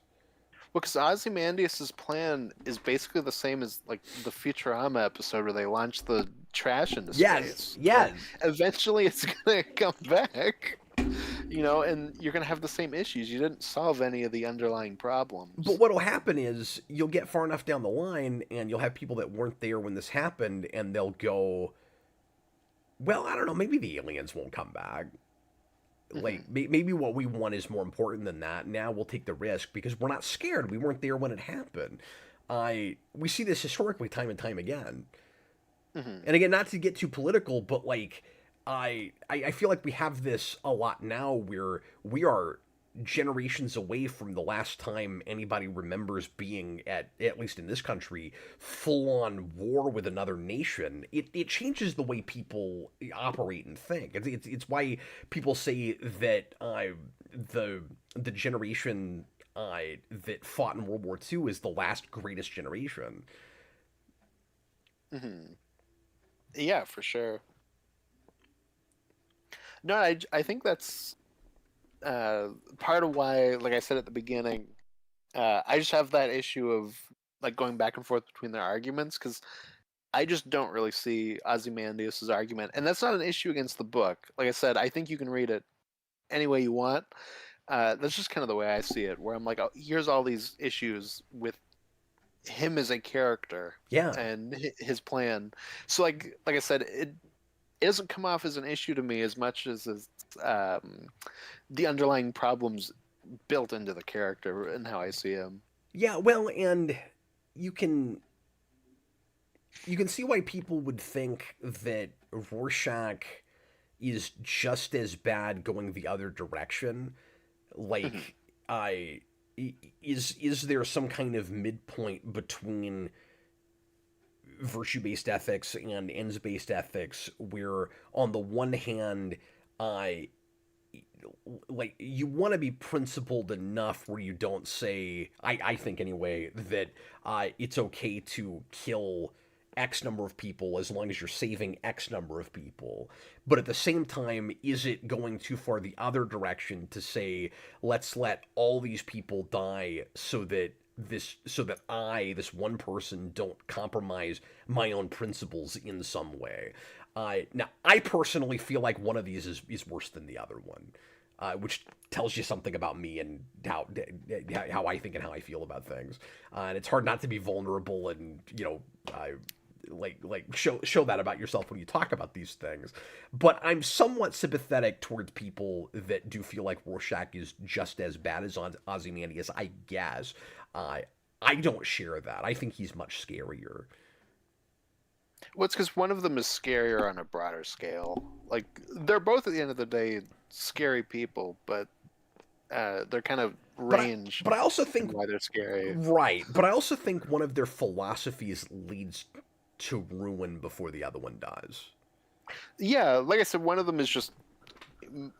Because Ozymandias's plan is basically the same as like the Futurama episode where they launch the trash into Yes, space. yes. Eventually, it's gonna come back, and you're gonna have the same issues. You didn't solve any of the underlying But problems. what'll happen is you'll get far enough down the line, and you'll have people that weren't there when this happened, and they'll go, well, I don't know, maybe the aliens won't come back. Like, Hmm. maybe what we want is more important than that. Now we'll take the risk because we're not scared. We weren't there when it happened. We see this historically time and time again. Hmm. And again, not to get too political, but like I feel like we have this a lot now where we are generations away from the last time anybody remembers being at least in this country, full on war with another nation. It changes the way people operate and think. It's why people say that the generation that fought in World War II is the last greatest generation. Hmm. Yeah, for sure. No, I think that's part of why, like I said at the beginning, I just have that issue of like going back and forth between their arguments because I just don't really see Ozymandias's argument, and that's not an issue against the book. Like I said, I think you can read it any way you want. That's just kind of the way I see it, where I'm like, oh, here's all these issues with him as a character Yeah. and his plan. So, like I said, it doesn't come off as an issue to me as much as um, the underlying problems built into the character and how I see him. Yeah, well, and you can you can see why people would think that Rorschach is just as bad going the other direction. Hmm. Like, I is there some kind of midpoint between virtue-based ethics and ends-based ethics where on the one hand, I like you want to be principled enough where you don't say I think anyway that it's okay to kill X number of people as long as you're saving X number of people. But at the same time, is it going too far the other direction to say, let's let all these people die so that this one person, don't compromise my own principles in some way? Now, I personally feel like one of these is worse than the other one. which tells you something about me and how I think and how I feel about things. And it's hard not to be vulnerable and show that about yourself when you talk about these things. But I'm somewhat sympathetic towards people that do feel like Rorschach is just as bad as Ozymandias, I guess. I don't share that. I think he's much scarier. Well, it's because one of them is scarier on a broader scale. Like, they're both at the end of the day scary people, but they're kind of But ranged but I also in think why they're scary. right. But I also think one of their philosophies leads to ruin before the other one does. Yeah, like I said, one of them is just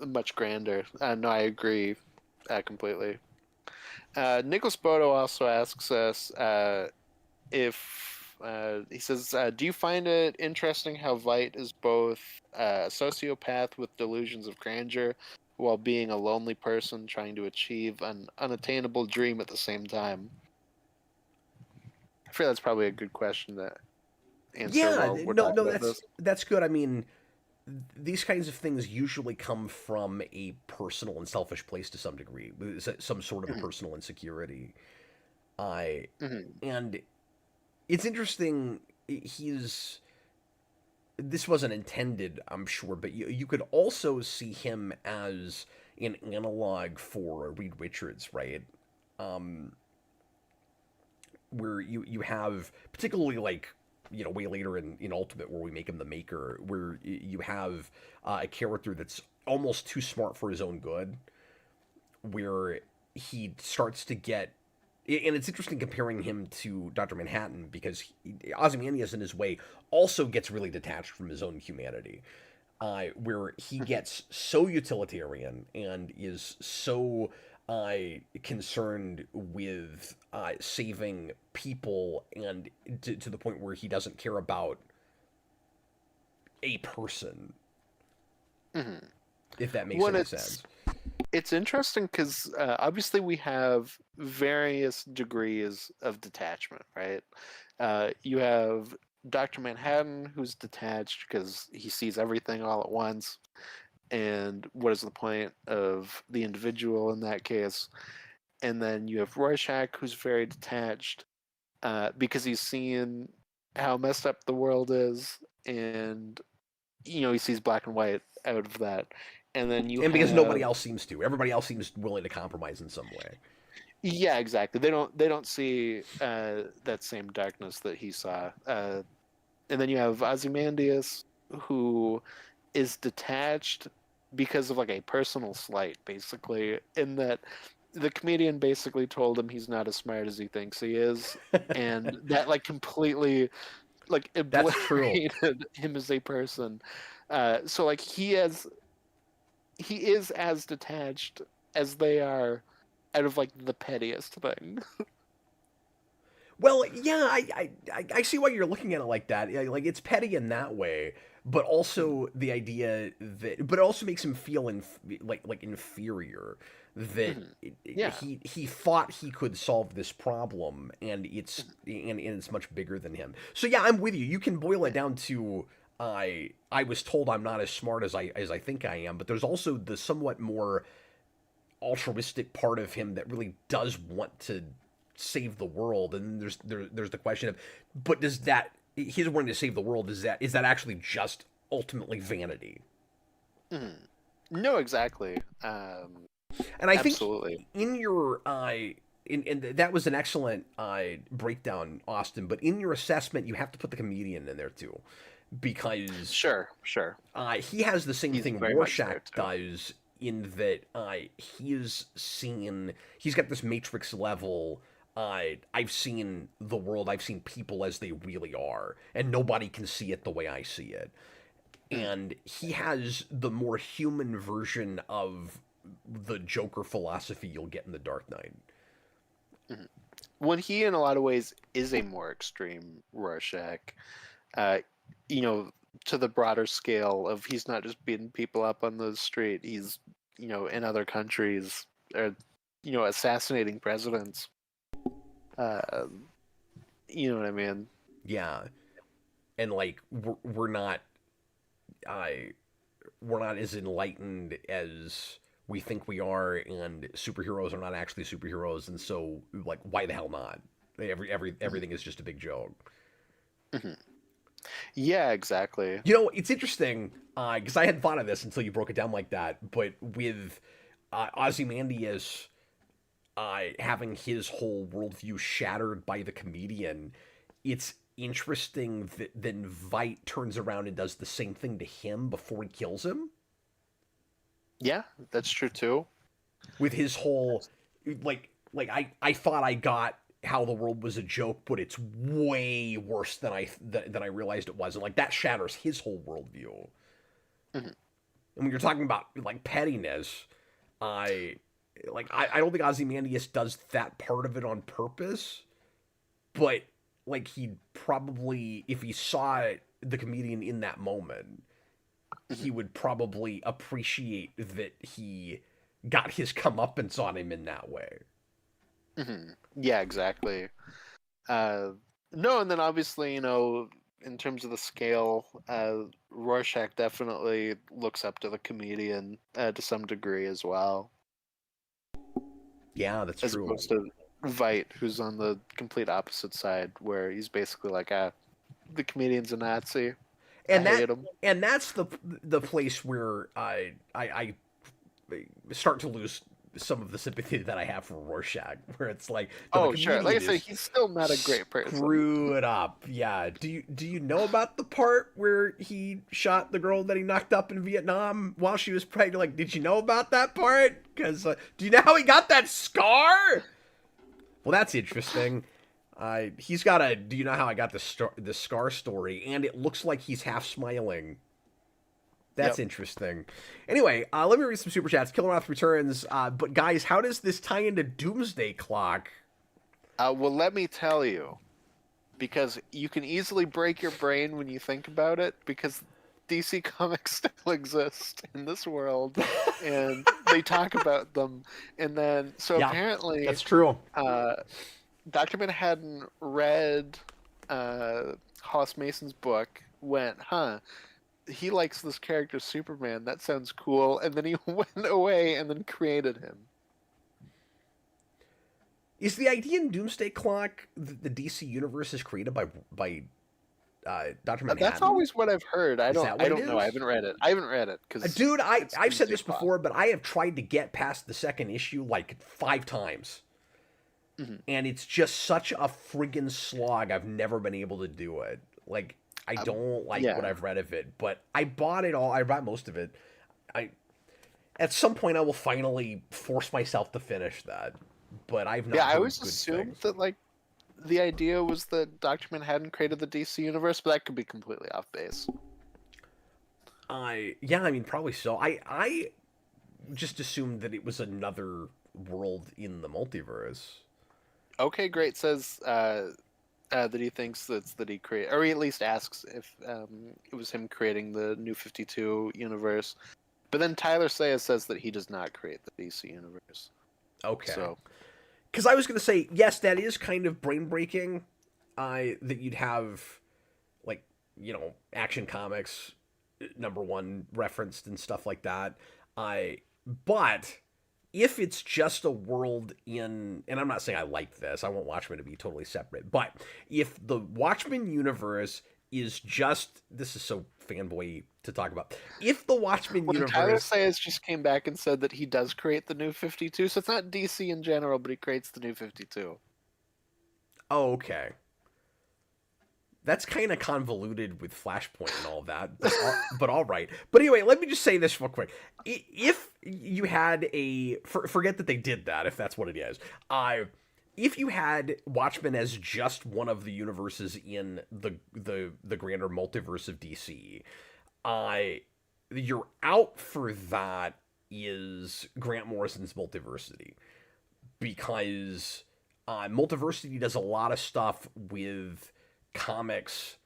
much grander. No, I agree completely. Nicholas Bodo also asks us if he says, "Do you find it interesting how Veidt is both a sociopath with delusions of grandeur, while being a lonely person trying to achieve an unattainable dream at the same time?" I feel that's probably a good question to answer Yeah, while we're no, talking no, about this. that's good. I mean, these kinds of things usually come from a personal and selfish place to some degree, some sort of a Mhm, personal insecurity. I mhm, and it's interesting. He's this wasn't intended, I'm sure, but you could also see him as an analog for Reed Richards, right? Um, where you have particularly like way later in Ultimate where we make him the Maker, where you have a character that's almost too smart for his own good, where he starts to get. And it's interesting comparing him to Dr. Manhattan because Ozymandias, in his way, also gets really detached from his own humanity, where he mhm. gets so utilitarian and is so concerned with saving people, and to the point where he doesn't care about a person, Mhm. if that makes When any it's sense. it's interesting because obviously we have various degrees of detachment, right? You have Dr. Manhattan, who's detached because he sees everything all at once. And what is the point of the individual in that case? And then you have Rorschach, who's very detached because he's seeing how messed up the world is, and he sees black and white out of that. And then you And because nobody have else seems to, everybody else seems willing to compromise in some way. Yeah, exactly. They don't see that same darkness that he saw. And then you have Ozymandias, who is detached because of like a personal slight, basically, in that the comedian basically told him he's not as smart as he thinks he is, and that like completely like That's true. obliterated him as a person. So like he is as detached as they are out of like the pettiest thing. Well, yeah, I see why you're looking at it like that. Yeah, like it's petty in that way, but also the idea that, but it also makes him feel like inferior. That Mhm. Yeah. he thought he could solve this problem, and it's much bigger than him. So yeah, I'm with you. You can boil it down to I was told I'm not as smart as I think I am, but there's also the somewhat more altruistic part of him that really does want to save the world. And there's the question of, but does that he's wanting to save the world, is that actually just ultimately vanity? Mhm. No, exactly. And I think Absolutely. in your that was an excellent breakdown, Austin. But in your assessment, you have to put the comedian in there too, because Sure, sure. he has the same He's thing very much Rorschach there too. does, in that he's got this Matrix level. I've seen the world, I've seen people as they really are, and nobody can see it the way I see it. Mhm. And he has the more human version of the Joker philosophy you'll get in the Dark Knight. Mhm. When he, in a lot of ways, is a more extreme Rorschach, uh, you know, to the broader scale of he's not just beating people up on the street, he's, in other countries, or, assassinating presidents. Uh, you know what I mean? Yeah, and like we're not I we're not as enlightened as we think we are, and superheroes are not actually superheroes, and so like why the hell not? Everything is just a big joke. Mhm. Yeah, exactly. You know, it's interesting because I hadn't thought of this until you broke it down like that. But with Ozymandias having his whole worldview shattered by the comedian, it's interesting that then Vite turns around and does the same thing to him before he kills him. Yeah, that's true too. With his whole I thought I got how the world was a joke, but it's way worse than I realized it was, and like that shatters his whole worldview. Mhm. And when you're talking about like pettiness, I I don't think Ozymandias does that part of it on purpose, but like he'd probably, if he saw the comedian in that moment, Mhm. he would probably appreciate that he got his comeuppance on him in that way. Mhm. Yeah, exactly. Uh, no, and then obviously, in terms of the scale, Rorschach definitely looks up to the comedian to some degree as well, Yeah, that's as true. opposed to Vite, who's on the complete opposite side, where he's basically like, the comedian's a Nazi. I And that hate him. and that's the place where I start to lose some of the sympathy that I have for Rorschach, where it's like, no, the Oh, sure. Like I comedian say, is he's still not a great person. screwed up. Yeah. Do you know about the part where he shot the girl that he knocked up in Vietnam while she was pregnant? Like, did you know about that part? Because do you know how he got that scar? Well, that's interesting. He's got a. Do you know how I got the scar story? And it looks like he's half smiling. That's Yep. interesting. Anyway, let me read some super chats. Killermouth returns. But guys, how does this tie into Doomsday Clock? Well, let me tell you, because you can easily break your brain when you think about it, because DC Comics still exist in this world, and they talk about them, and then so Yeah, apparently, that's true. uh, Dr. Manhattan read Hollis Mason's book, went, huh, he likes this character Superman, that sounds cool, and then he went away and then created him. Is the idea in Doomsday Clock that the DC universe is created by Doctor That's Manhattan? always what I've heard. I Is don't. that I what it don't know. I is? haven't read it. I haven't read it because Dude, it's I've said Doomsday this Clock. before, but I have tried to get past the second issue like 5 times. Mhm. And it's just such a friggin' slog. I've never been able to do it. Like, I don't like what Yeah. I've read of it, but I bought it all. I bought most of it. I At some point I will finally force myself to finish that, but I've Yeah, not I heard always good assumed things. that like the idea was that Doctor Manhattan created the DC universe, but that could be completely off base. I mean probably so. I just assumed that it was another world in the multiverse. Okay, great. Says that he thinks that he created, or he at least asks if it was him creating the New 52 universe. But then Tyler Sayers says that he does not create the DC universe. Okay. So Because I was going to say, yes, that is kind of brain breaking. That you'd have, like, Action Comics #1 referenced and stuff like that. But if it's just a world in, and I'm not saying I like this, I want Watchmen to be totally separate, but if the Watchmen universe is just, this is so fanboy to talk about, if the Watchmen when Tyler universe, Sayers just came back and said that he does create the New 52, so it's not DC in general, but he creates the New 52. oh, okay. That's kind of convoluted with Flashpoint and all that, but all right. But anyway, let me just say this real quick. If you had forget that they did that, if that's what it is. If you had Watchmen as just one of the universes in the grander multiverse of DC, your out for that is Grant Morrison's Multiversity, because Multiversity does a lot of stuff with comics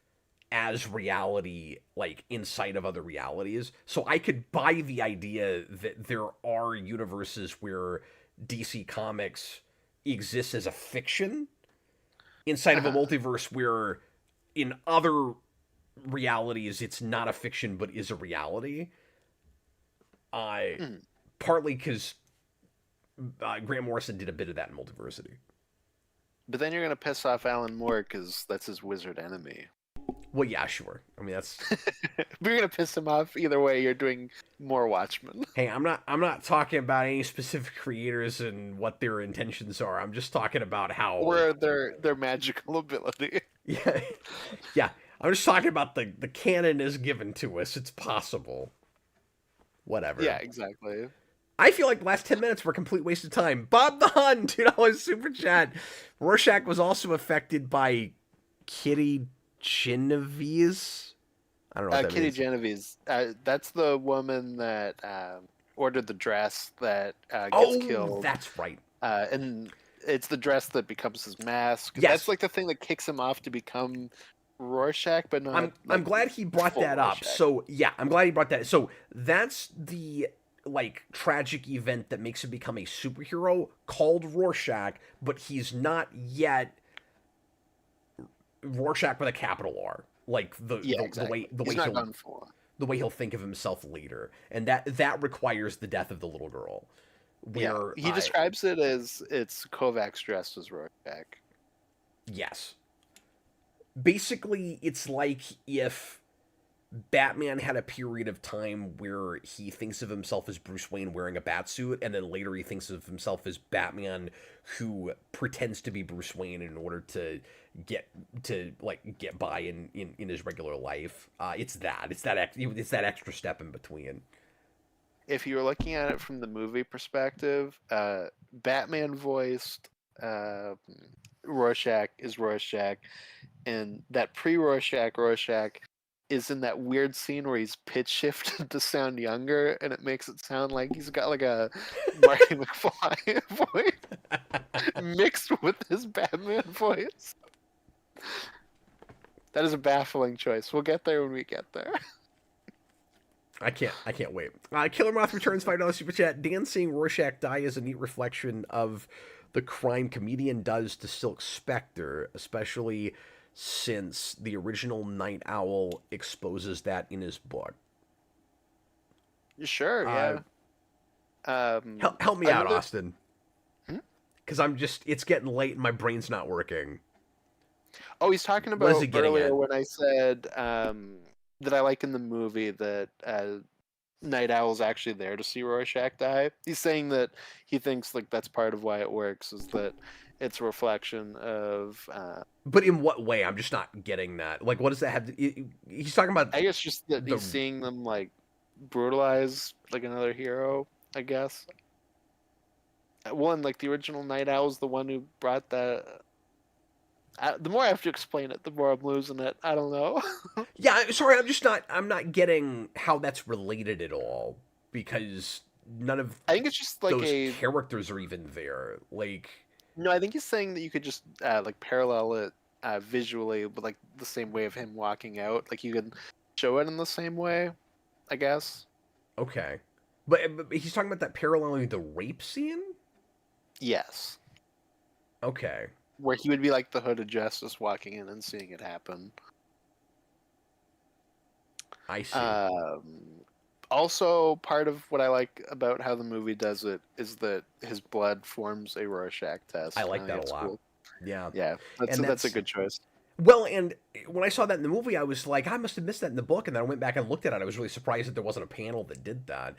as reality, like inside of other realities. So I could buy the idea that there are universes where DC Comics exists as a fiction inside of a Uh-huh. multiverse where in other realities it's not a fiction but is a reality. I Mm. partly because Grant Morrison did a bit of that in Multiversity. But then you're gonna piss off Alan Moore because that's his wizard enemy. Well, yeah, sure. I mean, that's. But you're gonna piss him off either way. You're doing more Watchmen. Hey, I'm not talking about any specific creators and what their intentions are. I'm just talking about how. Or their magical ability. Yeah, yeah. I'm just talking about the canon is given to us. It's possible. Whatever. Yeah, exactly. I feel like the last 10 minutes were a complete waste of time. Bob the Hun, $2 super chat. Rorschach was also affected by Kitty Genovese. I don't know what that Kitty means. Genovese. That's the woman that ordered the dress that gets killed. That's right. And it's the dress that becomes his mask. Yes. That's like the thing that kicks him off to become Rorschach, but not. I'm glad he brought that up. Rorschach. So yeah, I'm glad he brought that. So that's the tragic event that makes him become a superhero called Rorschach, but he's not yet Rorschach with a capital R. Like the way he's not done for. The way he'll think of himself later, and that requires the death of the little girl. Where he describes it as it's Kovacs dressed as Rorschach. Yes. Basically, it's like if Batman had a period of time where he thinks of himself as Bruce Wayne wearing a batsuit, and then later he thinks of himself as Batman who pretends to be Bruce Wayne in order to get by in his regular life. It's that extra step in between. If you're looking at it from the movie perspective, Batman voiced Rorschach is Rorschach, and that Rorschach is in that weird scene where he's pitch shifted to sound younger, and it makes it sound like he's got like a Marty McFly voice mixed with his Batman voice. That is a baffling choice. We'll get there when we get there. I can't wait. Killer Moth returns $5 super chat. Dan seeing Rorschach die is a neat reflection of the crime comedian does to Silk Spectre, especially since the original Night Owl exposes that in his book. Sure, yeah. Help me out, Austin. Because it's getting late and my brain's not working. Oh, he's talking about earlier when I said that I like in the movie that Night Owl's actually there to see Rorschach die. He's saying that he thinks like that's part of why it works, is that it's a reflection of. But in what way? I'm just not getting that. Like, what does that have to? He's talking about. I guess just that he's seeing them like brutalize like another hero. I guess. One, like the original Night Owl's the one who brought that. The more I have to explain it, the more I'm losing it. I don't know. Yeah, sorry, I'm not getting how that's related at all, because none of I think it's just like those characters are even there. Like, no, I think he's saying that you could just like parallel it visually with like the same way of him walking out. Like you can show it in the same way, I guess. Okay, but he's talking about that paralleling the rape scene. Yes. Okay. Where he would be like the Hood of Justice walking in and seeing it happen. I see. Also, part of what I like about how the movie does it is that his blood forms a Rorschach test. I like that a lot. Cool. Yeah. Yeah, that's a good choice. Well, and when I saw that in the movie, I was like, I must have missed that in the book, and then I went back and looked at it. I was really surprised that there wasn't a panel that did that.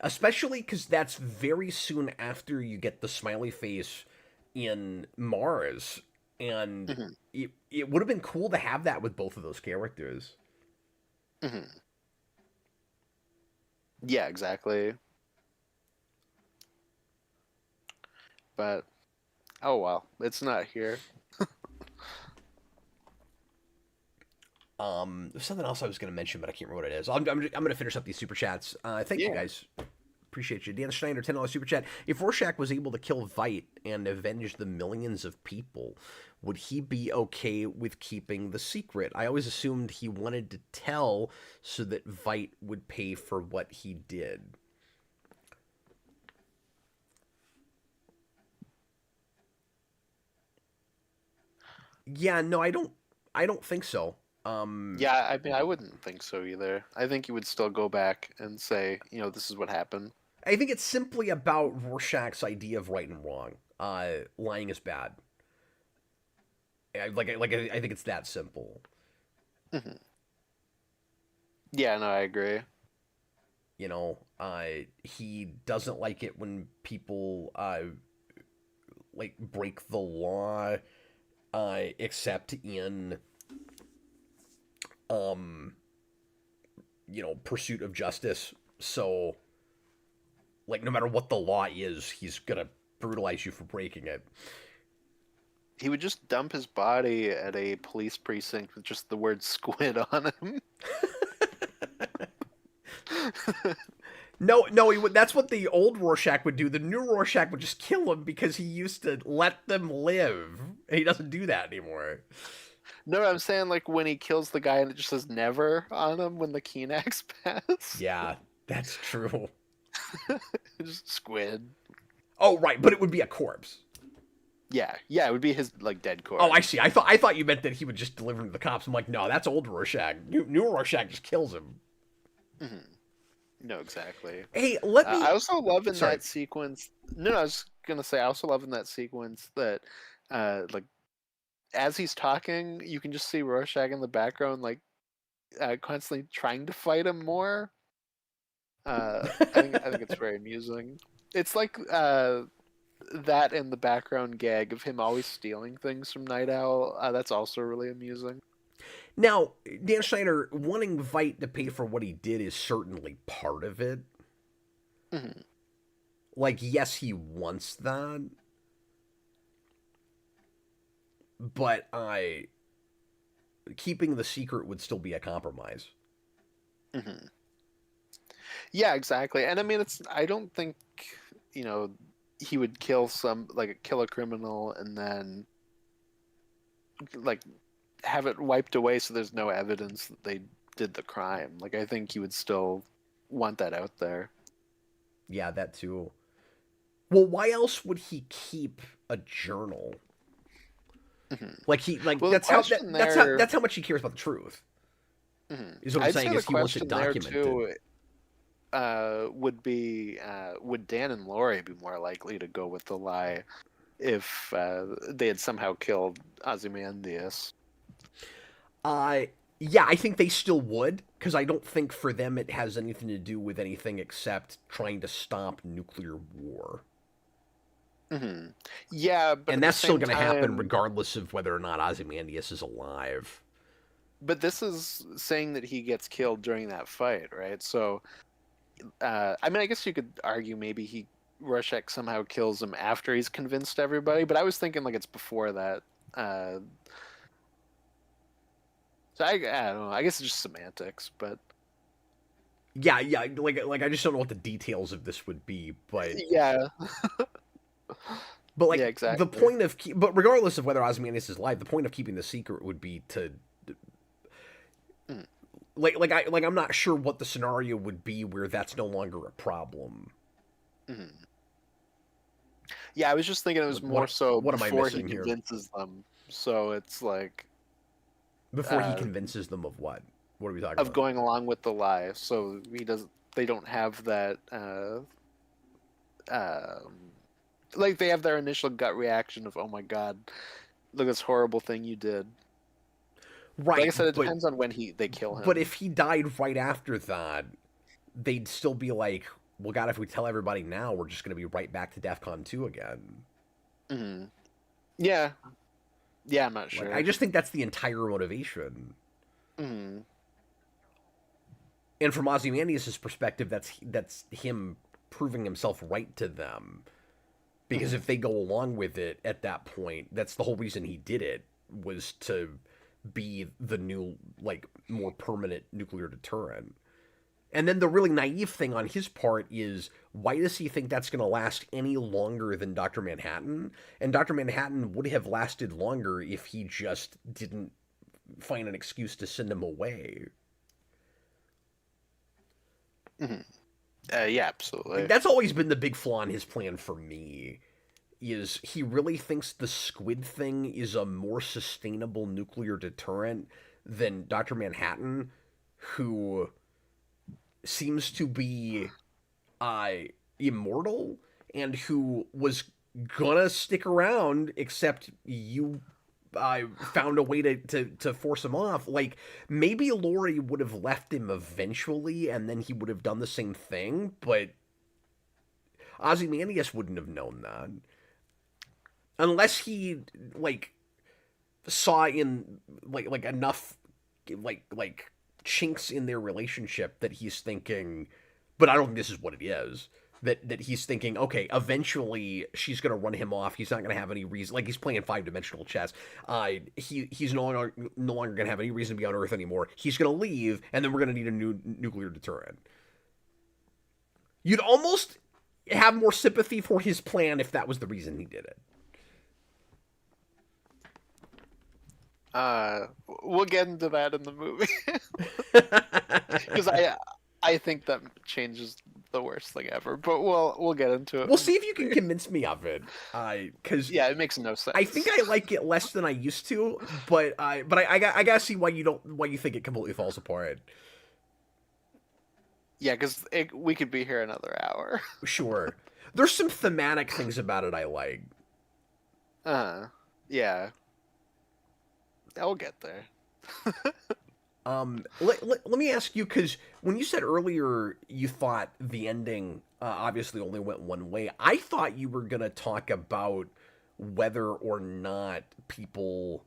Especially because that's very soon after you get the smiley face in Mars, and it would have been cool to have that with both of those characters. Yeah, exactly. But oh well, it's not here. There's something else I was going to mention, but I can't remember what it is. I'm going to finish up these super chats. Thank you guys. Appreciate you. Dan Schneider, $10 super chat. If Rorschach was able to kill Veidt and avenge the millions of people, would he be okay with keeping the secret? I always assumed he wanted to tell so that Veidt would pay for what he did. Yeah, no, I don't think so. Yeah, I mean, I wouldn't think so either. I think he would still go back and say, this is what happened. I think it's simply about Rorschach's idea of right and wrong. Lying is bad. I think it's that simple. Mhm. Yeah, no, I agree. You know, he doesn't like it when people like break the law, except in um pursuit of justice. So like no matter what the law is, he's gonna brutalize you for breaking it. He would just dump his body at a police precinct with just the word squid on him. No, no, he would. That's what the old Rorschach would do. The new Rorschach would just kill him because he used to let them live. And he doesn't do that anymore. No, I'm saying like when he kills the guy and it just says never on him when the Keenax pass. Yeah, that's true. Just squid. Oh, right, but it would be a corpse. Yeah, yeah, it would be his like dead corpse. Oh, I see. I thought you meant that he would just deliver him to the cops. I'm like, no, that's old Rorschach. New Rorschach just kills him. Mm-hmm. No, exactly. Hey, let me. I also love in Sorry. that sequence. No, I was gonna say I also love in that sequence that, like, as he's talking, you can just see Rorschach in the background, like, constantly trying to fight him more. I think it's very amusing. It's like that in the background gag of him always stealing things from Night Owl. That's also really amusing. Now, Dan Schneider wanting Veidt to pay for what he did is certainly part of it. Mm-hmm. Like, yes, he wants that, but keeping the secret would still be a compromise. Mm-hmm. Yeah, exactly. And I mean, I don't think, you know, he would kill kill a criminal and then like have it wiped away so there's no evidence that they did the crime. Like I think he would still want that out there. Yeah, that too. Well, why else would he keep a journal? Mm-hmm. Well, that's how much he cares about the truth. Mm-hmm. Is what I'm saying is he wants it documented. documented. Would be would Dan and Laurie be more likely to go with the lie if they had somehow killed Ozymandias? Yeah, I think they still would, because I don't think for them it has anything to do with anything except trying to stop nuclear war. Mm-hmm. Yeah, but and that's still going to happen regardless of whether or not Ozymandias is alive. But this is saying that he gets killed during that fight, right? So, I mean, I guess you could argue maybe Rorschach somehow kills him after he's convinced everybody, but I was thinking like it's before that. So I don't know. I guess it's just semantics, but yeah, like I just don't know what the details of this would be, but yeah. But like yeah, exactly. the point of but regardless of whether Ozymandias is alive, the point of keeping the secret would be to I'm not sure what the scenario would be where that's no longer a problem. Mm-hmm. Yeah, I was just thinking it was more so before he convinces them. So it's like before he convinces them of what? What are we talking about? Of going along with the lie. So they don't have that like they have their initial gut reaction of oh my god, look at this horrible thing you did. Right. Like I said, it depends on when they kill him. But if he died right after that, they'd still be like, well, God, if we tell everybody now, we're just going to be right back to DEFCON 2 again. Mm-hmm. Yeah. Yeah, I'm not sure. I just think that's the entire motivation. Mm-hmm. And from Ozymandias' perspective, that's him proving himself right to them. Because if they go along with it at that point, that's the whole reason he did it, was to be the new, more permanent nuclear deterrent. And then the really naive thing on his part is, why does he think that's going to last any longer than Dr. Manhattan? And Dr. Manhattan would have lasted longer if he just didn't find an excuse to send him away. Mm-hmm. Yeah, absolutely. That's always been the big flaw in his plan for me, is he really thinks the squid thing is a more sustainable nuclear deterrent than Dr. Manhattan, who seems to be immortal and who was gonna stick around, except you found a way to force him off. Like, maybe Laurie would have left him eventually, and then he would have done the same thing, but Ozymandias wouldn't have known that. Unless he, like, saw in, like enough, like chinks in their relationship that he's thinking, but I don't think this is what it is. That he's thinking, okay, eventually she's gonna run him off. He's not gonna have any reason. Like, he's playing 5-dimensional chess. He's no longer gonna have any reason to be on Earth anymore. He's gonna leave, and then we're gonna need a new nuclear deterrent. You'd almost have more sympathy for his plan if that was the reason he did it. We'll get into that in the movie because I think that changes the worst thing ever. But we'll get into it. We'll see if you can convince me of it. Because yeah, it makes no sense. I think I like it less than I used to, but I gotta see why you think it completely falls apart. Yeah, because we could be here another hour. Sure, there's some thematic things about it I like. Yeah. I'll get there. Let me ask you, because when you said earlier you thought the ending obviously only went one way, I thought you were gonna talk about whether or not people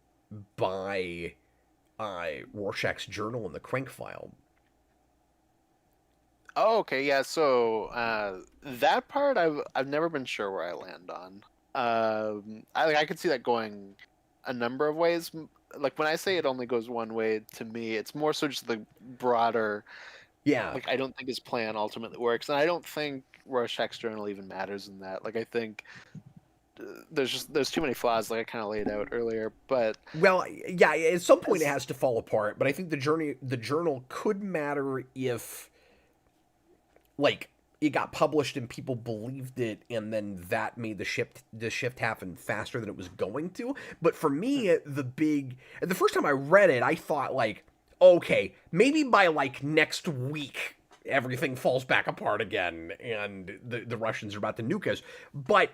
buy Rorschach's journal in the Crank file. Oh, okay, yeah. So that part I've never been sure where I land on. I could see that going a number of ways. Like, when I say it only goes one way, to me, it's more so just the broader. Yeah. Like, I don't think his plan ultimately works, and I don't think Rorschach's journal even matters in that. Like, I think there's too many flaws, like I kind of laid out earlier. But well, yeah, at some point it has to fall apart. But I think the journal could matter if, like, it got published and people believed it, and then that made the shift happen faster than it was going to. But for me, the first time I read it, I thought, like, okay, maybe by, like, next week everything falls back apart again and the Russians are about to nuke us. But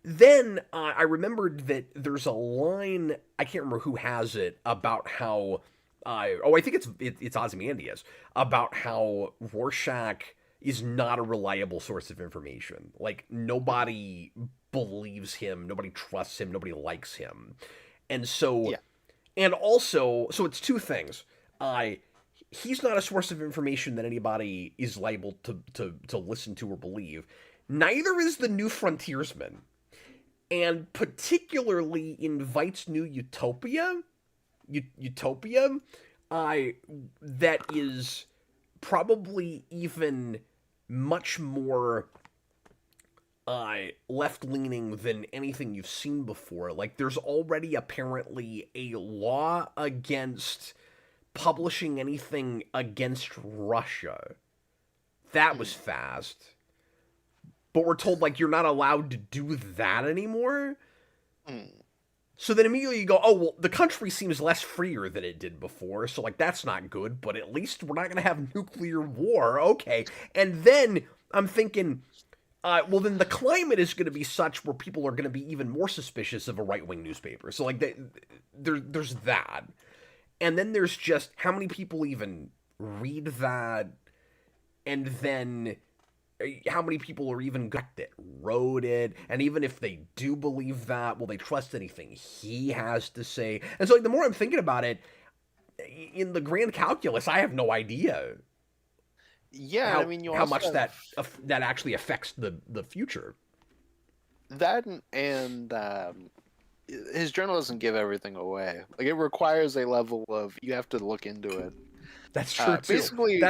then I remembered that there's a line, I can't remember who has it, about how I think it's Ozymandias, about how Rorschach is not a reliable source of information. Like, nobody believes him, nobody trusts him, nobody likes him. And so, yeah. And also, so it's two things. He's not a source of information that anybody is liable to listen to or believe. Neither is the New Frontiersman. And particularly in Veidt's New Utopia, that is probably even much more left-leaning than anything you've seen before. Like, there's already apparently a law against publishing anything against Russia. That was fast. But we're told, like, you're not allowed to do that anymore. So then immediately you go, oh, well, the country seems less freer than it did before, so, like, that's not good, but at least we're not going to have nuclear war. Okay. And then I'm thinking, well, then the climate is going to be such where people are going to be even more suspicious of a right-wing newspaper. So, like, there's that. And then there's just how many people even read that, and then how many people are even that wrote it, and even if they do believe that, will they trust anything he has to say? And so, like, the more I'm thinking about it, in the grand calculus, I have no idea. Yeah, I mean, how much that actually affects the future. That and his journal doesn't give everything away. Like, it requires a level of, you have to look into it. That's true too. Basically,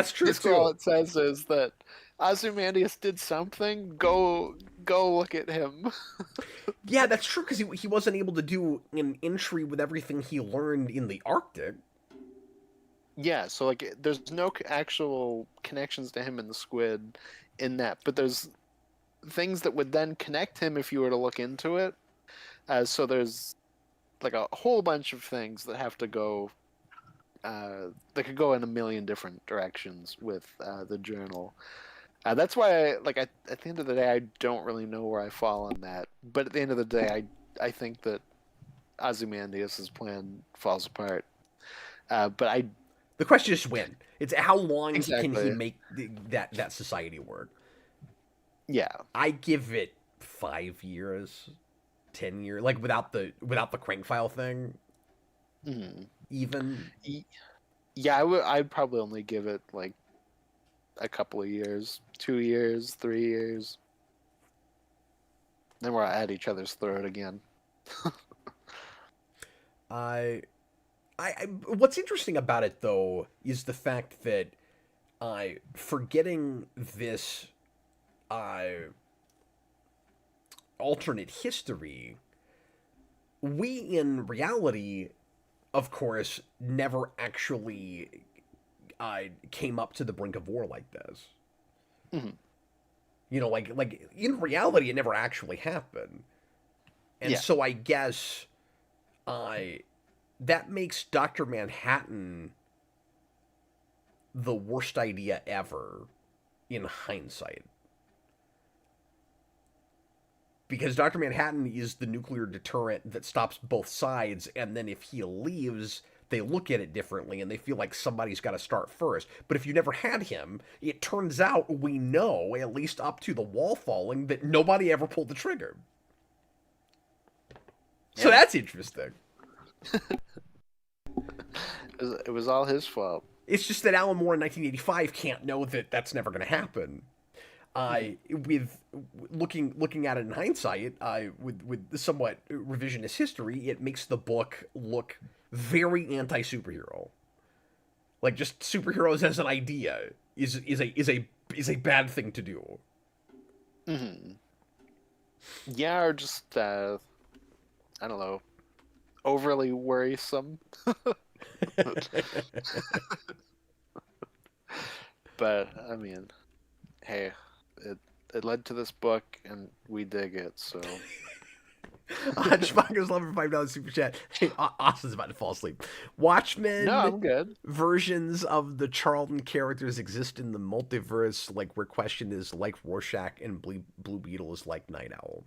all it says is that Ozymandias did something. Go look at him. Yeah, that's true, because he wasn't able to do an entry with everything he learned in the Arctic. Yeah, so, like, there's no actual connections to him in the squid in that, but there's things that would then connect him if you were to look into it. So there's, like, a whole bunch of things that have to go. That could go in a million different directions with the journal. That's why, at the end of the day, I don't really know where I fall on that. But at the end of the day, I think that Ozymandias' plan falls apart. But I The question is when. It's how long can he exactly, make that society work? yeah. I give it 5 years, 10 years, like without the crank file thing. Mhm. Even Y- Yeah, I would. I'd probably only give it like a couple of years, 2 years, 3 years. Then we're at each other's throat again. I, what's interesting about it though is the fact that I forgetting this uh, alternate history, we in reality, of course, never actually came up to the brink of war like this. Mhm. Like in reality, it never actually happened, and Yeah, so I guess I that makes Doctor Manhattan the worst idea ever in hindsight. Because Dr. Manhattan is the nuclear deterrent that stops both sides, and then if he leaves, they look at it differently and they feel like somebody's got to start first. But if you never had him, it turns out we know, at least up to the wall falling, that nobody ever pulled the trigger. So yeah. that's interesting. It was all his fault. It's just that Alan Moore in 1985 can't know that that's never going to happen. Mhm. With looking at it in hindsight, with somewhat revisionist history, it makes the book look very anti superhero. Like just superheroes as an idea is a bad thing to do. Mhm. Yeah, or just I don't know, overly worrisome. But I mean, hey, it it led to this book, and we dig it. So Schmackers love for $5 super chat. Hey, Austin's about to fall asleep. no, Watchmen I'm good. versions of the Charlton characters exist in the multiverse, like where Question is like Rorschach and Blue Beetle is like Night Owl.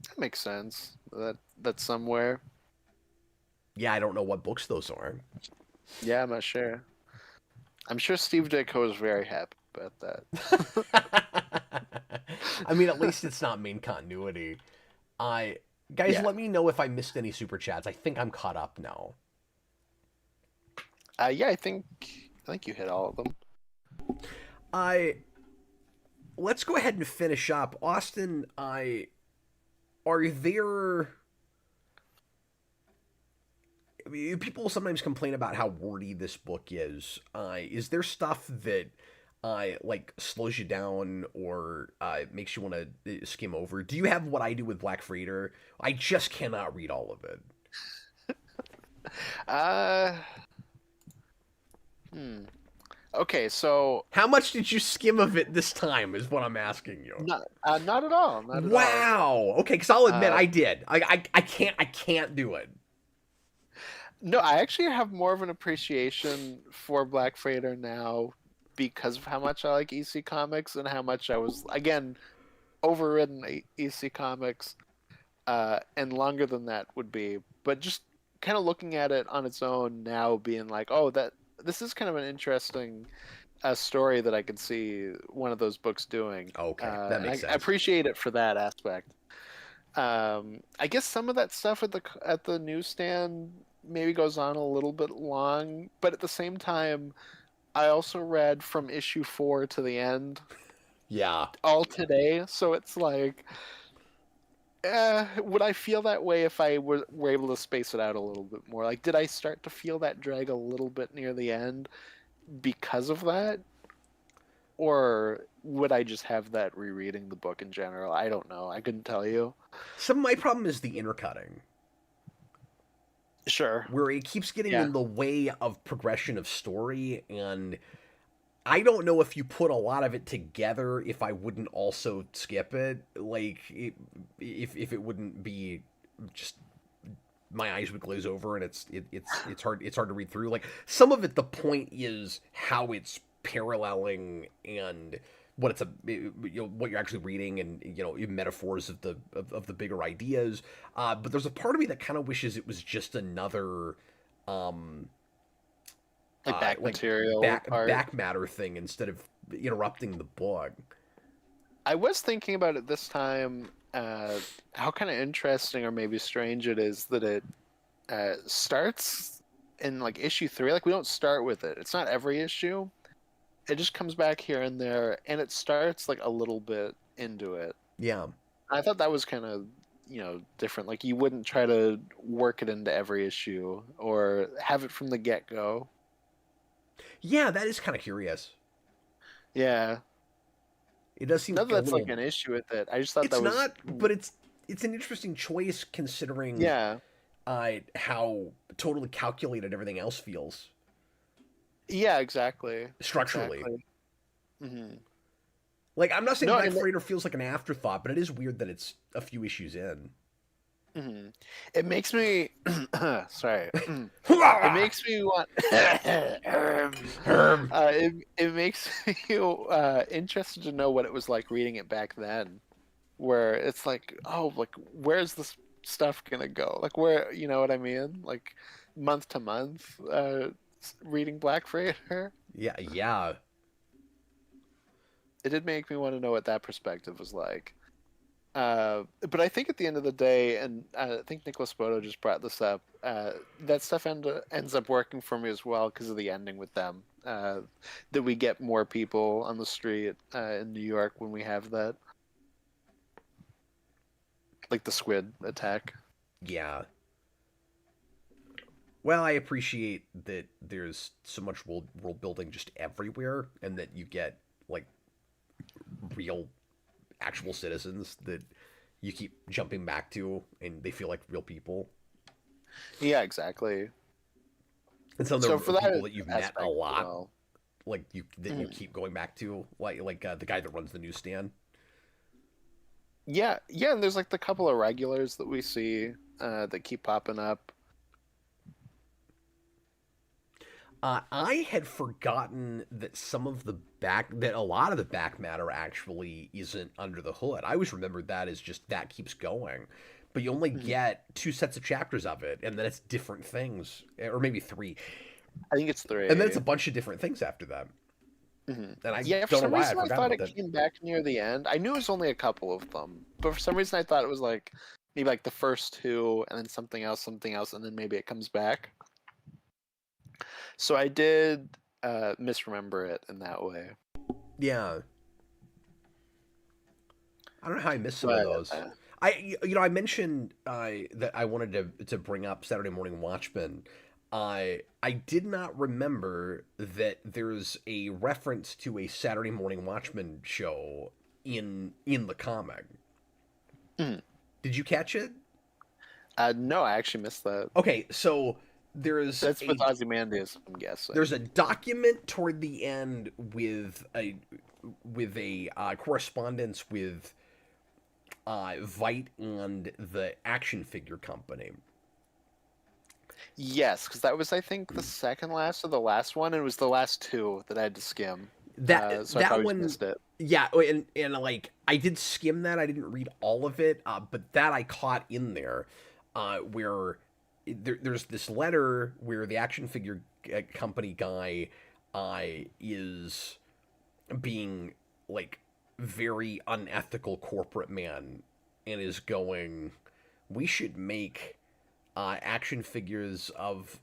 That makes sense. That's somewhere. Yeah, I don't know what books those are. Yeah, I'm not sure. I'm sure Steve Ditko is very happy about that. I mean, at least it's not main continuity. I Guys, Yeah. let me know if I missed any super chats. I think I'm caught up now. Yeah, I think you hit all of them. I Let's go ahead and finish up. Austin, I are there I mean, people sometimes complain about how wordy this book is. Is there stuff that like slows you down or makes you want to skim over? Do you have what I do with Black Freighter? I just cannot read all of it. Uh, hmm. Okay, so How much did you skim of it this time? Is what I'm asking you. not at all, not at all. Wow. Okay, because I'll admit Uh, I did. I can't do it. no, I actually have more of an appreciation for Black Freighter now because of how much I like EC Comics and how much I was again overridden EC Comics, and longer than that would be. But just kind of looking at it on its own now, being like, oh, that this is kind of an interesting story that I could see one of those books doing. Okay, that And makes I sense. appreciate it for that aspect. I guess some of that stuff at the newsstand maybe goes on a little bit long, but at the same time, I also read from issue 4 to the end Yeah. all today, so it's like, would I feel that way if I were able to space it out a little bit more? Like, did I start to feel that drag a little bit near the end because of that? Or would I just have that rereading the book in general? I don't know. I couldn't tell you. Some of my problem is the intercutting, Sure. where it keeps getting Yeah. in the way of progression of story, and I don't know if you put a lot of it together if I wouldn't also skip it. If it wouldn't be just my eyes would glaze over and it's hard to read through. Like some of it, the point is how it's paralleling and what it's what you're actually reading, and metaphors of the bigger ideas. But there's a part of me that kind of wishes it was just another um Like back like material back part. matter thing instead of interrupting the book. I was thinking about it this time, how kind of interesting or maybe strange it is that it starts in like issue 3. Like we don't start with it. It's not every issue. It just comes back here and there, and it starts like a little bit into it. Yeah. I thought that was kind of different. Like you wouldn't try to work it into every issue or have it from the get go. Yeah, that is kind of curious. Yeah, It does seem not that a that's like little. an issue with it. I just thought It's that was not, but it's an interesting choice considering yeah, how totally calculated everything else feels yeah, exactly, structurally. exactly. Hmm. Like, I'm not saying No, Black and Freighter feels like an afterthought, but it is weird that it's a few issues in. mhm. It makes me sorry. It Herm. makes me want. It makes me interested to know what it was like reading it back then, where it's like, oh, like where's this stuff gonna go? Like where, you know what I mean? Like month to month, reading Black Freighter. Yeah, yeah. It did make me want to know what that perspective was like. But I think at the end of the day, and I think Nicholas Bodo just brought this up, that stuff ends up working for me as well because of the ending with them. That we get more people on the street in New York when we have that, like the squid attack. Yeah. Well, I appreciate that there's so much world building just everywhere, and that you get like real, actual citizens that you keep jumping back to, and they feel like real people. Yeah, exactly. And some of So them for are people that that you've met a aspect as lot, well. like you Mhm. keep going back to, like the guy that runs the newsstand. Yeah, yeah, and there's like the couple of regulars that we see that keep popping up. I had forgotten that that a lot of the back matter actually isn't under the hood. I always remembered that as just that keeps going, but you only Mhm. get two sets of chapters of it, and then it's different things, or maybe three, I think it's and then it's 3. a bunch of different things after that. Mhm. And I Yeah, for don't know some why I reason I forgot thought about it that. came back near the end. I knew it was only a couple of them, but for some reason I thought it was like maybe like the first two and then something else, and then maybe it comes back. So I did misremember it in that way. Yeah, I don't know how I missed some of But those. I mentioned that I wanted to bring up Saturday Morning Watchmen. I did not remember that there's a reference to a Saturday Morning Watchmen show in the comic. mhm. Did you catch it? No, I actually missed that. Okay, so there's That's with a Ozymandias, I'm guessing. there's a document toward the end with a correspondence with Vite and the action figure company. Yes, because that was I think the second last or the last one, and it was the last two that I had to skim. That So I that probably just one, missed it. yeah, and like I did skim that. I didn't read all of it, but that I caught in there, where there's this letter where the action figure company guy is being like very unethical corporate man, and is going, we should make action figures of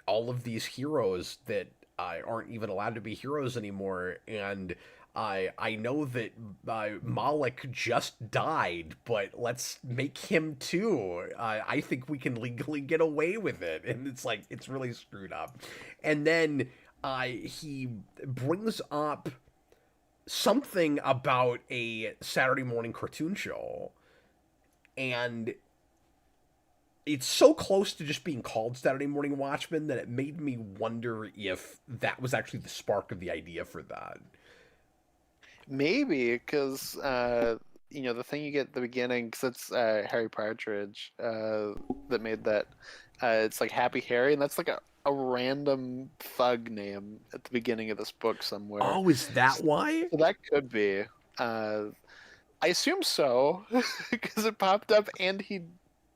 all of these heroes that aren't even allowed to be heroes anymore. And I know that Malik just died, but let's make him too. I think we can legally get away with it, and it's like it's really screwed up. And then he brings up something about a Saturday morning cartoon show, and it's so close to just being called Saturday Morning Watchmen that it made me wonder if that was actually the spark of the idea for that. Maybe because the thing you get at the beginning, because it's Harry Partridge that made that. It's like Happy Harry, and that's like a random thug name at the beginning of this book somewhere. Oh, is that So why? that could be. Uh, I assume so, because it popped up and he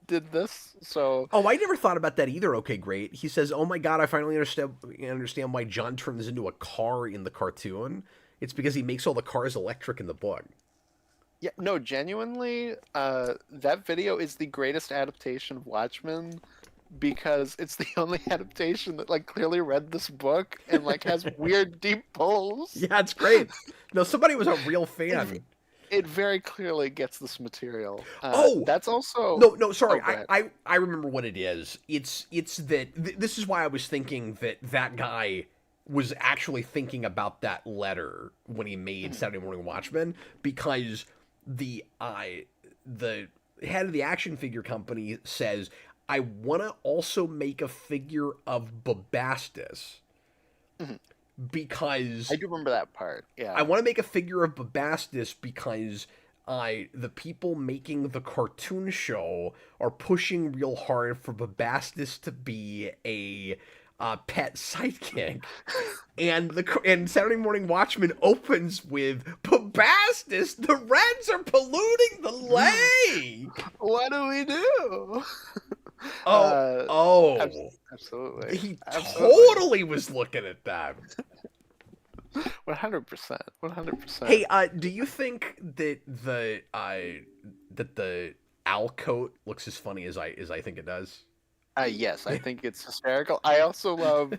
did this. So Oh, I never thought about that either. Okay, great. He says, "Oh my god, I finally understand why John turns into a car in the cartoon. It's because he makes all the cars electric in the book." yeah, no, genuinely, that video is the greatest adaptation of Watchmen because it's the only adaptation that like clearly read this book and like has weird deep pulls. Yeah, it's great. No, somebody was a real It, fan. it very clearly gets this material. Oh, That's also. no, Oh, sorry. go ahead. I remember what it is. It's that this is why I was thinking that that guy was actually thinking about that letter when he made Mhm. Saturday Morning Watchmen, because the head of the action figure company says, "I want to also make a figure of Bubastis Mhm. I because do remember that part. I Yeah. want to make a figure of Bubastis because the people making the cartoon show are pushing real hard for Bubastis to be a pet sidekick." And Saturday Morning Watchmen opens with Bubastis, the Reds are polluting the lake. What do we do? Oh, Uh, oh, absolutely, he absolutely, totally was looking at that. 100%, 100%. Hey, do you think that the owl coat looks as funny as I think it does? Yes, I think it's hysterical. I also love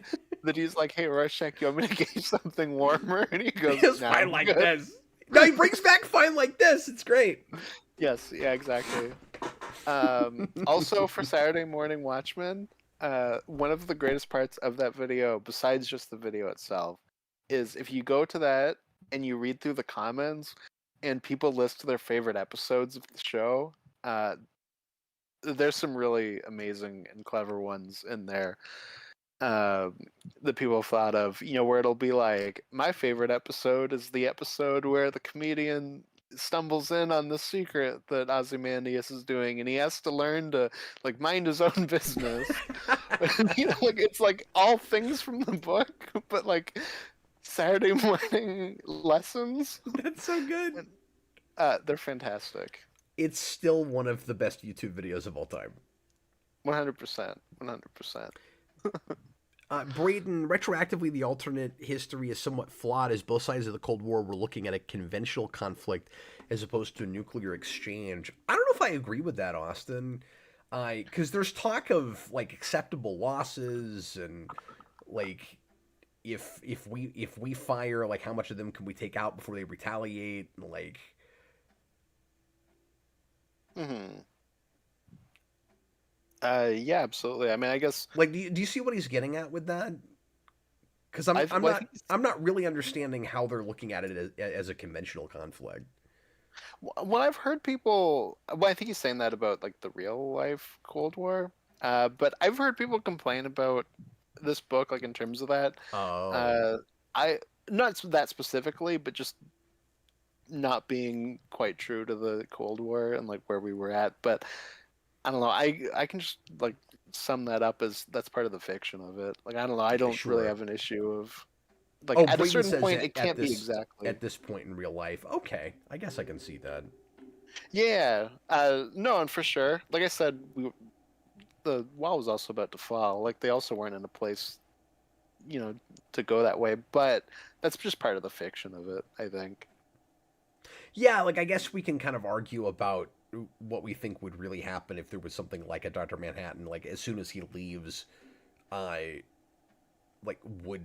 that he's like, "Hey, Rorschach, you want me to get you something warmer?" And he goes, It's "No, fine I'm like good." this. No, he brings back fine like this. It's great. Yes, yeah, exactly. Also, for Saturday Morning Watchmen, one of the greatest parts of that video, besides just the video itself, is if you go to that and you read through the comments and people list their favorite episodes of the show. There's some really amazing and clever ones in there. Um, that people have thought of, where it'll be like, my favorite episode is the episode where the comedian stumbles in on the secret that Ozymandias is doing, and he has to learn to like mind his own business. Like it's like all things from the book, but like Saturday morning lessons. That's so good. And, they're fantastic. It's still one of the best YouTube videos of all time. 100%. 100%. Braden, retroactively, the alternate history is somewhat flawed, as both sides of the Cold War were looking at a conventional conflict as opposed to a nuclear exchange. I don't know if I agree with that, Austin. Because there's talk of like acceptable losses and like if we fire, like how much of them can we take out before they retaliate? Like, Hmm. Yeah, absolutely. I mean, I guess do you see what he's getting at with that? Because well, I think I'm not really understanding how they're looking at it as a conventional conflict. well, I've heard people. Well, I think he's saying that about like the real life Cold War. But I've heard people complain about this book, like in terms of that. Oh, Uh, I not that specifically, but just not being quite true to the Cold War and like where we were at. But I don't know. I can just like sum that up as that's part of the fiction of it. Like I don't know. I don't really sure. have an issue of like Oh, at a Brayton certain says point it can't be exactly. at this point in real life. Okay, I guess I can see that. Yeah. No, and for sure. Like I said, the wall was also about to fall. Like they also weren't in a place, you know, to go that way. But that's just part of the fiction of it, I think. Yeah, like I guess we can kind of argue about what we think would really happen if there was something like a Doctor Manhattan. Like as soon as he leaves, I like would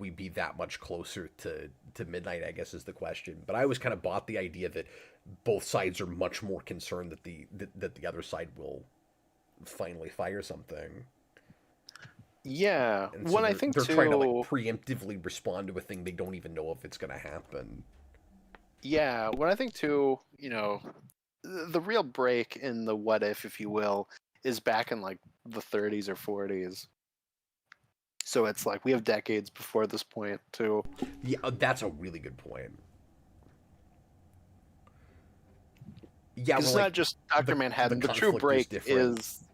we be that much closer to midnight, I guess is the question. But I always kind of bought the idea that both sides are much more concerned that that the other side will finally fire something, Yeah. and so What I think they're trying to like too. preemptively respond to a thing they don't even know if it's going to happen. Yeah. What I think too. The real break in the what if you will, is back in like the 30s or 40s. So it's like we have decades before this point too. Yeah, that's a really good point. Yeah, Because we're it's not like just the Dr. the Manhattan. The true conflict is break different. is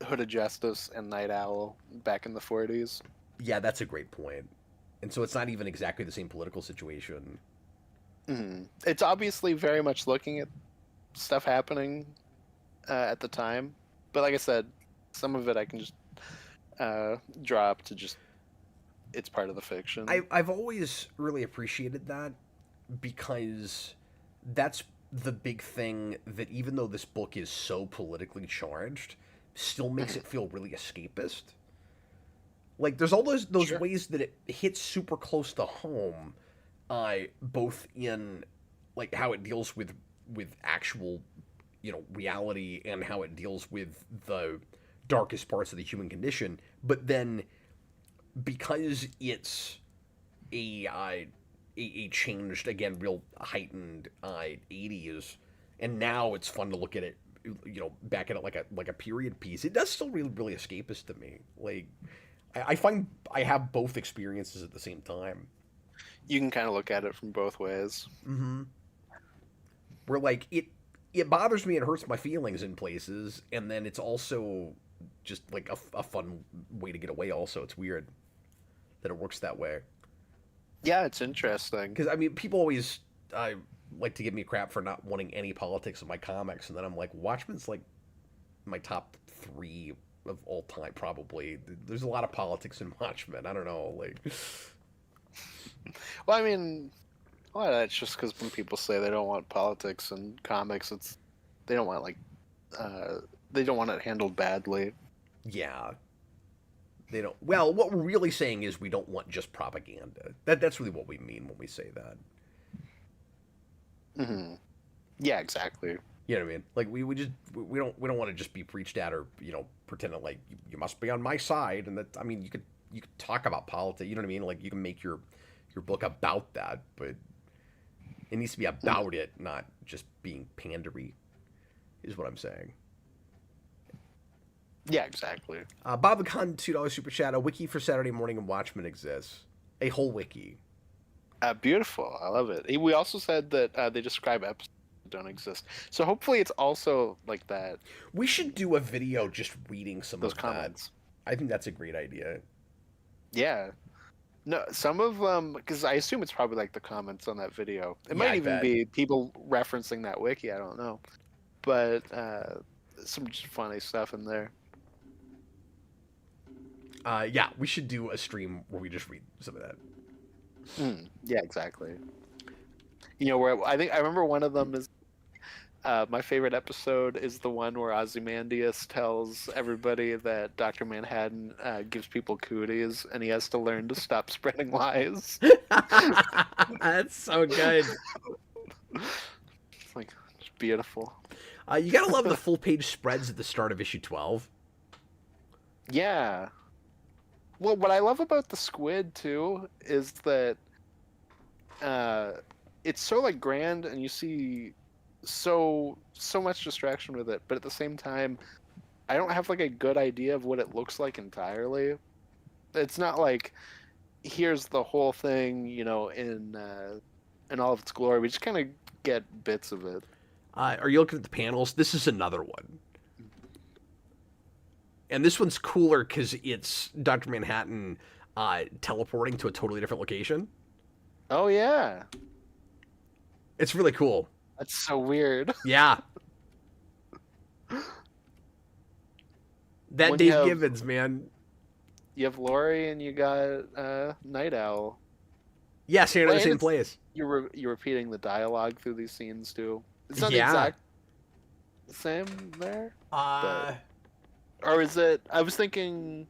Hood of Justice and Night Owl back in the 40s. Yeah, that's a great point. And so it's not even exactly the same political situation. It's obviously very much looking at stuff happening at the time, but like I said, some of it I can just drop to just it's part of the fiction. I've always really appreciated that because that's the big thing that even though this book is so politically charged, still makes it feel really escapist. Like there's all those Sure. ways that it hits super close to home, both in like how it deals with actual, reality and how it deals with the darkest parts of the human condition. But then because it's a changed again, real heightened 80s, and now it's fun to look at it, back at it like a period piece. It does still really escapist to me. Like I find I have both experiences at the same time. You can kind of look at it from both ways. Mm-hmm. Where like it bothers me and hurts my feelings in places, and then it's also just like a fun way to get away. Also, it's weird that it works that way. Yeah, it's interesting. Because I mean, people always like to give me crap for not wanting any politics in my comics, and then I'm like, Watchmen's like my top 3 of all time, probably. There's a lot of politics in Watchmen. I don't know, like. Well, I mean, well, that's just because when people say they don't want politics in comics, it's they don't want they don't want it handled badly. Yeah, they don't. Well, what we're really saying is we don't want just propaganda. That's really what we mean when we say that. Mm-hmm. Yeah, exactly. You know what I mean? Like we don't want to just be preached at or pretending like you must be on my side, and that I mean you could talk about politics. You know what I mean? Like you can make your book about that, but it needs to be about it, not just being pandery. Is what I'm saying. Yeah, exactly. Bob the Con, $2 super chat. A wiki for Saturday Morning and Watchmen exists. A whole wiki. Beautiful. I love it. We also said that they describe episodes that don't exist. So hopefully it's also like that. We should do a video just reading some Those of comments. that. I think that's a great idea. Yeah. No, some of them, because I assume it's probably like the comments on that video. It Yeah, might I even bet. be people referencing that wiki. I don't know. But some just funny stuff in there. Yeah, we should do a stream where we just read some of that. Yeah, exactly. Where I remember one of them is my favorite episode is the one where Ozymandias tells everybody that Dr. Manhattan gives people cooties and he has to learn to stop spreading lies. That's so good. It's like, it's beautiful. You gotta love the full page spreads at the start of issue 12. Yeah. Well, what I love about the squid too is that it's so like grand, and you see so much distraction with it, but at the same time, I don't have like a good idea of what it looks like entirely. It's not like here's the whole thing, in all of its glory. We just kind of get bits of it. Are you looking at the panels? This is another one. And this one's cooler because it's Dr. Manhattan teleporting to a totally different location. Oh yeah, It's really cool. that's so weird. Yeah. That When Dave Gibbons, man. You have Lori and you got Night Owl. Yeah, staying in the And same it's- place. You're repeating the dialogue through these scenes too. It's not the Yeah. exact same there, or is it? I was thinking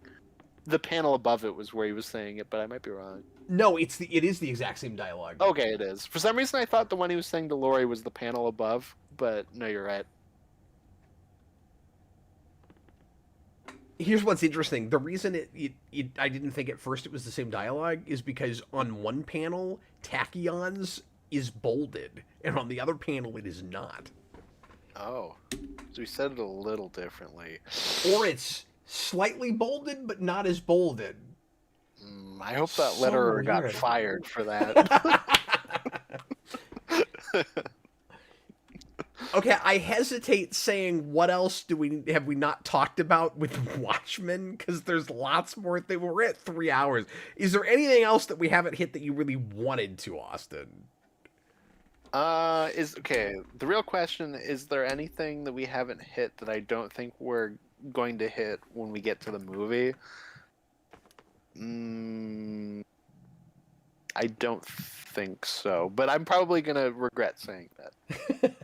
the panel above it was where he was saying it, but I might be wrong. No, it is the exact same dialogue. Okay, it is. For some reason, I thought the one he was saying to Lori was the panel above, but no, you're right. Here's what's interesting. The reason I didn't think at first it was the same dialogue is because on one panel, Tachyons is bolded, and on the other panel, it is not. Oh, so we said it a little differently. Or it's slightly bolded, but not as bolded. I hope that So letterer got weird. fired for that. Okay, I hesitate saying what else do we have we not talked about with Watchmen because there's lots more. We're at 3 hours. Is there anything else that we haven't hit that you really wanted to, Austin? Is okay. The real question is there anything that we haven't hit that I don't think we're going to hit when we get to the movie? I don't think so, but I'm probably gonna regret saying that.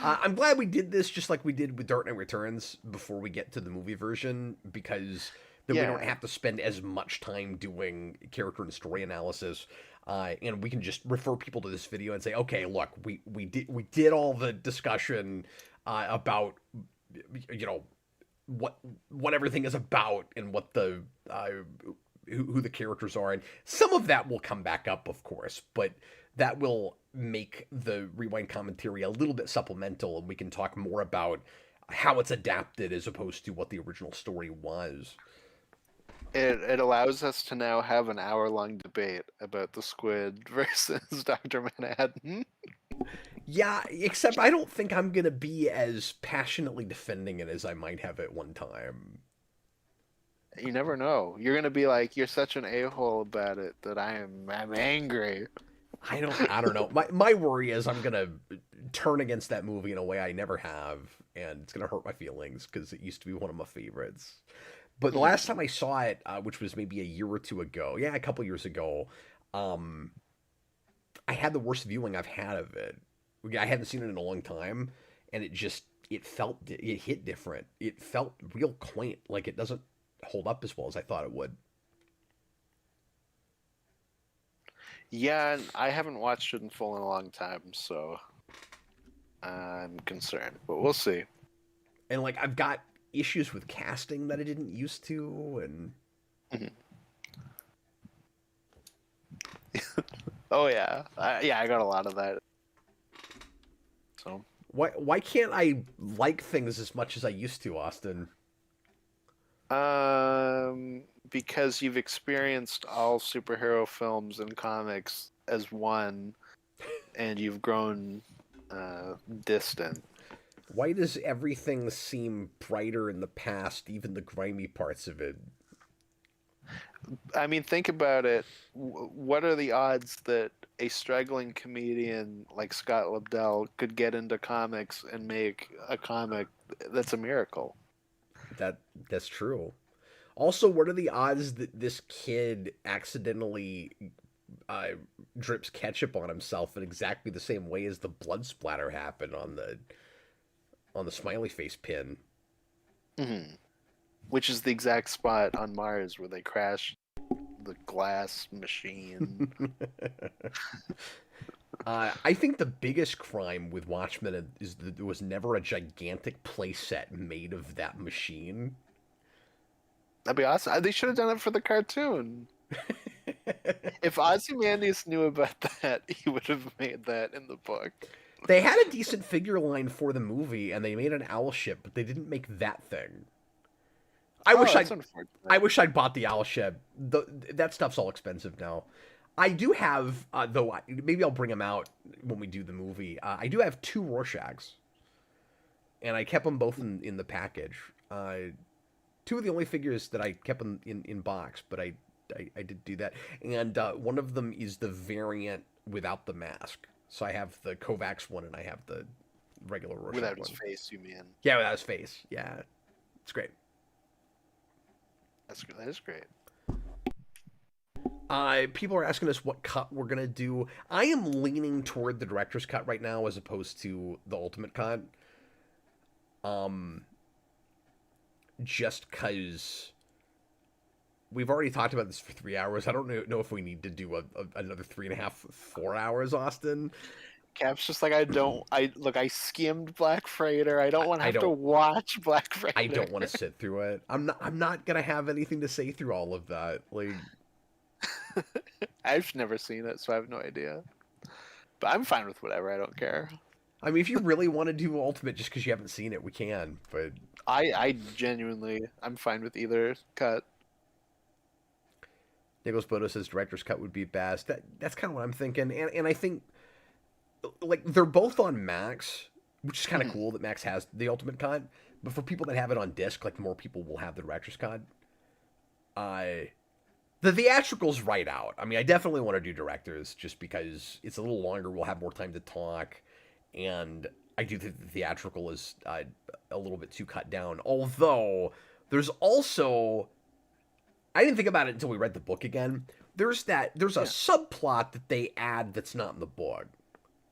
I'm glad we did this just like we did with Dark Knight Returns before we get to the movie version because then we don't Yeah. have to spend as much time doing character and story analysis. And we can just refer people to this video and say, okay, look, we did all the discussion about you know what everything is about and what the who the characters are, and some of that will come back up, of course, but that will make the rewind commentary a little bit supplemental, and we can talk more about how it's adapted as opposed to what the original story was. It allows us to now have an hour-long debate about the squid versus Dr. Manhattan. Yeah, except I don't think I'm gonna be as passionately defending it as I might have at one time. You never know. You're gonna be like, you're such an a-hole about it that I'm angry. I don't know. My worry is I'm gonna turn against that movie in a way I never have, and it's gonna hurt my feelings because it used to be one of my favorites. But the last time I saw it, which was maybe a year or two ago, yeah, a couple years ago, um, I had the worst viewing I've had of it. I hadn't seen it in a long time, and it hit different. It felt real quaint, like it doesn't hold up as well as I thought it would. Yeah, I haven't watched it in full in a long time, so I'm concerned. But we'll see. And like I've got issues with casting that I didn't used to, and Oh yeah, I got a lot of that. So why can't I like things as much as I used to, Austin? because you've experienced all superhero films and comics as one, and you've grown distant. Why does everything seem brighter in the past, even the grimy parts of it? I mean, think about it. What are the odds that a struggling comedian like Scott Lobdell could get into comics and make a comic that's a miracle? That's true. Also, what are the odds that this kid accidentally uh, drips ketchup on himself in exactly the same way as the blood splatter happened on the smiley face pin? Mm-hmm. Which is the exact spot on Mars where they crashed the glass machine. I think the biggest crime with Watchmen is that there was never a gigantic playset made of that machine. That'd be awesome. They should have done it for the cartoon. If Ozymandias knew about that, he would have made that in the book. They had a decent figure line for the movie, and they made an owl ship, but they didn't make that thing. I wish That's I unfortunate. I wish I'd bought the owl ship. That stuff's all expensive now. I do have, though. Maybe I'll bring them out when we do the movie. I do have two Rorschachs, and I kept them both in the package. Two of the only figures that I kept in box, but I did do that. And one of them is the variant without the mask. So I have the Kovacs one, and I have the regular Rorschach Without one. his face, you mean? Yeah, without his face. Yeah, it's great. That is great. People are asking us what cut we're gonna do. I am leaning toward the director's cut right now, as opposed to the ultimate cut. Just because we've already talked about this for 3 hours. I don't know if we need to do another 3.5, 4 hours, Austin. Cap's just like, I skimmed Black Freighter. I don't want to I have to don't. watch Black Freighter. I don't want to sit through it. I'm not gonna have anything to say through all of that. Like, I've never seen it, so I have no idea. But I'm fine with whatever. I don't care. I mean, if you really want to do Ultimate just because you haven't seen it, we can. But I genuinely, I'm fine with either cut. Nicholas Bodo says director's cut would be best. That's kind of what I'm thinking, and I think like they're both on Max, which is kind of Mhm. cool that Max has the ultimate cut. But for people that have it on disc, like more people will have the director's cut. Uh, the theatrical's right out. I mean, I definitely want to do directors just because it's a little longer. We'll have more time to talk, and I do think the theatrical is a little bit too cut down. Although there's also, I didn't think about it until we read the book again. There's a Yeah. subplot that they add that's not in the book.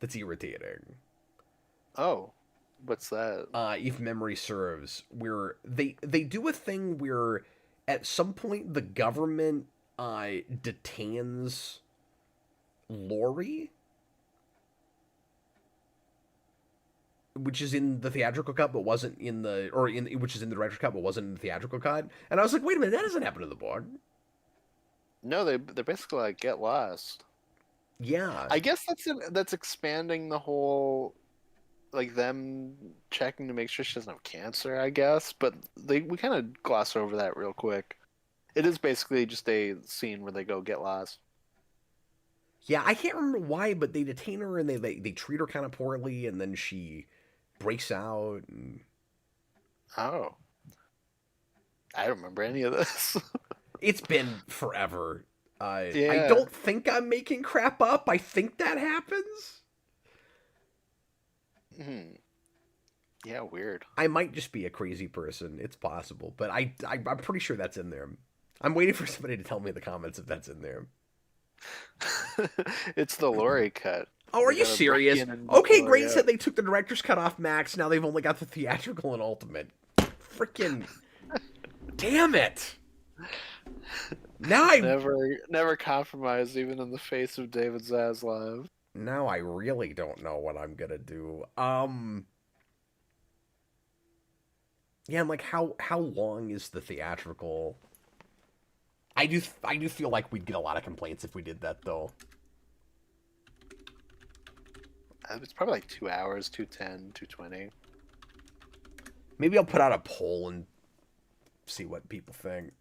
That's irritating. Oh, what's that? If memory serves, where they do a thing where at some point the government detains Lori, which is in the theatrical cut but wasn't in the or in which is in the director's cut but wasn't in the theatrical cut. And I was like, wait a minute, that doesn't happen in the book. No, they're basically like get lost. Yeah, I guess that's expanding the whole like them checking to make sure she doesn't have cancer. I guess, but we kind of gloss over that real quick. It is basically just a scene where they go get lost. yeah. I can't remember why, but they detain her and they treat her kind of poorly, and then she breaks out. And Oh, I don't remember any of this. it's been forever. I Yeah. don't think I'm making crap up. I think that happens. Hmm. Yeah, weird. I might just be a crazy person. It's possible, but I'm pretty sure that's in there. I'm waiting for somebody to tell me in the comments if that's in there. It's the Lori cut. Oh, are They you gotta break serious? in and Okay, Lori great. out. Said they took the director's cut off Max. Now they've only got the theatrical and ultimate. Freaking damn it! Now Never compromise, even in the face of David Zaslav. now I really don't know what I'm gonna do. Yeah, I'm like, how long is the theatrical? I do feel like we'd get a lot of complaints if we did that though. It's probably like 2 hours, 210, 220. Maybe I'll put out a poll and see what people think.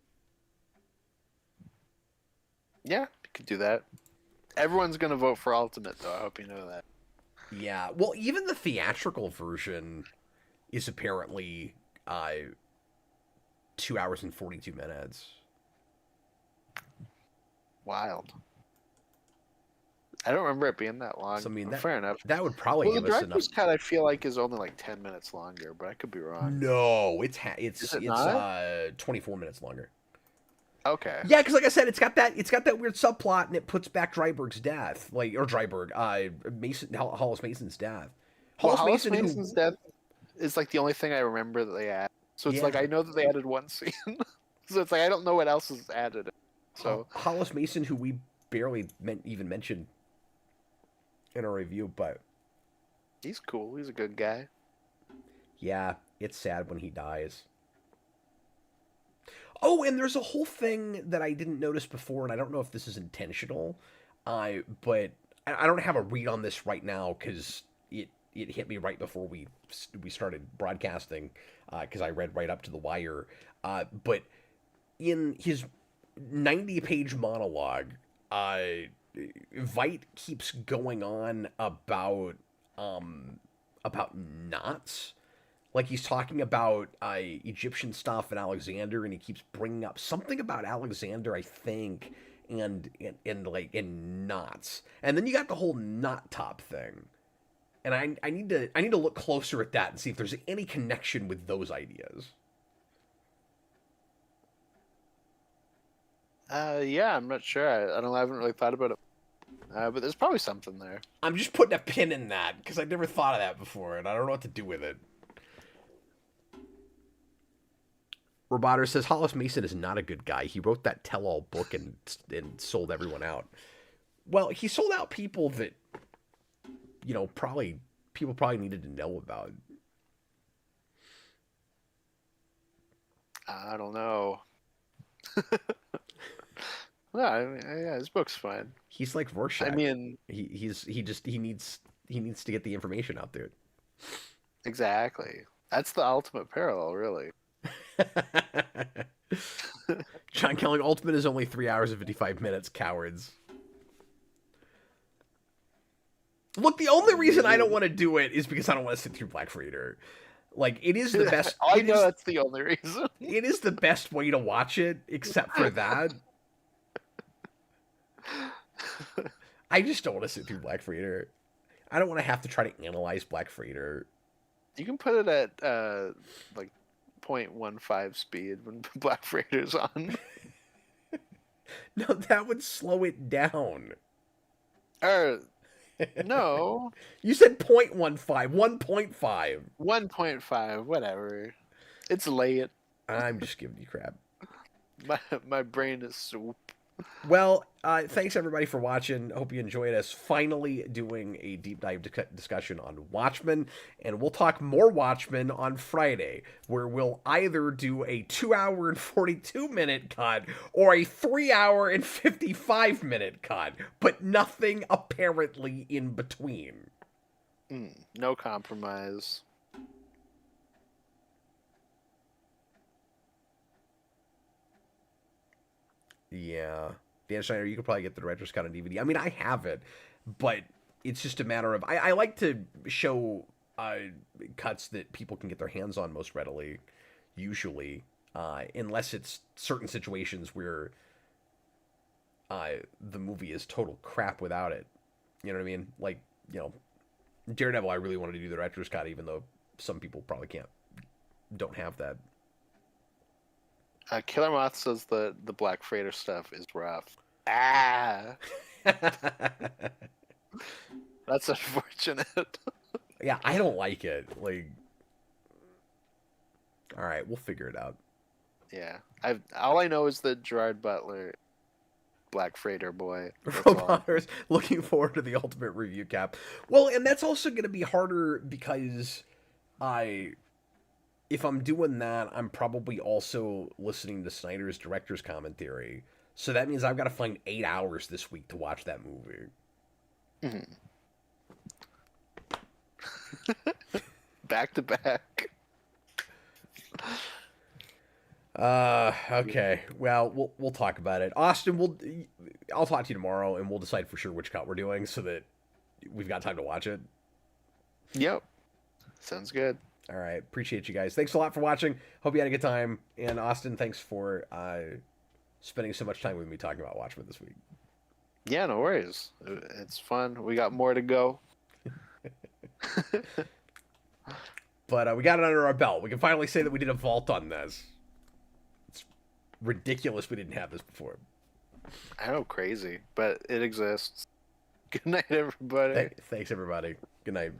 Yeah, you could do that. Everyone's gonna vote for Ultimate, though. I hope you know that. Yeah, well, even the theatrical version is apparently 2 hours and 42 minutes. Wild. I don't remember it being that long. So I mean, Fair enough. that would probably Well, the give us enough. director's cut, I feel like, is only like 10 minutes longer, but I could be wrong. No, Is it's it not? 24 minutes longer. Okay. Yeah, because like I said, it's got that weird subplot, and it puts back Dryberg's death, like or Dryberg, Hollis Mason's death. Well, Hollis Hollis Mason, Mason's death is like the only thing I remember that they added. So it's like Yeah. I know that they added one scene. So it's like I don't know what else is added. So Hollis Mason, who we barely even mentioned in our review, but he's cool. He's a good guy. yeah, it's sad when he dies. Oh, and there's a whole thing that I didn't notice before, and I don't know if this is intentional, but I don't have a read on this right now because it hit me right before we started broadcasting because I read right up to the wire. But in his 90-page monologue, Veidt keeps going on about knots. Like he's talking about Egyptian stuff and Alexander, and he keeps bringing up something about Alexander, I think, and like in knots. And then you got the whole knot top thing, and I need to look closer at that and see if there's any connection with those ideas. Yeah, I'm not sure. I haven't really thought about it. But there's probably something there. I'm just putting a pin in that because I never thought of that before, and I don't know what to do with it. Roboter says Hollis Mason is not a good guy. He wrote that tell-all book and sold everyone out. Well, he sold out people that, people probably needed to know about. I don't know. No, I mean, yeah, his book's fine. He's like Rorschach. I mean, he needs to get the information out there. exactly. That's the ultimate parallel, really. John Kelly, Ultimate is only 3 hours and 55 minutes. Cowards. Look, the only reason I don't want to do it is because I don't want to sit through Black Freighter. Like, it is the best. I know that's the only reason. It is the best way to watch it, except for that. I just don't want to sit through Black Freighter. I don't want to have to try to analyze Black Freighter. You can put it at like 0.15 speed when Black Freighter's on. No, that would slow it down. No. You said 0.15, 1.5. 1.5, whatever. It's late. I'm just giving you crap. My brain is soup. Well, thanks everybody for watching. Hope you enjoyed us finally doing a deep dive discussion on Watchmen, and we'll talk more Watchmen on Friday, where we'll either do a 2-hour and 42-minute cut or a 3-hour and 55-minute cut, but nothing apparently in between. No compromise. Yeah. Dan Schneider, you could probably get the director's cut on DVD. I mean, I have it, but it's just a matter of... I like to show cuts that people can get their hands on most readily, usually, unless it's certain situations where the movie is total crap without it. You know what I mean? Like, Daredevil, I really wanted to do the director's cut, even though some people probably don't have that. Killer Moth says the Black Freighter stuff is rough. Ah! That's unfortunate. Yeah, I don't like it. Like, all right, we'll figure it out. Yeah, all I know is that Gerard Butler, Black Freighter boy. Roboters, looking forward to the ultimate review cap. Well, and that's also going to be harder because if I'm doing that, I'm probably also listening to Snyder's director's commentary. So that means I've got to find 8 hours this week to watch that movie. Back to back. Okay. Well, we'll talk about it. Austin, I'll talk to you tomorrow, and we'll decide for sure which cut we're doing so that we've got time to watch it. Yep. Sounds good. All right. Appreciate you guys. Thanks a lot for watching. Hope you had a good time. And Austin, thanks for spending so much time with me talking about Watchmen this week. Yeah, no worries. It's fun. We got more to go. But we got it under our belt. We can finally say that we did a vault on this. It's ridiculous we didn't have this before. I know, crazy. But it exists. Good night, everybody. Thanks, everybody. Good night.